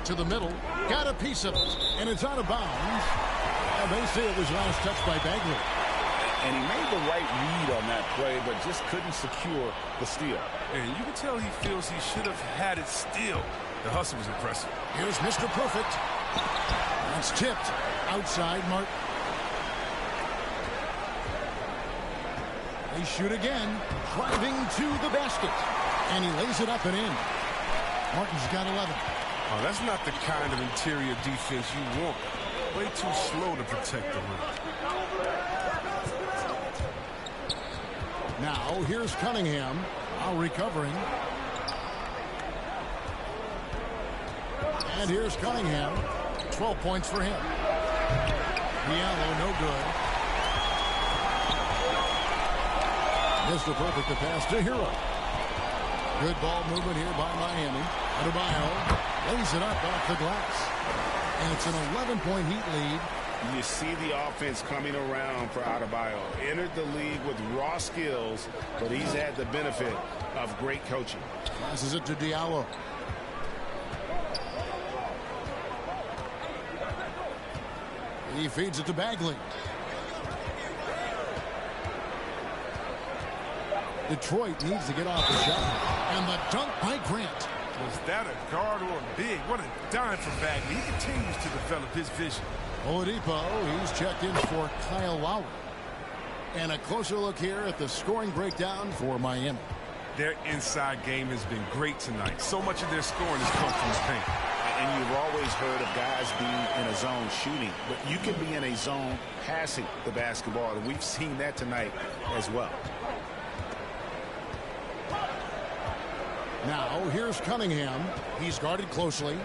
to the middle. Got a piece of it. And it's out of bounds. They say it was last touched by Bagley. And he made the right read on that play, but just couldn't secure the steal. And you can tell he feels he should have had it still. The hustle was impressive. Here's Mr. Perfect. That's tipped outside Martin. They shoot again, driving to the basket. And he lays it up and in. Martin's got 11. Oh, that's not the kind of interior defense you want. Way too slow to protect the rim. Now, here's Cunningham, now recovering. And here's Cunningham, 12 points for him. Diallo, no good. Mr. Perfect, the pass to Hero. Good ball movement here by Miami. Adebayo lays it up off the glass. And it's an 11-point Heat lead. You see the offense coming around for Adebayo. Entered the league with raw skills, but he's had the benefit of great coaching. Passes it to Diallo. He feeds it to Bagley. Detroit needs to get off the shot. And the dunk by Grant. Was that a guard or a big? What a dime for Bagley. He continues to develop his vision. Oladipo, he's checked in for Kyle Lowry. And a closer look here at the scoring breakdown for Miami. Their inside game has been great tonight. So much of their scoring has come from the paint. And you've always heard of guys being in a zone shooting, but you can be in a zone passing the basketball, and we've seen that tonight as well. Now, here's Cunningham. He's guarded closely.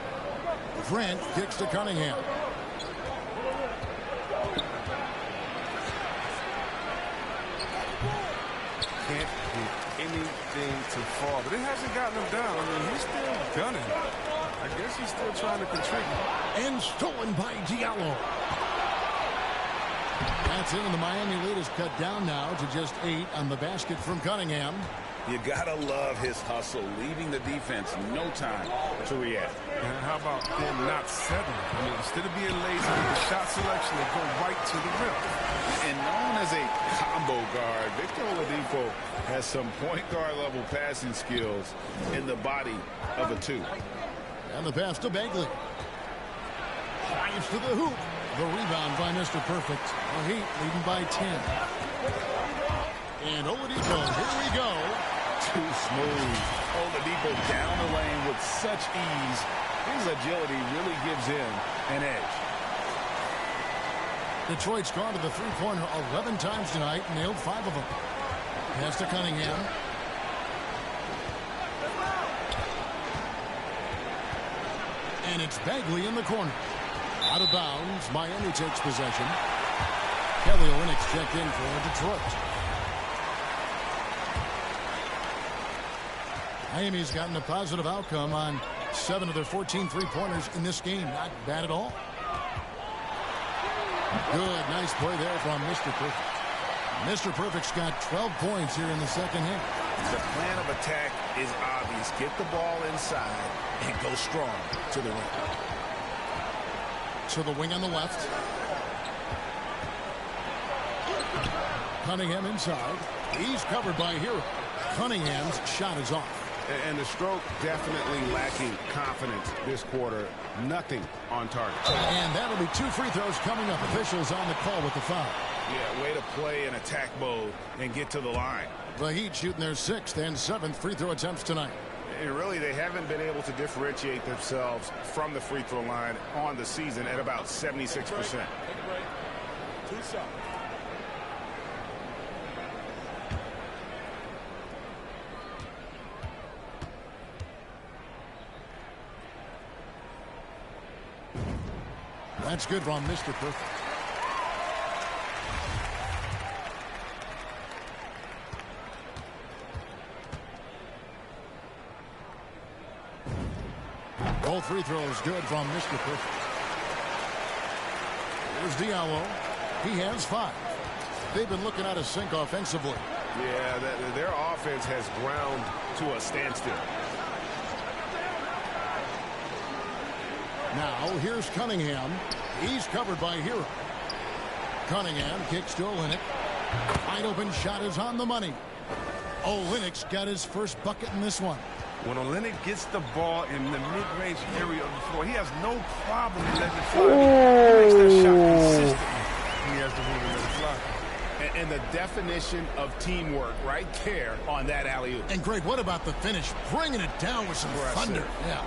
Grant kicks to Cunningham. Can't get anything to fall, but it hasn't gotten him down. I mean, he's still gunning. I guess he's still trying to contribute. And stolen by Diallo. That's it, and the Miami lead is cut down now to just 8 on the basket from Cunningham. You gotta love his hustle, leaving the defense no time to react. And how about them not settling? I mean, instead of being lazy with the shot selection, they go right to the rim. And known as a combo guard, Victor Oladipo has some point guard level passing skills in the body of a 2. And the pass to Bagley. Drives to the hoop. The rebound by Mr. Perfect. The Heat leading by 10. And Oladipo, here we go. Too smooth. Oladipo down the lane with such ease. His agility really gives him an edge. Detroit's gone to the three-pointer 11 times tonight, nailed 5 of them. Pass to Cunningham. And it's Bagley in the corner. Out of bounds, Miami takes possession. Kelly Olynyk's checked in for Detroit. Miami's gotten a positive outcome on 7 of their 14 three-pointers in this game. Not bad at all. Good, nice play there from Mr. Perfect. Mr. Perfect's got 12 points here in the second half. The plan of attack is obvious. Get the ball inside and go strong to the rim. To the wing on the left. Cunningham inside. He's covered by Hero. Cunningham's shot is off. And the stroke definitely lacking confidence this quarter. Nothing on target. And that'll be 2 free throws coming up. Officials on the call with the foul. Yeah, way to play in attack mode and get to the line. The Heat shooting their 6th and 7th free throw attempts tonight. And really, they haven't been able to differentiate themselves from the free throw line on the season at about 76%. 2 shots. That's good from Mr. Perfect. Both free throws good from Mr. Perfect. Here's Diallo. He has 5. They've been looking out of sync offensively. Yeah, their offense has ground to a standstill. Now here's Cunningham. He's covered by Hero. Cunningham kicks to Olynyk. Wide open shot is on the money. Olynyk's got his first bucket in this one. When Olynyk gets the ball in the mid-range area of the floor, he has no problem letting it fly. He makes that shot consistently. He has the room to let it fly. And the definition of teamwork right there on that alley-oop. And Greg, what about the finish? Bringing it down with some thunder. Yeah.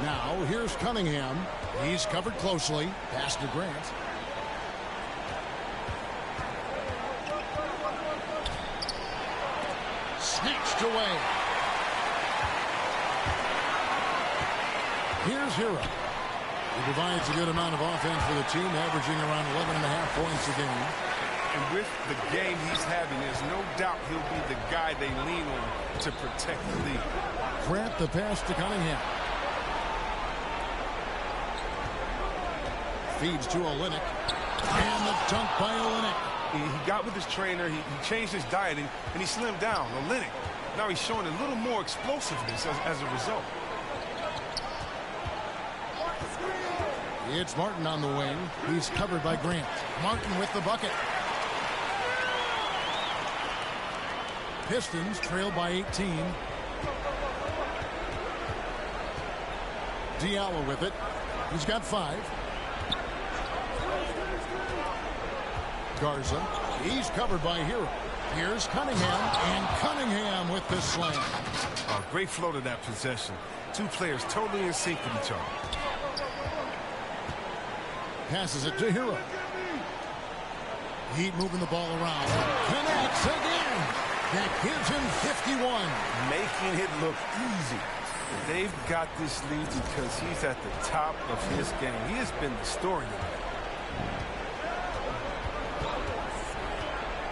Now here's Cunningham. He's covered closely. Pass to Grant. Snatched away. Here's Hero. He provides a good amount of offense for the team, averaging around 11.5 points a game. And with the game he's having, there's no doubt he'll be the guy they lean on to protect the lead. Grant the pass to Cunningham. Feeds to Olynyk. And the dunk by Olynyk. He got with his trainer, he changed his dieting, and he slimmed down. Olynyk, now he's showing a little more explosiveness as a result. It's Martin on the wing. He's covered by Grant. Martin with the bucket. Pistons trail by 18. Diallo with it. He's got 5. Garza. He's covered by Hero. Here's Cunningham. And Cunningham with the slam. Oh, great flow to that possession. Two players totally in sync with each other. Passes it to Hero. Heat moving the ball around. Connects again. That gives him 51. Making it look easy. They've got this lead because he's at the top of his game. He has been the story of it.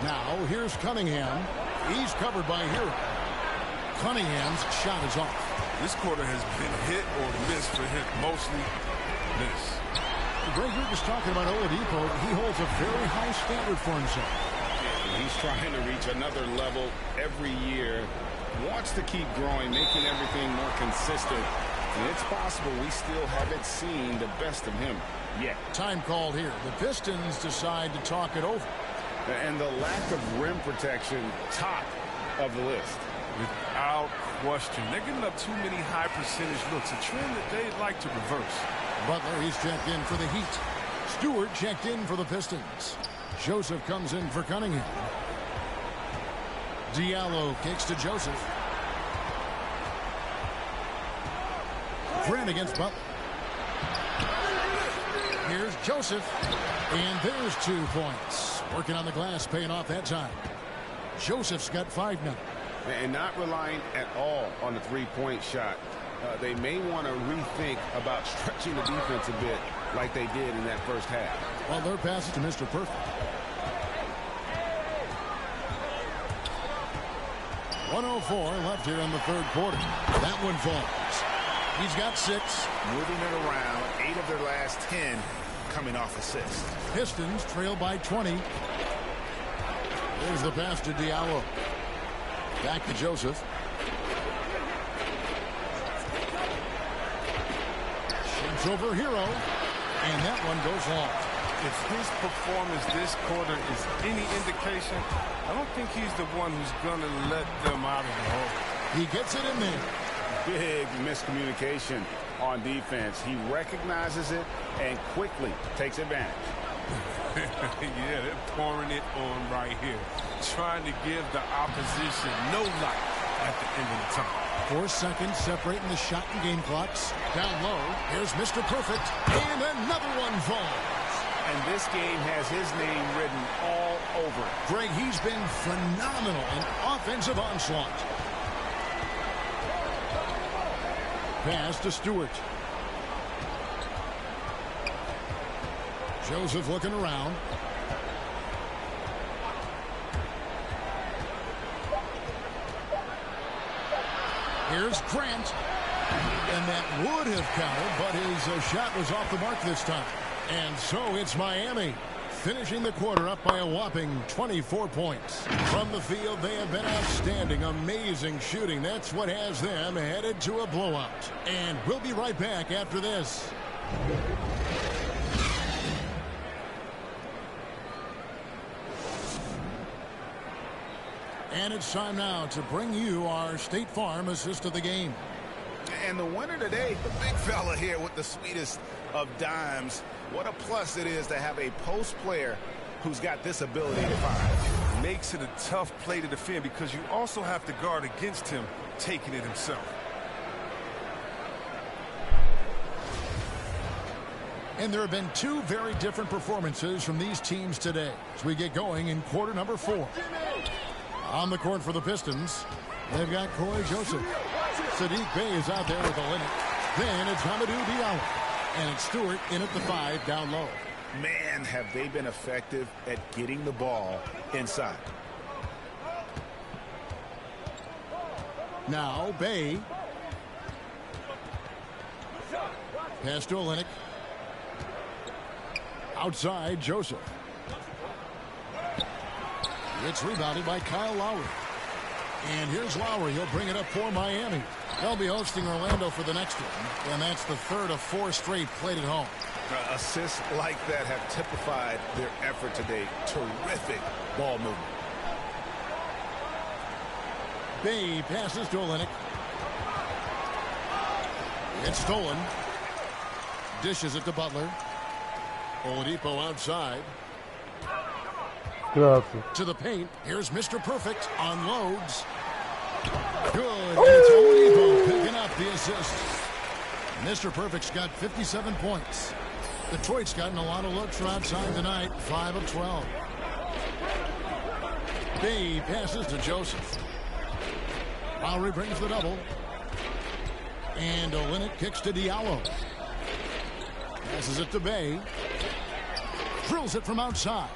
Now here's Cunningham. He's covered by Hero. Cunningham's shot is off. This quarter has been hit or miss for him. Mostly miss. Greg, you're just talking about Oladipo. He holds a very high standard for himself. Yeah, he's trying to reach another level every year. Wants to keep growing, making everything more consistent. And it's possible we still haven't seen the best of him yet. Time called here. The Pistons decide to talk it over. And the lack of rim protection, top of the list. Without question. They're giving up too many high percentage looks, a trend that they'd like to reverse. Butler, he's checked in for the Heat. Stewart checked in for the Pistons. Joseph comes in for Cunningham. Diallo kicks to Joseph. Grant against Butler. Here's Joseph. And there's 2 points. Working on the glass, paying off that time. Joseph's got 5 now. And not relying at all on the three-point shot. They may want to rethink about stretching the defense a bit like they did in that first half. Well, their pass to Mr. Perfect. 1:04 left here in the third quarter. That one falls. He's got 6. Moving it around, 8 of their last 10 coming off assists. Pistons trail by 20. There's the pass to Diallo. Back to Joseph. Shoots over Hero. And that one goes long. If his performance this quarter is any indication, I don't think he's the one who's going to let them out of the hole. He gets it in there. Big miscommunication on defense. He recognizes it and quickly takes advantage. Yeah, they're pouring it on right here. Trying to give the opposition no life at the end of the time. 4 seconds separating the shot and game clocks. Down low, here's Mr. Perfect. And another one falls. And this game has his name written all over it. Greg, he's been phenomenal in offensive onslaught. Pass to Stewart. Joseph looking around. Here's Grant. And that would have counted, but his shot was off the mark this time. And so it's Miami finishing the quarter up by a whopping 24 points. From the field, they have been outstanding, amazing shooting. That's what has them headed to a blowout. And we'll be right back after this. And it's time now to bring you our State Farm assist of the game. And the winner today, the big fella here with the sweetest of dimes. What a plus it is to have a post player who's got this ability to find. Makes it a tough play to defend because you also have to guard against him taking it himself. And there have been two very different performances from these teams today as we get going in quarter number 4. On the court for the Pistons, they've got Corey Joseph. Sadiq Bey is out there with Olynyk. Then it's Hamidou Diallo. And it's Stewart in at the 5 down low. Man, have they been effective at getting the ball inside. Now Bey. Pass to Olynyk. Outside Joseph. It's rebounded by Kyle Lowry. And here's Lowry. He'll bring it up for Miami. They'll be hosting Orlando for the next one. And that's the third of 4 straight played at home. Assists like that have typified their effort today. Terrific ball movement. Bey passes to Olynyk. It's stolen. Dishes it to Butler. Oladipo outside. To the paint. Here's Mr. Perfect. Unloads. Good. And it's Oladipo picking up the assist. Mr. Perfect's got 57 points. Detroit's gotten a lot of looks from outside tonight. 5 of 12. Bey passes to Joseph. Lowry brings the double. And Olynyk kicks to Diallo. Passes it to Bey. Drills it from outside.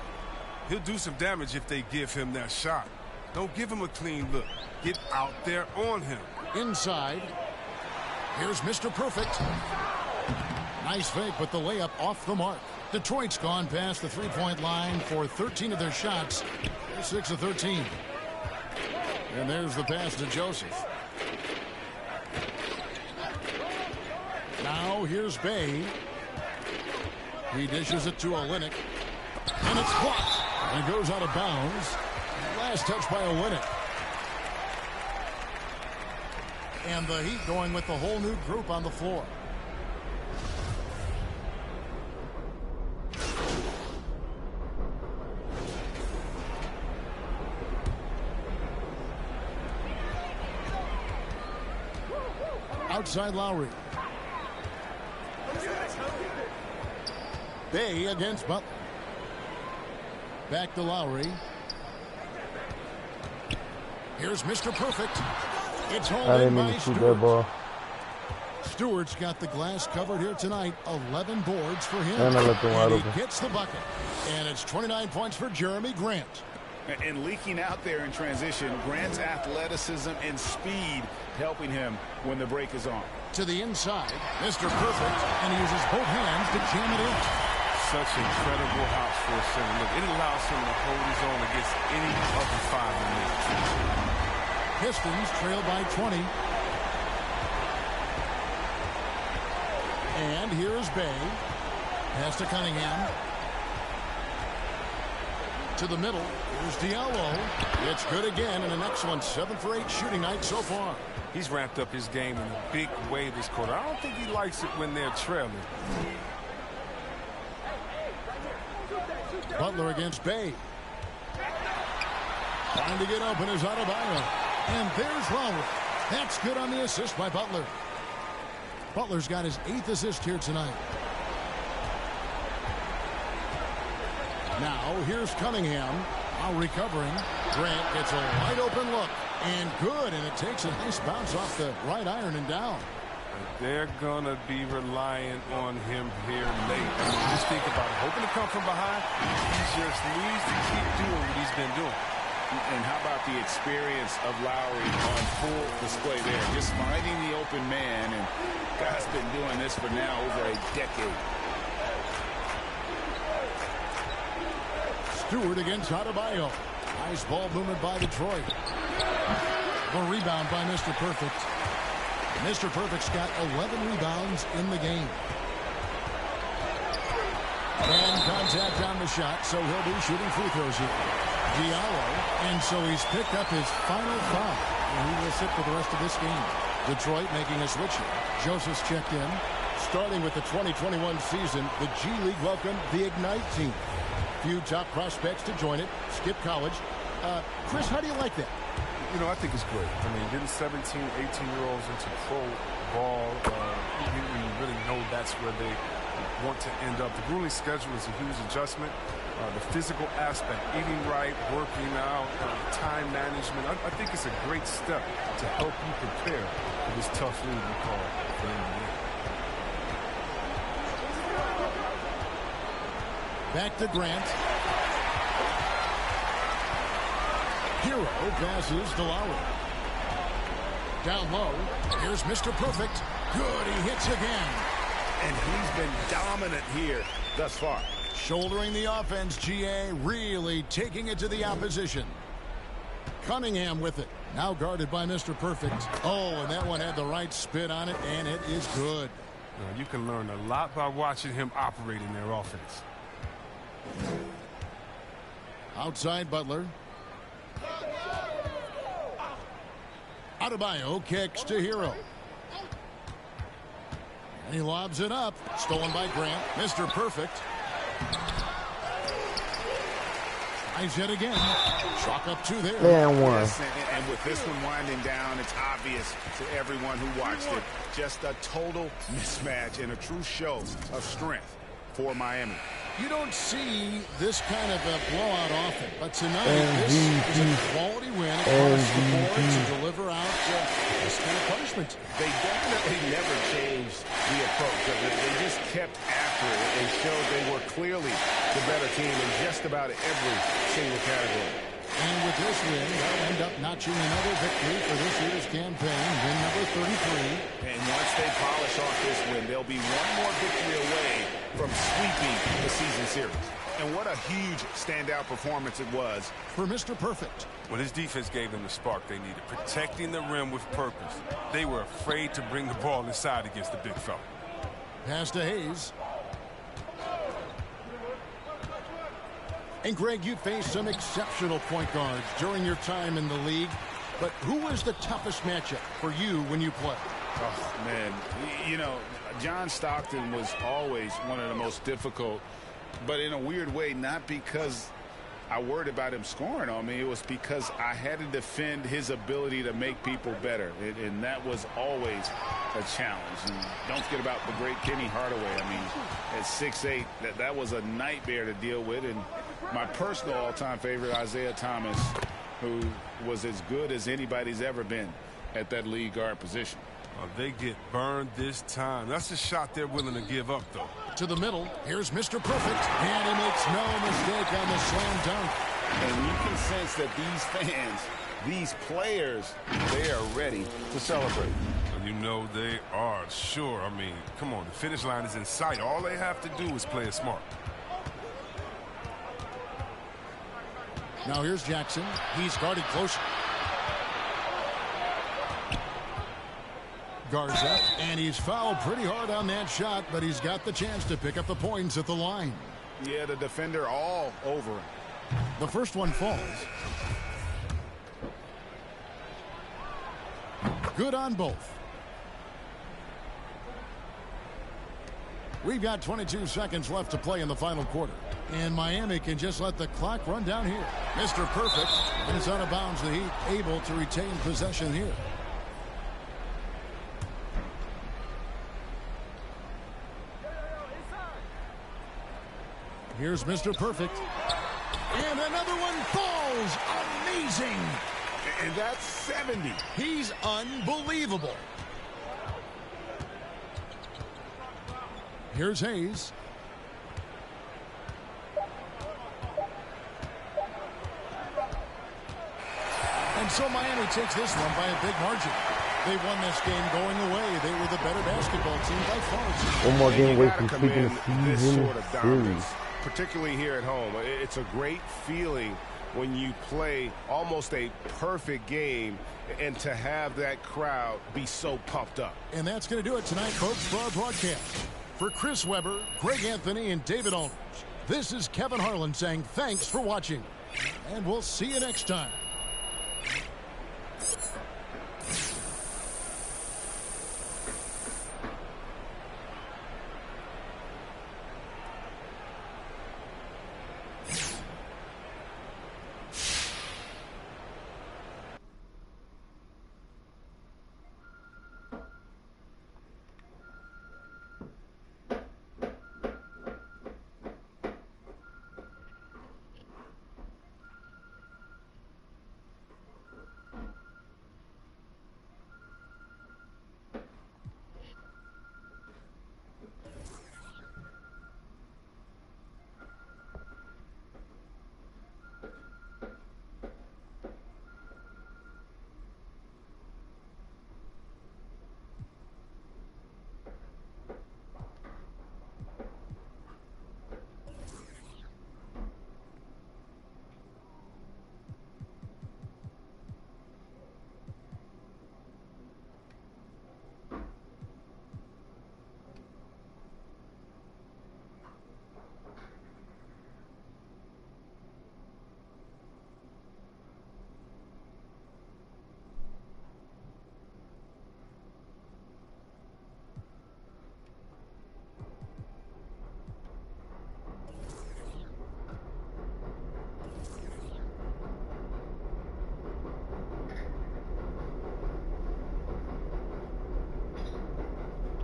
He'll do some damage if they give him that shot. Don't give him a clean look. Get out there on him. Inside. Here's Mr. Perfect. Nice fake, but the layup off the mark. Detroit's gone past the three-point line for 13 of their shots. They're 6 of 13. And there's the pass to Joseph. Now here's Bey. He dishes it to Olynyk. And it's blocked. And it goes out of bounds. Last touch by Olynyk. And the Heat going with the whole new group on the floor. Outside Lowry. Bey against Butler. Back to Lowry. Here's Mr. Perfect. It's home in by Stewart. Stewart's got the glass covered here tonight. 11 boards for him. And he gets the bucket. And it's 29 points for Jeremy Grant. And leaking out there in transition, Grant's athleticism and speed helping him when the break is on. To the inside, Mr. Perfect, and he uses both hands to jam it in. Such incredible house for a center. Look, it allows him to hold his own against any of the 5 in the league. Pistons trail by 20. And here's Bey. Pass to Cunningham. To the middle. Here's Diallo. It's good again, and an excellent 7 for 8 shooting night so far. He's ramped up his game in a big way this quarter. I don't think he likes it when they're trailing. Butler against Bey. Trying to get open is Adebayo. And there's Lowry. That's good on the assist by Butler. Butler's got his 8th assist here tonight. Now here's Cunningham. Now recovering. Grant gets a wide open look. And good. And it takes a nice bounce off the right iron and down. They're going to be relying on him here late. I mean, just think about it. Hoping to come from behind. He just needs to keep doing what he's been doing. And how about the experience of Lowry on full display there? Just finding the open man. And guy's been doing this for now over a decade. Stewart against Adebayo. Nice ball movement by Detroit. The rebound by Mr. Perfect. Mr. Perfect's got 11 rebounds in the game. And contact on the shot, so he'll be shooting free throws here. Diallo, and so he's picked up his final foul, and he will sit for the rest of this game. Detroit making a switch here. Joseph's checked in. Starting with the 2021 season, the G League welcomed the Ignite team. Few top prospects to join it. Skip college. Chris, how do you like that? You know, I think it's great. I mean, getting 17, 18-year-olds into pro ball, you really know that's where they want to end up. The grueling schedule is a huge adjustment. The physical aspect, eating right, working out, time management. I think it's a great step to help you prepare for this tough league we call the NBA. Back to Grant. Hero passes to Lowry. Down low. Here's Mr. Perfect. Good, he hits again. And he's been dominant here thus far. Shouldering the offense, GA, really taking it to the opposition. Cunningham with it. Now guarded by Mr. Perfect. Oh, and that one had the right spin on it, and it is good. You can learn a lot by watching him operate in their offense. Outside Butler. Adebayo kicks to Hero. And he lobs it up. Stolen by Grant. Mr. Perfect. Tries it again. Chalk up two there. And one. Yes, and with this one winding down, it's obvious to everyone who watched it. Just a total mismatch and a true show of strength for Miami. You don't see this kind of a blowout often, but tonight this is a quality win across the board to deliver out this kind of punishment. They definitely never changed the approach. They just kept after it and showed they were clearly the better team in just about every single category. And with this win, they'll end up notching another victory for this year's campaign, win number 33. And once they polish off this win, they'll be one more victory away from sweeping the season series. And what a huge standout performance it was for Mr. Perfect. Well, his defense gave them the spark they needed, protecting the rim with purpose. They were afraid to bring the ball inside against the big fella. Pass to Hayes. And Greg, you faced some exceptional point guards during your time in the league, but who was the toughest matchup for you when you played? Oh, man, you know, John Stockton was always one of the most difficult, but in a weird way, not because I worried about him scoring on me. It was because I had to defend his ability to make people better, and that was always a challenge. And don't forget about the great Kenny Hardaway. I mean, at 6'8", that was a nightmare to deal with. And my personal all-time favorite, Isaiah Thomas, who was as good as anybody's ever been at that lead guard position. They get burned this time. That's a shot they're willing to give up, though. To the middle. Here's Mr. Perfect. And he makes no mistake on the slam dunk. And you can sense that these fans, these players, they are ready to celebrate. You know they are, sure. I mean, come on, the finish line is in sight. All they have to do is play it smart. Now here's Jackson. He's guarded closer. Guards up, and he's fouled pretty hard on that shot, but he's got the chance to pick up the points at the line. Yeah, the defender all over him. The first one falls. Good on both. We've got 22 seconds left to play in the final quarter. And Miami can just let the clock run down here. Mr. Perfect, and it's out of bounds. The Heat able to retain possession here. Here's Mr. Perfect. And another one falls. Amazing. And that's 70. He's unbelievable. Here's Hayes. And so Miami takes this one by a big margin. They won this game going away. They were the better basketball team by far. One more game away from sweeping the season series. particularly here at home. It's a great feeling when you play almost a perfect game and to have that crowd be so pumped up. And that's going to do it tonight, folks, for our broadcast. For Chris Webber, Greg Anthony, and David Aldridge, this is Kevin Harlan saying thanks for watching. And we'll see you next time.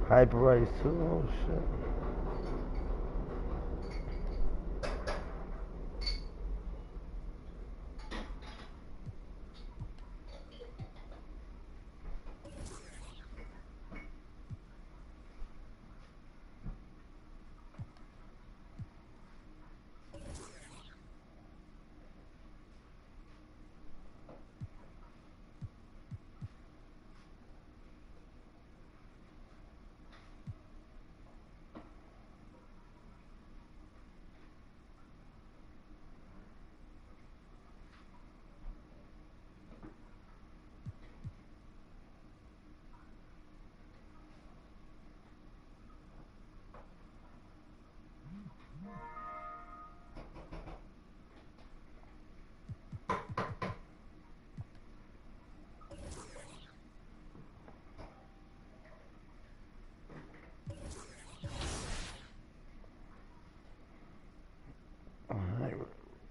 Hyper Ice too. Oh shit. Alright.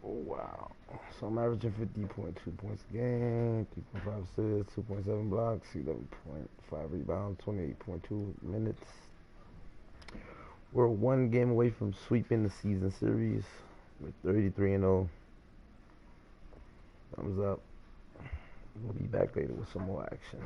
Oh wow. So I'm averaging 50.2 points a game, 3.5 assists, 2.7 blocks, 11.5 rebounds, 28.2 minutes. We're one game away from sweeping the season series. We're 33-0. Thumbs up. We'll be back later with some more action.